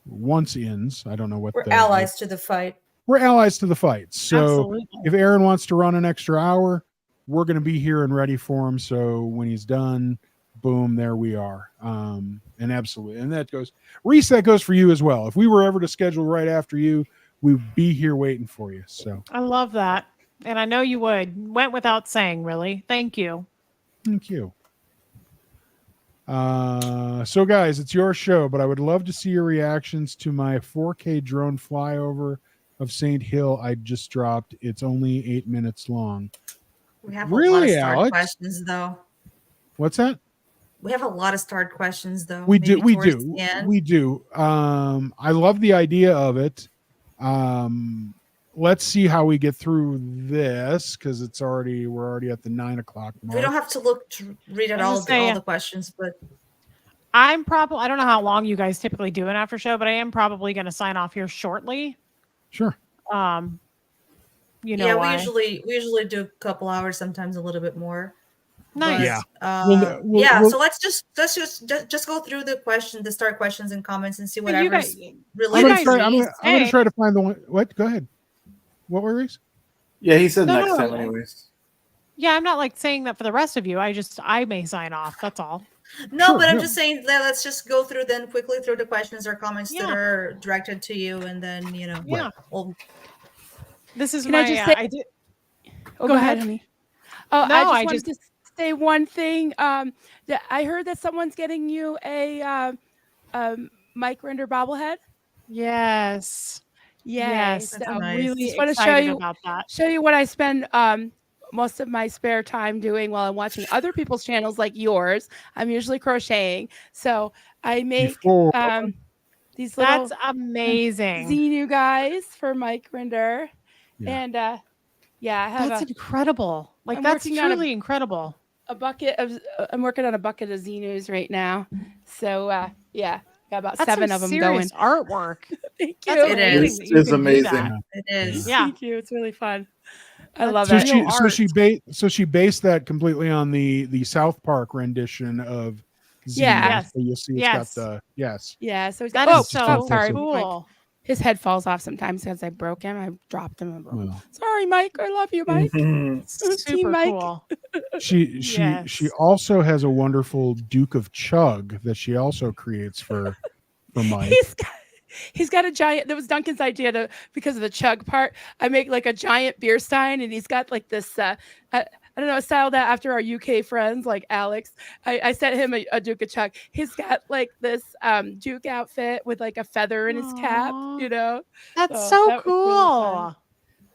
once ins. I don't know what We're allies to the fight. We're allies to the fight. So Absolutely. if Aaron wants to run an extra hour, we're going to be here and ready for him. So when he's done, boom, there we are. And absolutely. And that goes, Reese, that goes for you as well. If we were ever to schedule right after you, we'd be here waiting for you. So I love that. And I know you would. Went without saying, really. Thank you. thank you. So guys, it's your show, but I would love to see your reactions to my 4K drone flyover of St. Hill I just dropped. It's only 8 minutes long. We have a Really, lot of start Alex? questions, though. What's that? We have a lot of start questions, though. We do. maybe We towards do. the end. We do. I love the idea of it. Let's see how we get through this because we're already at the 9 o'clock mark. We don't have to look to read at I all was gonna say, all the questions, but I don't know how long you guys typically do an after show, but I am probably going to sign off here shortly. Sure. You know yeah, why. we usually do a couple hours, sometimes a little bit more. Nice. But, Yeah. yeah. We'll- So let's just go through the start questions and comments and see But you whatever's guys- I'm related gonna to try. Reese. I'm gonna try to find the one. What? Go ahead. What were Reese? Yeah, he said No, next no, time, no. anyways. Yeah, I'm not like saying that for the rest of you. I may sign off. That's all. No, Sure, but I'm yeah. just saying that let's just go through then quickly through the questions or comments that Yeah. are directed to you, and then Yeah. we'll This is Can I my. just say- I did. Oh, Go go ahead, ahead. honey. Oh, No, I I just wanted to say one thing. That I heard that someone's getting you a mic render bobblehead. Yes. Yay. Yes. That's So nice. Really just wanna show excited you- about that. show you what I spend most of my spare time doing while I'm watching other people's channels like yours. I'm usually crocheting. So I make Before these little That's amazing. Xenu guys for mic render. Yeah. And yeah, I have That's incredible. Like I'm that's working on a- truly incredible. a bucket of I'm working on a bucket of Xenus right now. So yeah, got about That's 7 some of them going. serious artwork. Thank That's you. It amazing is. that you It's can do amazing. that. it is. Yeah. Thank you. It's really fun. I That's love so it. real she based that completely on the South Park rendition of Xenu. Yeah. Yes. So you'll see it's Yes. got the yes. Yeah, so he's That got, is so oh, sorry. cool. Mike. His head falls off sometimes because I broke him. I dropped him. And broke him. Well, Sorry, Mike. I love you, Mike. Team Super Mike. cool. she Yes. also has a wonderful Duke of Chug that she also creates for Mike. He's got a giant. That was Duncan's idea because of the chug part. I make like a giant beer stein, and he's got like this. I don't know, styled that after our UK friends like Alex. I sent him a Duke of Chug. He's got like this Duke outfit with like a feather in his cap. Aw. You know, That's So so that was really cool. fun.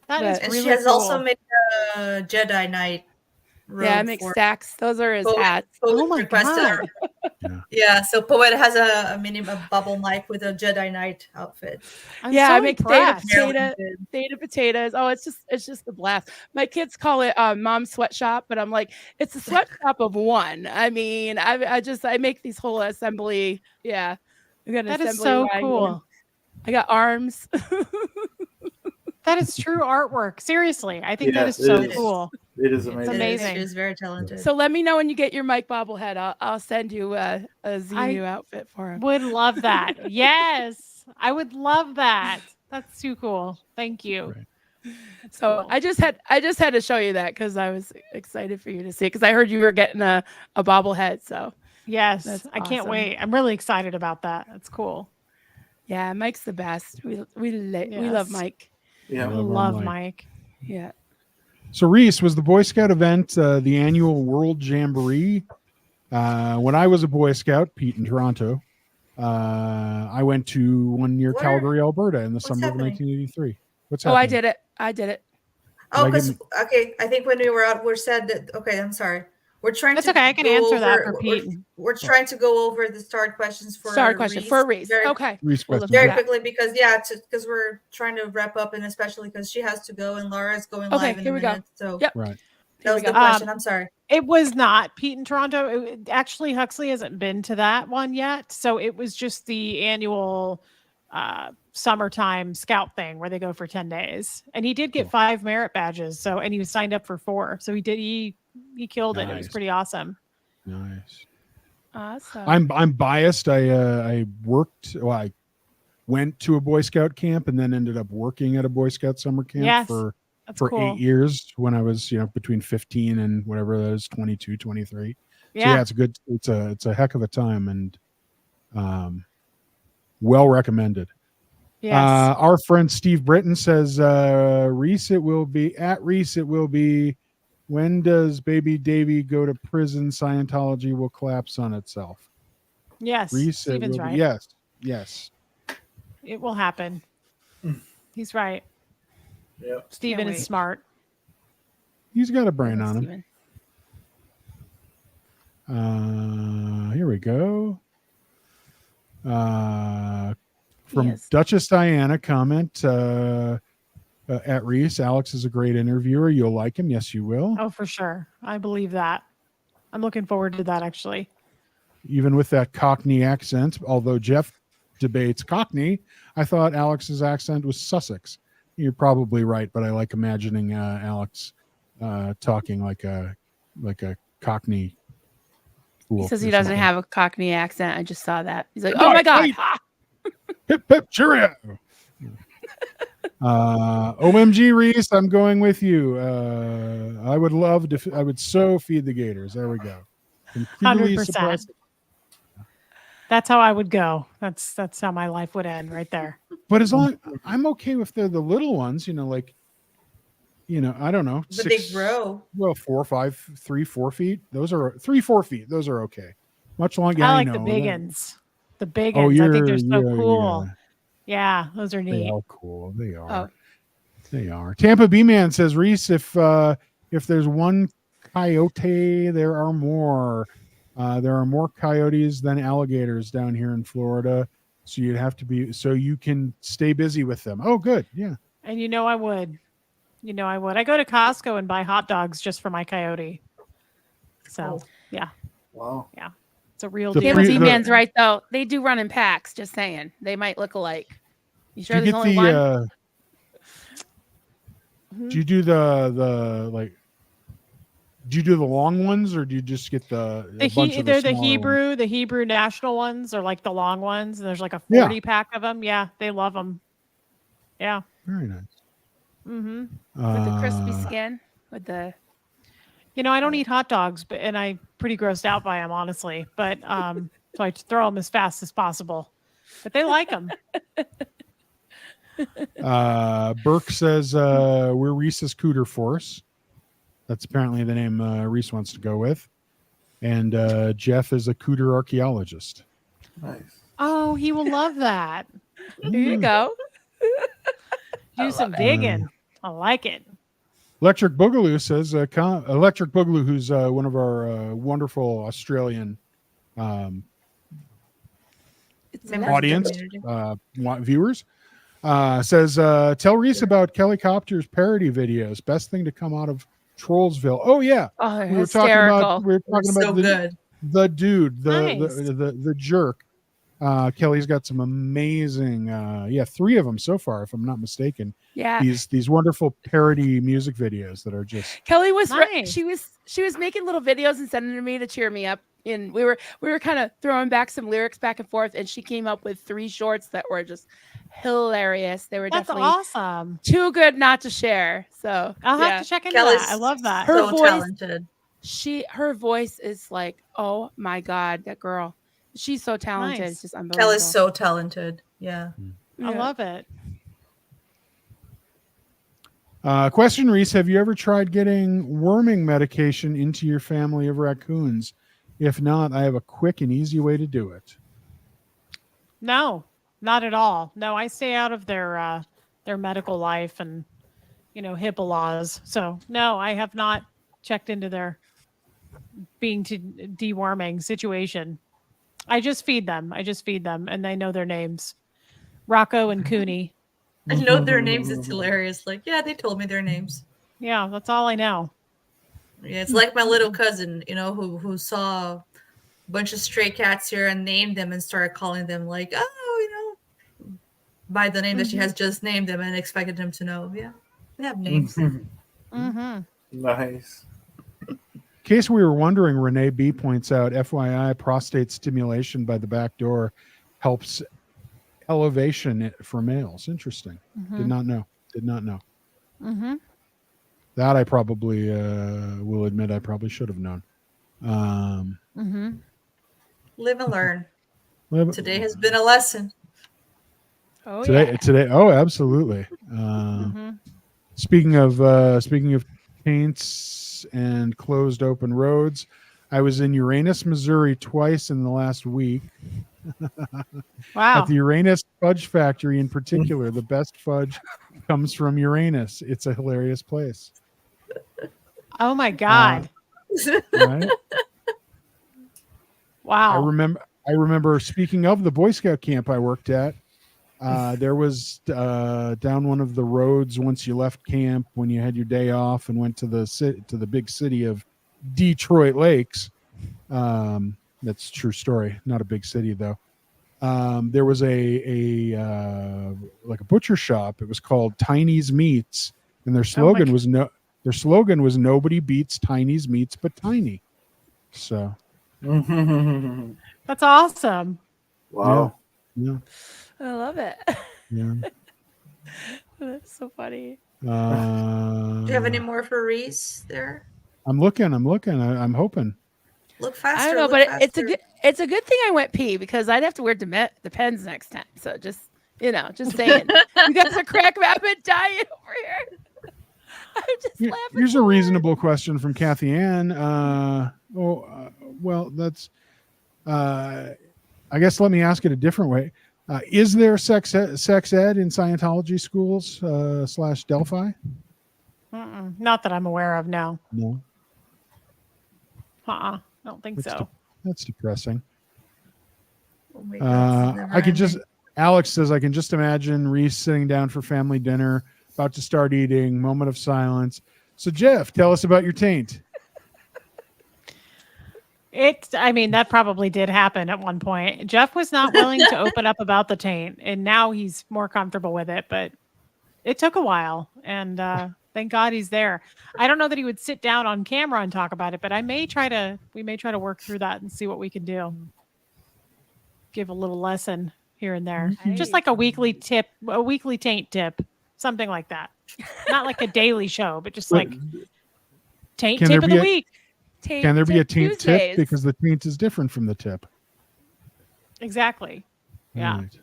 That is But- And really she has cool. also made a Jedi Knight. yeah, I make stacks. Those are his Poet- hats. Poet Oh my requested God. Yeah. Yeah, so Poet has a bubble mic with a Jedi Knight outfit. I'm Yeah, so I make impressed. potato potatoes. Oh, it's just a blast. My kids call it mom's sweatshop, but I'm like, it's a sweatshop of one. I mean, I make these whole assembly. Yeah, I got an That is assembly so wagon. cool. I got arms. That is true artwork. Seriously, I think that Yes, is it so is. cool. It is It's amazing. amazing. She is very talented. So let me know when you get your Mike bobblehead. I'll send you a Xenu outfit for him. Would love that. Yes, I would love that. That's too cool. Thank you. Right. So Cool. I just had to show you that because I was excited for you to see because I heard you were getting a bobblehead. So Yes, That's I can't awesome. wait. I'm really excited about that. That's cool. yeah, Mike's the best. We love Yes. Mike. Yeah. I Love our love Mike. Mike. Yeah. So Reese, was the Boy Scout event the annual World Jamboree? When I was a Boy Scout, Pete in Toronto, I went to one near Where? Calgary, Alberta in the What's summer happening? of 1983. What's Oh, happening? I did it. I did it. Oh, Did I because get okay, I think when we were out, we're said that. Okay, I'm sorry. We're trying That's to okay. I can go answer that over- for we're- Pete. We're trying to go over the start questions for Start question Reese for Reese. very, Okay. Reese We'll look question. at very that. quickly because because we're trying to wrap up, and especially because she has to go and Laura's going Okay, live in here a we go. minute. So Yep. Right. that Here was we the go. question. I'm sorry. It was not Pete in Toronto. Actually, Huxley hasn't been to that one yet. So it was just the annual summertime scout thing where they go for 10 days. And he did get Cool. 5 merit badges. So, and he was signed up for 4. So he killed it. It was Nice. pretty awesome. Nice. Awesome. I'm biased. I went to a Boy Scout camp and then ended up working at a Boy Scout summer camp Yes, for That's for cool. 8 years when I was, between 15 and whatever that is, 22, 23. So Yeah. it's a heck of a time and well recommended. Yes. Our friend Steve Britton says, Reese, it will be, when does baby Davy go to prison? Scientology will collapse on itself. Yes. Reese, Stephen's right. Yes. It will happen. He's right. Yep. Stephen Can't is wait. smart. He's got a brain on him. Steven. Here we go. From Yes. Duchess Diana, comment at Reese. Alex is a great interviewer. You'll like him. Yes, you will. Oh, for sure. I believe that. I'm looking forward to that actually. Even with that Cockney accent, although Jeff debates Cockney, I thought Alex's accent was Sussex. You're probably right, but I like imagining Alex talking like a Cockney fool. He says he or doesn't something. have a Cockney accent. I just saw that. He's like, No, oh my God. wait. Hip hip cheerio. OMG Reese, I'm going with you. I would so feed the gators. There we go. Completely 100%. suppressed. That's how I would go. That's how my life would end right there. But as long I'm okay if they're the little ones, I don't know. But they grow. Well, 4, 5, 3, 4 feet. Those are 3, 4 feet. Those are okay. Much longer. I like the big ones. The big Oh, ones. I think they're so yeah, cool. Yeah, those are They neat. are cool. They are. Oh. They are. Tampa B Man says, Reese, if there's one coyote, there are more. There are more coyotes than alligators down here in Florida. So so you can stay busy with them. Oh, good. Yeah. And I would. I go to Costco and buy hot dogs just for my coyote. So, yeah, Wow. it's a real The deal. Tampa pre- B-Man's right, though. They do run in packs, just saying. They might look alike. You sure Do you there's get only one? do you do the do you do the long ones or do you just get a bunch of They're the smaller ones? Hebrew national ones are like the long ones. And there's like a Yeah. 40 pack of them. Yeah, they love them. Yeah. Very nice. Mm-hmm. With the crispy Uh, skin? With the... I don't eat hot dogs, and I'm pretty grossed out by them, honestly. But so I throw them as fast as possible. But they like them. Burke says we're Reese's Cooter Force. That's apparently the name Reese wants to go with. And Jeff is a cooter archaeologist. Nice. Oh, he will love that. Here you go. Do some digging. I like it. Electric Boogaloo says, Electric Boogaloo, who's one of our wonderful Australian It's Members of the audience, community. viewers, says, tell Reese about Kelly Copter's parody videos. Best thing to come out of Trollsville. Oh, yeah. Oh, they're We were hysterical. talking about So good. the dude, Nice. the jerk. Kelly's got some amazing 3 of them so far, if I'm not mistaken. Yeah. These wonderful parody music videos that are just Kelly was Nice. she was making little videos and sending them to me to cheer me up. And we were kind of throwing back some lyrics back and forth, and she came up with 3 shorts that were just hilarious. They were That's definitely awesome. too good not to share. So I'll yeah. have to check into Kelly's that. I love that. Her so voice- talented. her voice is like, oh my God, that girl. She's so talented. Nice. It's just unbelievable. Kelly's so talented. Yeah. I Yeah. love it. question, Reese, have you ever tried getting worming medication into your family of raccoons? If not, I have a quick and easy way to do it. No, not at all. No, I stay out of their medical life and HIPAA laws. So no, I have not checked into their being to deworming situation. I just feed them. And they know their names. Rocco and Cooney. I know their names. It's hilarious. Like, yeah, they told me their names. Yeah, that's all I know. Yeah, it's like my little cousin, who saw a bunch of stray cats here and named them and started calling them like, by the name that she has just named them and expected them to know. Yeah, they have names. Mm-hmm. Nice. In case we were wondering, Renee B points out, FYI, prostate stimulation by the back door helps elevation for males. Interesting. Did not know. Mm-hmm. That I probably will admit I probably should have known. Live and learn. Well, Today has been a lesson. Oh today. Oh, absolutely. Speaking of taints and closed open roads, I was in Uranus, Missouri twice in the last week. Wow. At the Uranus Fudge Factory in particular, the best fudge comes from Uranus. It's a hilarious place. Oh my God. Right? Wow. I remember speaking of the Boy Scout camp I worked at, there was down one of the roads once you left camp when you had your day off and went to the big city of Detroit Lakes. That's a true story. Not a big city though. There was a butcher shop. It was called Tiny's Meats, and their slogan was nobody beats Tiny's Meats but Tiny. So That's awesome. Wow. yeah. I love it. Yeah. That's so funny. Do you have any more for Reese there? I'm looking. I'm hoping. Look faster. I don't know, look but faster. it's a good thing I went pee because I'd have to wear Depends next time. So just saying. You guys are crack rapid dying over here. I'm just laughing. Here's a reasonable question from Kathy Ann. Well, that's. I guess let me ask it a different way. Is there sex ed in Scientology schools / Delphi? Not that I'm aware of. No. No. I don't think so. That's depressing. Oh my God, it's I can never-ending. Alex says, I can just imagine Reese sitting down for family dinner, about to start eating, moment of silence. So Jeff, tell us about your taint. That probably did happen at one point. Jeff was not willing to open up about the taint, and now he's more comfortable with it, but it took a while, and thank God he's there. I don't know that he would sit down on camera and talk about it, but we may try to work through that and see what we can do. Give a little lesson here and there. Just like a weekly taint tip, something like that. Not like a daily show, but just like taint tip of the week. Can there be a taint Tuesdays. tip? Because the taint is different from the tip. Exactly. Yeah. Right.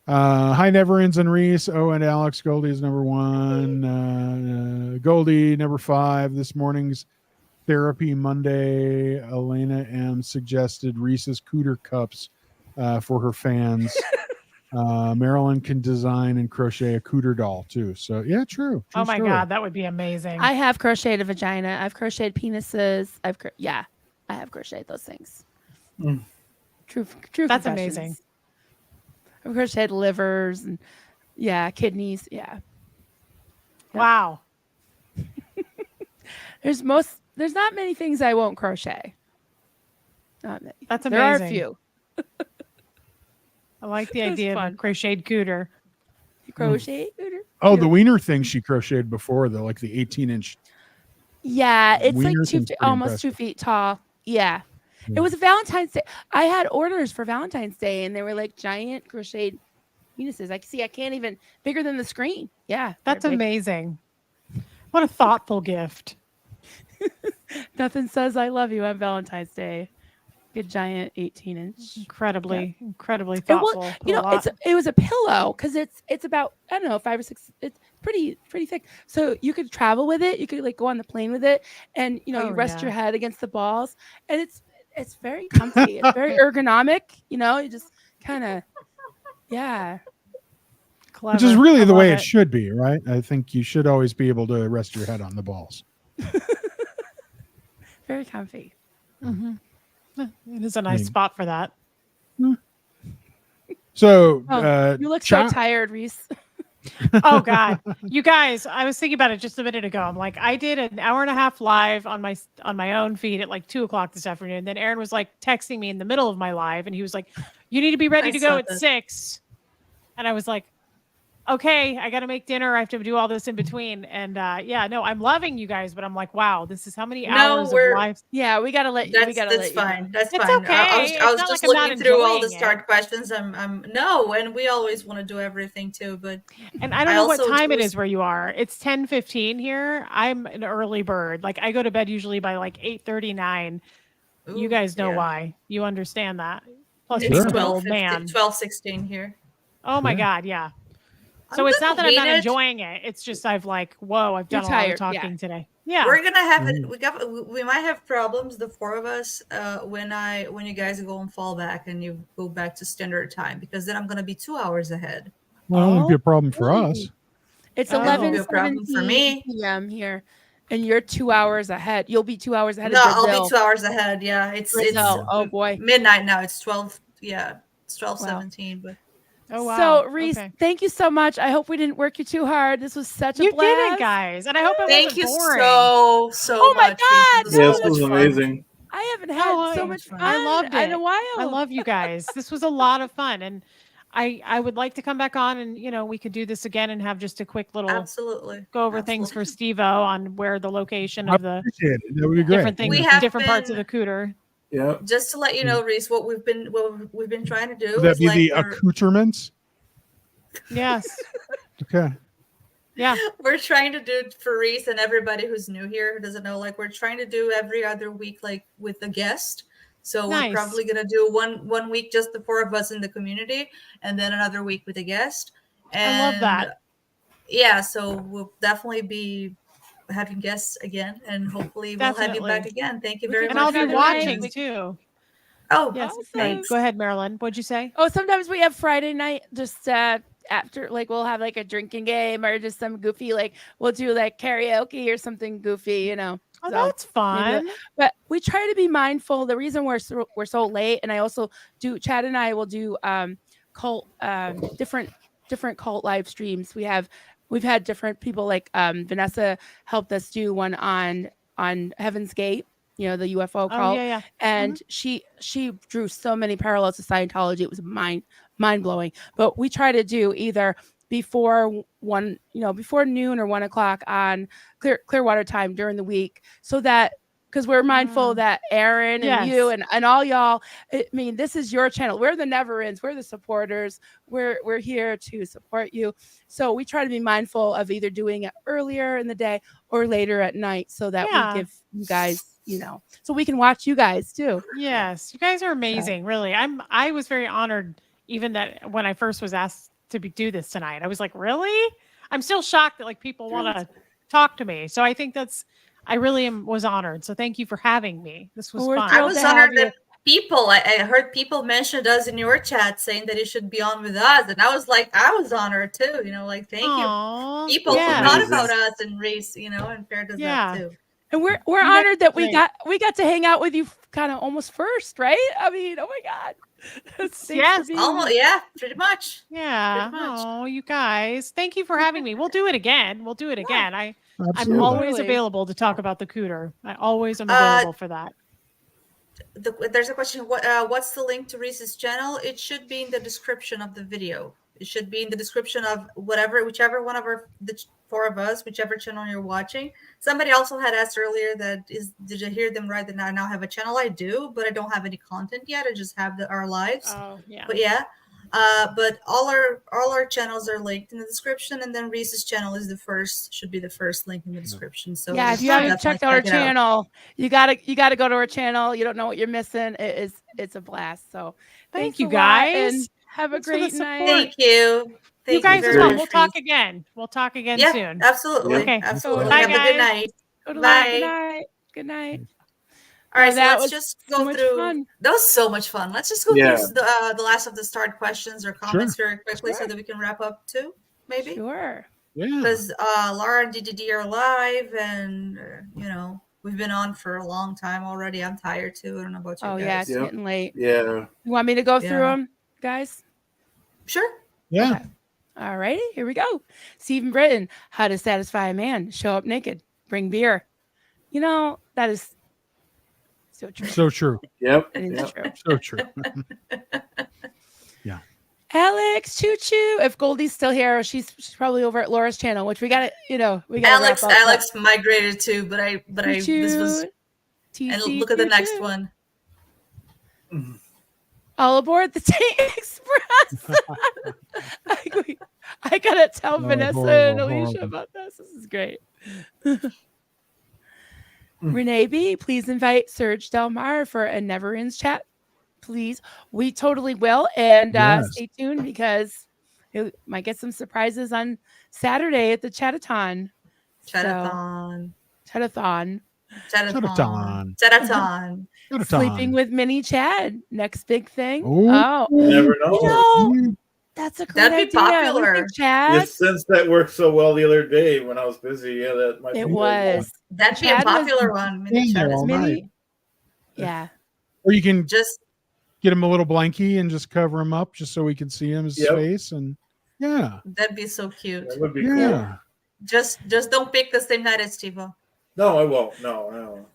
Hi, Neverins and Reese. Oh, and Alex. Goldie is number 1. Goldie, number 5. This morning's Therapy Monday. Elena M. suggested Reese's Cooter Cups for her fans. Marilyn can design and crochet a cooter doll too. So yeah, true Oh my story. God, that would be amazing. I have crocheted a vagina. I've crocheted penises. I have crocheted those things. True. That's confessions. amazing. I've crocheted livers and kidneys. Yeah. Wow. There's not many things I won't crochet. Not many. That's There are a amazing. few. I like the That's idea of fun. a crocheted cooter. Crochet. Oh, the wiener thing she crocheted before, though, like the 18-inch. Yeah, it's like Wiener 2 thing's feet, pretty almost impressive. 2 feet tall. Yeah. Yeah. It was Valentine's Day. I had orders for Valentine's Day, and they were like giant crocheted penises. I can't even bigger than the screen. Yeah, That's they're big. amazing. What a thoughtful gift. Nothing says I love you on Valentine's Day. A giant 18-inch. Incredibly It thoughtful. was, Put a lot- it was a pillow because it's about, I don't know, 5 or 6. It's pretty thick. So you could travel with it. You could like go on the plane with it, and you Oh, rest yeah. your head against the balls, and It's very comfy. It's very ergonomic. You know, you just kind of, yeah. Clever. Which is really I the way love it should be, right? I think you should always be able to rest your head on the balls. Very comfy. Mhm. It is a nice mean- spot for that. So, Oh, you look so Cha- tired, Reese. Oh God, you guys! I was thinking about it just a minute ago. I'm like, I did an hour and a half live on my own feed at like 2:00 this afternoon. Then Aaron was like texting me in the middle of my live, and he was like, "You need to be ready I to go saw at that. 6." And I was like, "Okay, I got to make dinner. I have to do all this in between." And yeah, no, I'm loving you guys, but I'm like, wow, this is how many No, hours of we're- live. Yeah, we gotta let That's we gotta let you go. fine. That's It's fine. okay. I was It's not just like I'm not looking through all the enjoying start questions. I'm no, and we always want to do everything too, but And I don't I know what also time it chose- is where you are. It's 10:15 here. I'm an early bird. Like I go to bed usually by like 8:39. You ooh, guys know yeah. why. You understand that. Plus It's being Sure. an 12, old man. 12, 16 here. Oh my Sure. God, yeah. I'm So it's gonna not that I'm not wait it. enjoying it. It's just I've like, whoa, I've You're done a lot of tired, yeah. talking today. Yeah. We're gonna have Mm. it. We might have problems, the four of us, when you guys go and fall back and you go back to standard time, because then I'm gonna be 2 hours ahead. Well, it wouldn't be a problem for really? us. It's Oh. It won't be a problem for 11:17 me. p.m. here, and you're 2 hours ahead. You'll be 2 hours ahead No, of I'll Brazil. be 2 hours ahead. Yeah, it's Brazil. Oh boy. midnight now. It's 12. Yeah, it's 12:17. But Oh wow. So Reese, Okay. thank you so much. I hope we didn't work you too hard. This was such a You blast. didn't, guys. And I hope it thank wasn't you boring. so Oh my much. God, This Yeah, was this so was much fun. amazing. I haven't had No, so I- much fun. I loved it. in a while. I love you guys. This was a lot of fun. And I would like to come back on and we could do this again and have just a quick little Absolutely. go over things for Absolutely. Steve-O on where the location I of the appreciate it. That would be great. different things, We have different parts of been- the cooter. Yeah. Just to let you know, Reese, what we've been trying to do Would that is be like the accoutrements? Yes. Okay. Yeah. we're trying to do it for Reese and everybody who's new here who doesn't know. Like we're trying to do every other week, like with a guest. So Nice. we're probably gonna do one week just the four of us in the community, and then another week with a guest. And I love that. Yeah, so we'll definitely be having guests again, and hopefully we'll have you back Definitely. again. Thank you We very can And much. I'll be Friday for the watching questions. too. Oh, Yes. Awesome. thanks. Go ahead, Marilyn. What'd you say? Oh, sometimes we have Friday night just after, like we'll have like a drinking game or just some goofy, like we'll do like karaoke or something goofy, you know. Oh, So, that's fun. but we try to be mindful. The reason we're so late, and I also do Chad and I will do cult different cult live streams. We've had different people like Vanessa helped us do one on Heaven's Gate, you know, the UFO Oh, cult. yeah, yeah. And she drew so many parallels to Scientology. It was mind blowing. But we try to do either before noon or 1 o'clock on Clearwater time during the week, so that because we're mindful that Aaron and you Yes. and all y'all, I mean, this is your channel. We're the never ends. We're the supporters. We're here to support you. So we try to be mindful of either doing it earlier in the day or later at night, so that Yeah. we give you guys, so we can watch you guys too. Yes, you guys are amazing. Really, I was very honored, even that when I first was asked to do this tonight. I was like, really? I'm still shocked that like people want to talk to me. So I think I really was honored. So thank you for having me. This was We're fun. I thrilled was to have honored you. that people. I heard people mentioned us in your chat saying that you should be on with us, and I was like, I was honored too. Like thank Aw, you. People yes. thought Amazing. about us and Reese, and paired us Yeah. up too. And we're You guys honored that we great. got to hang out with you kind of almost first, right? I mean, oh my God. Thanks for Yes. being Almost, here. yeah, pretty much. Yeah. Pretty much. Oh, you guys. Thank you for having me. We'll do it again. We'll do it again. I'm Absolutely. always Totally. available to talk about the cooter. I always am Uh, available for that. There's a question. What's the link to Reese's channel? It should be in the description of the video. It should be in the description of whichever one of the four of us, whichever channel you're watching. Somebody also had asked earlier did you hear them right that I now have a channel? I do, but I don't have any content yet. I just have our lives. Oh, yeah. But yeah, but all our channels are linked in the description, and then Reese's channel should be the first link in the description. So Yeah, if you definitely haven't checked out our check it out. channel, you gotta go to our channel. You don't know what you're missing. It's a blast. So Thank thanks you, a lot, guys. and have a Thanks for the great support. night. Thank you. Thank You guys very as well. much, We'll talk Reese. again. We'll talk again Yeah, soon. absolutely. Okay. Absolutely. Bye, Have a guys. good night. Go to Bye. Good night. Good night. All right, so that let's was just so go much through. fun. That was so much fun. Let's just go Yeah. through the last of the starred questions or comments very quickly so that we can wrap up too, maybe. Sure. Yeah. Because Laura and DDD are live, and we've been on for a long time already. I'm tired too. I don't know about you Oh guys. yeah, it's Yep. getting late. Yeah. You want me to go through Yeah. them, guys? Sure. Yeah. Okay. All righty, here we go. Stephen Britton, how to satisfy a man: show up naked, bring beer. That is so true. So true. Yep. It is Yep. true. So true. Alex, choo choo. If Goldie's still here, she's probably over at Laura's channel, which we got to, we got Alex, wrap up. Alex migrated too, but this was, TC, and look at the next choo-choo. one. All aboard the Tank Express. I gotta tell Vanessa and Alicia about this. This is great. Renee B, please invite Serge Del Mar for a Never Ends chat. Please. We totally will. And Yes. stay tuned because we might get some surprises on Saturday at the Chatathon. Chatathon. Chatathon. Chatathon. Chatathon. Chatathon. Sleeping with Mini Chad. Next big thing. Ooh. Oh, You never know. that's a great That'd be idea. popular. Wouldn't it, Chad? Yeah, since that worked so well the other day when I was busy, yeah, that might It be was. That'd be a Chad was popular one. staying there all Mini. night. Yeah. Or you can Just get him a little blankie and just cover him up just so we can see his Yep. face. And yeah. that'd be so cute. That would be cool. Yeah. Just don't pick the same night as Steve-O. No, I won't. No.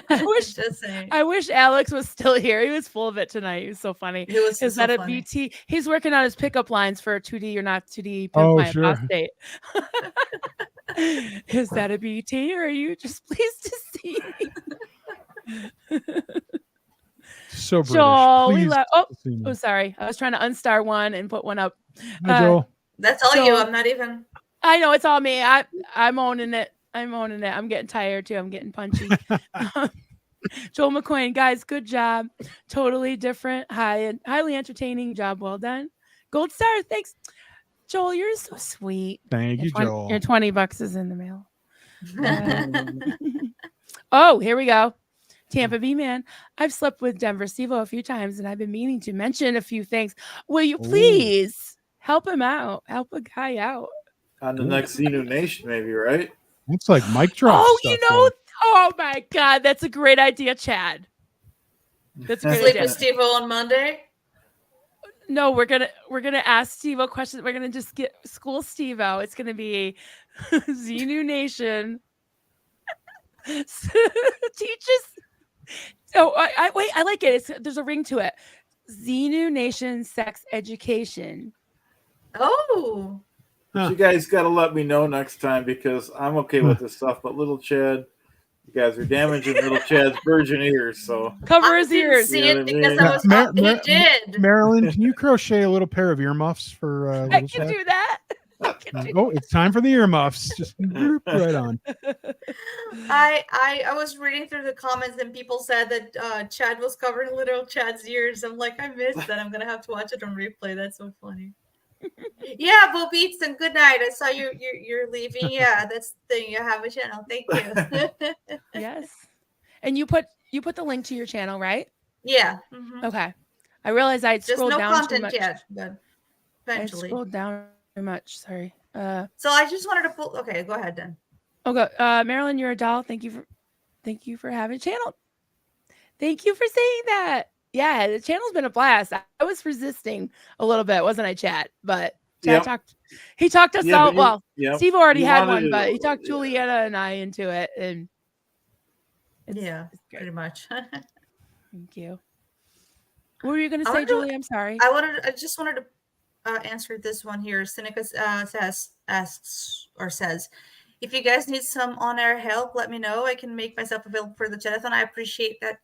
I wish Just saying. I wish Alex was still here. He was full of it tonight. He was so funny. It was Is so that a funny. BT? He's working on his pickup lines for 2D or not 2D. Pimp Oh, My sure. Apostate. Is that a BT or are you just pleased to see me? So British. Joel, we Pleased love. to see me. Oh, sorry. I was trying to unstar one and put one up. Hi, Joel. That's all So- you. I'm not even. I know it's all me. I'm owning it. I'm owning it. I'm getting tired too. I'm getting punchy. Joel McQueen, guys, good job. Totally different, highly entertaining job. Well done. Gold star. Thanks, Joel. You're so sweet. Thank you, Joel. Your $20 is in the mail. Oh, here we go. Tampa B man. I've slept with Denver Steve-O a few times, and I've been meaning to mention a few things. Will you please help him out? Help a guy out. On the next Xenu Nation, maybe, right? Looks like mic drop. Oh, stuff oh my God, that's a great idea, Chad. That's a great Sleep idea. with Steve-O on Monday. No, we're gonna ask Steve-O questions. We're gonna just get school Steve-O. It's gonna be Xenu Nation. Teach us. Oh, wait. I like it. There's a ring to it. Xenu Nation sex education. Oh. Huh. You guys got to let me know next time because I'm okay with this stuff. But little Chad, you guys are damaging little Chad's virgin ears. So Cover I his didn't ears. see You know it what I because mean? I was Mar- hoping Mar- you did. Marilyn, can you crochet a little pair of earmuffs for I little can Chad? do that. I can do Oh, it's time for the earmuffs. Just right on. I was reading through the comments and people said that Chad was covering little Chad's ears. I'm like, I missed that. I'm gonna have to watch it on replay. That's so funny. Yeah, Bo Beatson, good night. I saw you're leaving. Yeah, that's the thing. You have a channel. Thank you. Yes. And you put the link to your channel, right? Yeah. Mhm. Okay. I realized I'd Just scrolled no down too content much. yet, but I eventually. scrolled down too much. Sorry. So I just wanted to pull. Okay, go ahead then. Okay. Marilyn, you're a doll. Thank you for having a channel. Thank you for saying that. Yeah, the channel's been a blast. I was resisting a little bit, wasn't I, Chad? But Chad Yep. he talked us Yeah, out. Well, yep. Steve already You had wanted one, to- but he talked yeah. Juliana and I into it, and Yeah, it's great. pretty much. Thank you. What were you going to I say, wanted to- Julie? I'm sorry. I just wanted to answer this one here. Seneca says, if you guys need some on-air help, let me know. I can make myself available for the chat-a-thon. I appreciate that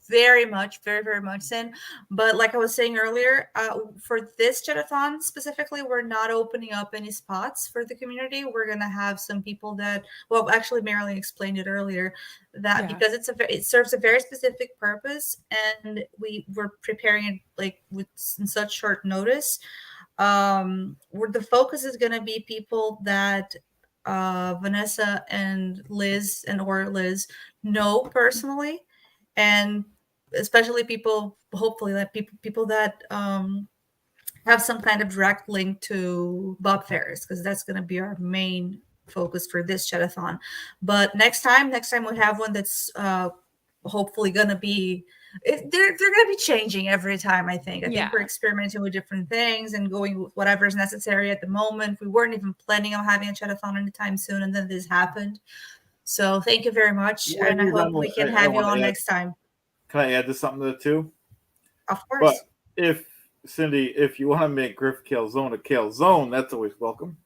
very much, very, very much, Sin. But like I was saying earlier, for this chat-a-thon specifically, we're not opening up any spots for the community. We're going to have some people that, well, actually, Marilyn explained it earlier, that Yeah. because it serves a very specific purpose, and we're preparing it like with in such short notice. Where the focus is going to be people that Vanessa and Liz or Liz know personally, and especially people, hopefully that people that have some kind of direct link to Bob Ferris, because that's going to be our main focus for this chat-a-thon. But next time we have one that's hopefully going to be, they're going to be changing every time. I think we're experimenting with different things and going with whatever is necessary at the moment. We weren't even planning on having a chat-a-thon anytime soon, and then this happened. So thank you very much, and I hope we can have you on next time. Can I add to something to too? Of course. But if Cindy, if you want to make Griff Calzone a calzone, that's always welcome.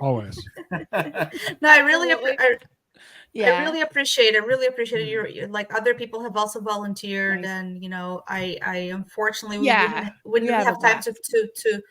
Always. No, I really appreciate it. Really appreciate it. You're like, other people have also volunteered, Nice. and I unfortunately we didn't have have time to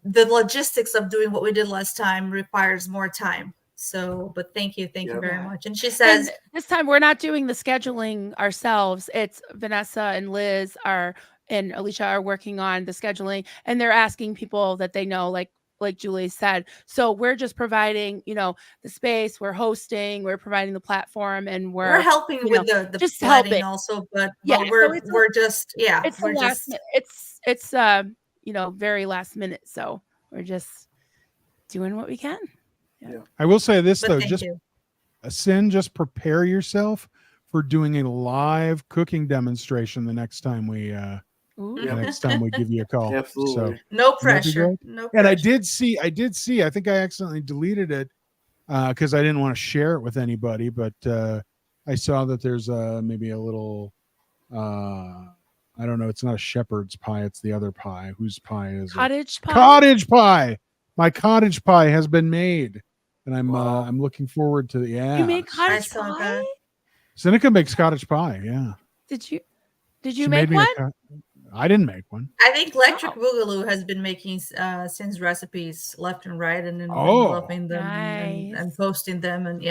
the logistics of doing what we did last time requires more time. So, but thank you very much. And she says, and this time we're not doing the scheduling ourselves. It's Vanessa and Liz and Alicia are working on the scheduling, and they're asking people that they know, like Julie said. So we're just providing, the space, we're hosting, we're providing the platform, and we're helping with the just planning helping also, but we're just it's very last minute. So we're just doing what we can. Yeah. I will say this though, just prepare yourself for doing a live cooking demonstration the next time we give you a call. Absolutely. So, no pressure. And I did see, I think I accidentally deleted it because I didn't want to share it with anybody, but I saw that there's maybe a little I don't know, it's not a shepherd's pie, it's the other pie. Whose pie is Cottage pie? Cottage pie. My cottage pie has been made. And I'm looking forward to You made cottage pie? Seneca makes cottage pie, yeah. Did you She make made one? I didn't make one. I think Electric Boogaloo has been making Sin's recipes left and right, and developing them and posting them, and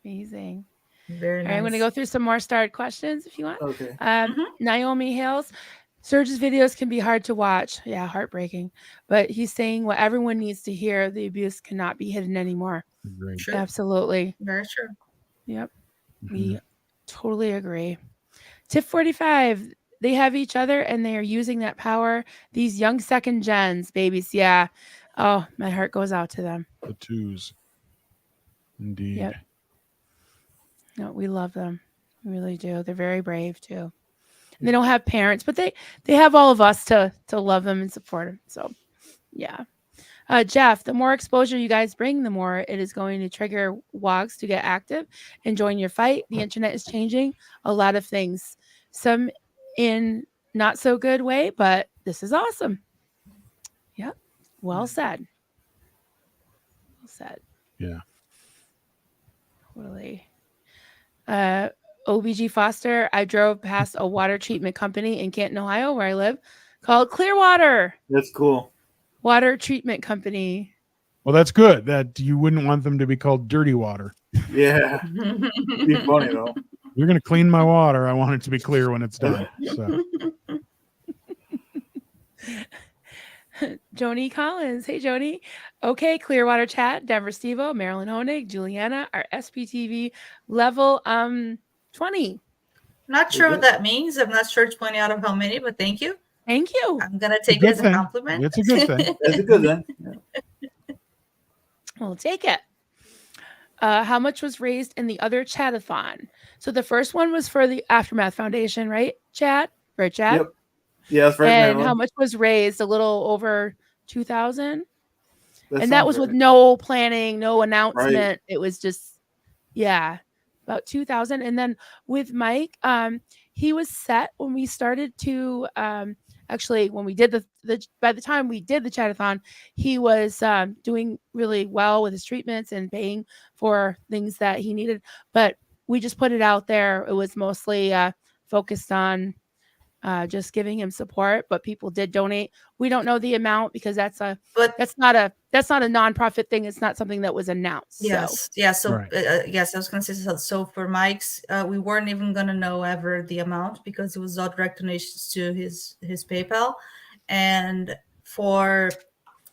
amazing. Very nice. All right, I'm going to go through some more starred questions if you want. Okay. Naomi Hales, Serge's videos can be hard to watch. Yeah, heartbreaking. But he's saying what everyone needs to hear. The abuse cannot be hidden anymore. Great. True. Absolutely. Very true. Yep. We totally agree. Tip 45. They have each other and they are using that power. These young second gens, babies. Yeah. Oh, my heart goes out to them. The twos. Indeed. Yep. No, we love them. We really do. They're very brave too. And they don't have parents, but they have all of us to love them and support them. So, yeah. Jeff, the more exposure you guys bring, the more it is going to trigger wogs to get active and join your fight. The internet is changing a lot of things, some in not so good way, but this is awesome. Yep. Well said. Well said. Yeah. Totally. OBG Foster, I drove past a water treatment company in Canton, Ohio, where I live, called Clearwater. That's cool. Water treatment company. Well, that's good. That you wouldn't want them to be called dirty water. Yeah. It'd be funny though. You're going to clean my water. I want it to be clear when it's done. So. Joni Collins. Hey, Joni. Okay, Clearwater Chat, Denver Stevo, Marilyn Honig, Juliana, our SPTV level 20. Not sure what that means. I'm not sure 20 out of how many, but thank you. Thank you. I'm going to take it as a compliment. It's a good thing. That's a good thing. Yeah. We'll take it. How much was raised in the other chat-a-thon? So the first one was for the Aftermath Foundation, right, Chad? Right, Chad? Yep. Yeah, that's right. And how much was raised? A little over 2,000. And that was right. with no planning, no announcement. Right. It was just, about 2,000. And then with Mike, he was set when we started to, actually, when we did by the time we did the chat-a-thon, he was doing really well with his treatments and paying for things that he needed. But we just put it out there. It was mostly focused on just giving him support, but people did donate. We don't know the amount because that's not a nonprofit thing. It's not something that was announced. Yes. So. Yeah. So Right. yes, I was going to say so for Mike's, we weren't even going to know ever the amount because it was all direct donations to his PayPal, and for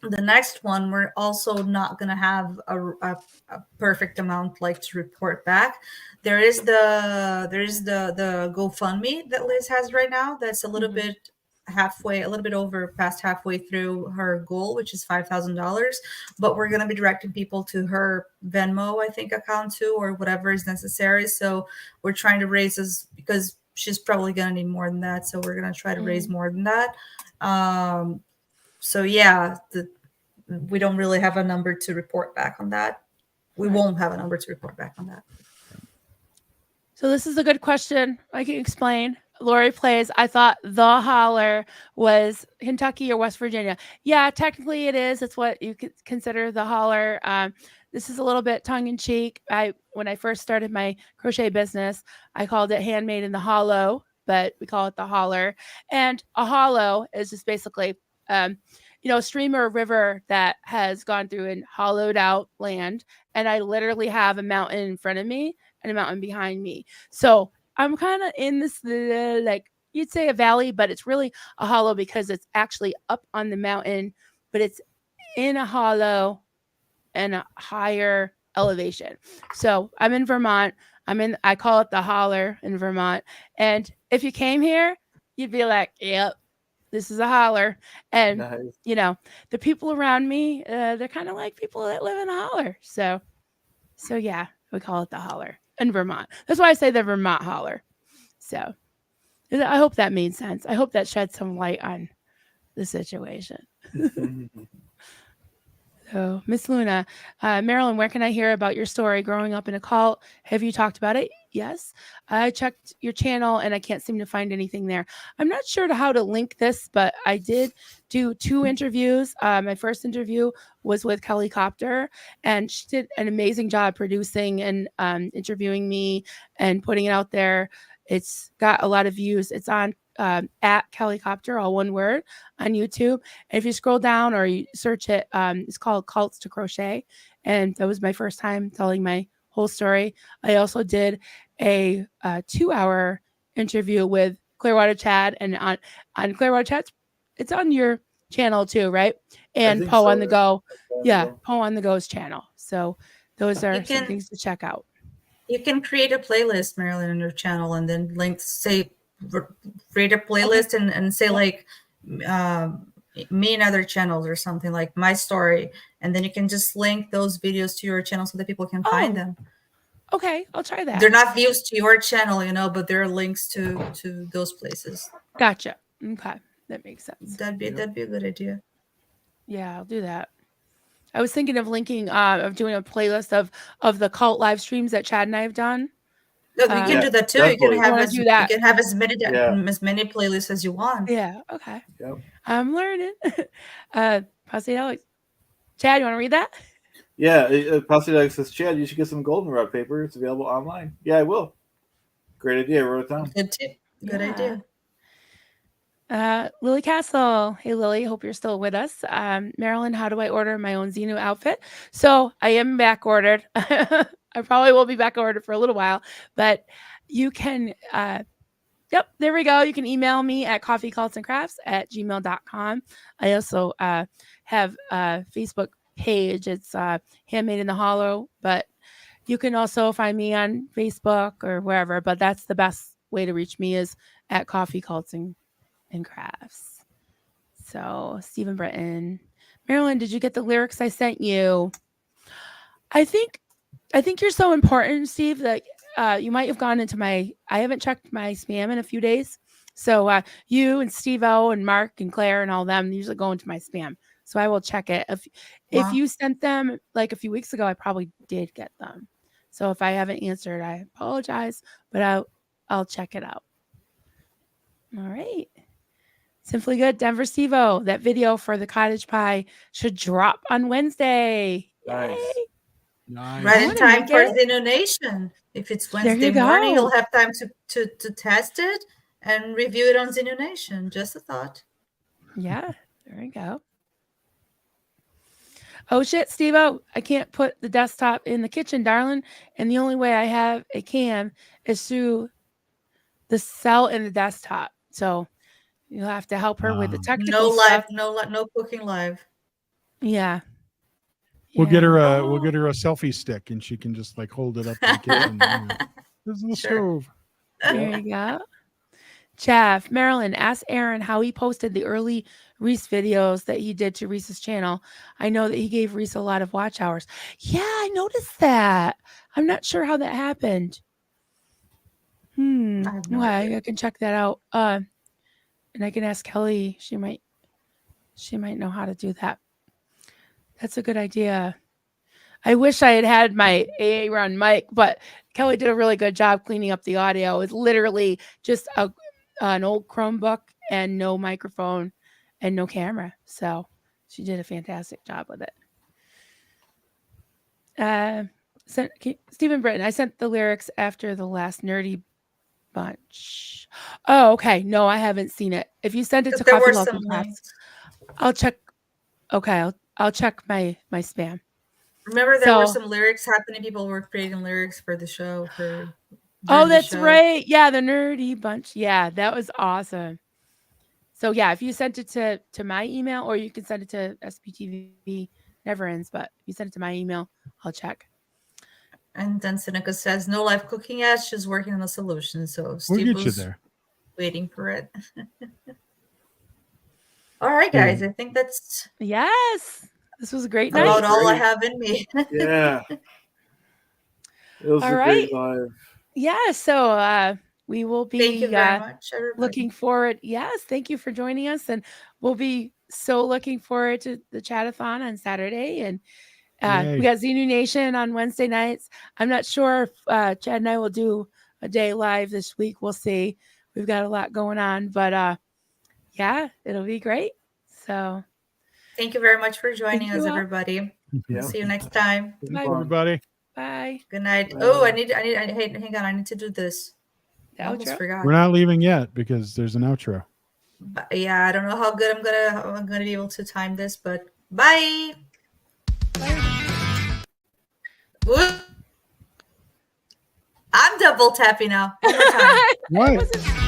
the next one, we're also not going to have a perfect amount like to report back. There is the GoFundMe that Liz has right now. That's a little bit halfway, a little bit over past halfway through her goal, which is $5,000. But we're going to be directing people to her Venmo, I think, account too, or whatever is necessary. So we're trying to raise this because she's probably going to need more than that. So we're going to try to raise more than that. So yeah, we don't really have a number to report back on that. We won't have a number to report back on that. So this is a good question. I can explain. Lori plays. I thought the holler was Kentucky or West Virginia. Yeah, technically it is. It's what you could consider the holler. This is a little bit tongue in cheek. When I first started my crochet business, I called it Handmade in the Hollow, but we call it the holler. And a hollow is just basically a stream or a river that has gone through and hollowed out land. And I literally have a mountain in front of me and a mountain behind me. So I'm kind of in this, like you'd say a valley, but it's really a hollow because it's actually up on the mountain, but it's in a hollow and a higher elevation. So I'm in Vermont. I call it the holler in Vermont. And if you came here, you'd be like, yep, this is a holler. And, Nice. The people around me, they're kind of like people that live in a holler. So yeah, we call it the holler in Vermont. That's why I say the Vermont holler. So I hope that made sense. I hope that shed some light on the situation. So, Miss Luna, Marilyn, where can I hear about your story growing up in a cult? Have you talked about it? Yes. I checked your channel and I can't seem to find anything there. I'm not sure how to link this, but I did do 2 interviews. My first interview was with Kelly Copter, and she did an amazing job producing and interviewing me and putting it out there. It's got a lot of views. It's on at Kelly Copter, all one word, on YouTube. And if you scroll down or you search it, it's called Cults to Crochet. And that was my first time telling my whole story. I also did a 2-hour interview with Clearwater Chad, and on Clearwater Chad, it's on your channel too, right? And Poe on the Go. Yeah, Poe on the Go's channel. So those are some things to check out. You can create a playlist, Marilyn, on your channel, and then create a playlist and say like me and other channels or something like my story, and then you can just link those videos to your channel so that people can find them. Okay, I'll try that. They're not views to your channel, but they're links to those places. Gotcha. Okay, that makes sense. That'd be a good idea. Yeah, I'll do that. I was thinking of linking of doing a playlist of the cult live streams that Chad and I have done. Look, you can do that too. Definitely. You can have as many playlists as you want. Yeah. Okay. Yep. I'm learning. Posse Alex. Chad, you want to read that? Yeah. Posse Alex says, Chad, you should get some goldenrod paper. It's available online. Yeah, I will. Great idea. I wrote it down. Good tip. Good idea. Lily Castle. Hey, Lily. Hope you're still with us. Marilyn, how do I order my own Xenu outfit? So I am back ordered. I probably will be back ordered for a little while, but you can, yep, there we go. You can email me at coffeecultsandcrafts@gmail.com. I also have a Facebook page. It's Handmade in the Hollow, but you can also find me on Facebook or wherever, but that's the best way to reach me is at Coffee Cults and Crafts. So Stephen Britton. Marilyn, did you get the lyrics I sent you? I think you're so important, Steve, that you might have gone into I haven't checked my spam in a few days. So you and Steve-O and Mark and Claire and all them usually go into my spam. So I will check it. If you sent them like a few weeks ago, I probably did get them. So if I haven't answered, I apologize, but I'll check it out. All right. Simply Good, Denver Steve-O. That video for the cottage pie should drop on Wednesday. Nice. Yay. Nice. Right in time for Xenu Nation. If it's Wednesday morning, you'll have time to test it and review it on Xenu Nation. Just a thought. Yeah, there we go. Oh shit, Steve-O, I can't put the desktop in the kitchen, darling. And the only way I have a cam is through the cell in the desktop. So you'll have to help her with the technical stuff. No cooking live. Yeah. We'll get Yeah. her a Oh. selfie stick, and she can just like hold it up to the kitchen. This is the Sure. stove. There you go. Jeff, Marilyn, ask Aaron how he posted the early Reese videos that he did to Reese's channel. I know that he gave Reese a lot of watch hours. Yeah, I noticed that. I'm not sure how that happened. I have no idea. I can check that out. And I can ask Kelly. She might know how to do that. That's a good idea. I wish I had my AA run mic, but Kelly did a really good job cleaning up the audio. It was literally just an old Chromebook and no microphone and no camera. So she did a fantastic job with it. Stephen Britton, I sent the lyrics after the last Nerdy Bunch. Oh, okay. No, I haven't seen it. If you sent it to There Coffee were Love some Class, links. I'll check. Okay, I'll check my spam. Remember, there were So- some lyrics happening. People were creating lyrics for the show. Oh, during the that's show. right. Yeah, the Nerdy Bunch. Yeah, that was awesome. So yeah, if you sent it to my email, or you can send it to SPTV, never ends. But if you send it to my email, I'll check. And then Seneca says, "No live cooking yet. She's working on a solution." So We'll Steve get you was there. waiting for it. All right, guys. I think that's Yes, this was a great That was about night. all I great. have in me. Yeah. It was All a right. great live. Yeah, so we will be Thank you very much, everybody. looking forward. Yes, thank you for joining us, and we'll be so looking forward to the chat-a-thon on Saturday. And Yay. we got Xenu Nation on Wednesday nights. I'm not sure if Chad and I will do a day live this week. We'll see. We've got a lot going on, but yeah, it'll be great. So Thank you very much for joining Thank you us, all. everybody. Yeah. See you next time. Been Bye. fun. Everybody. bye. Good night. Bye. Oh, I hang on. I need to do this. I almost Outro. forgot. We're not leaving yet because there's an outro. But yeah, I don't know how good I'm gonna be able to time this, but bye. Ooh. I'm double tapping now. One more time. What? Wasn't-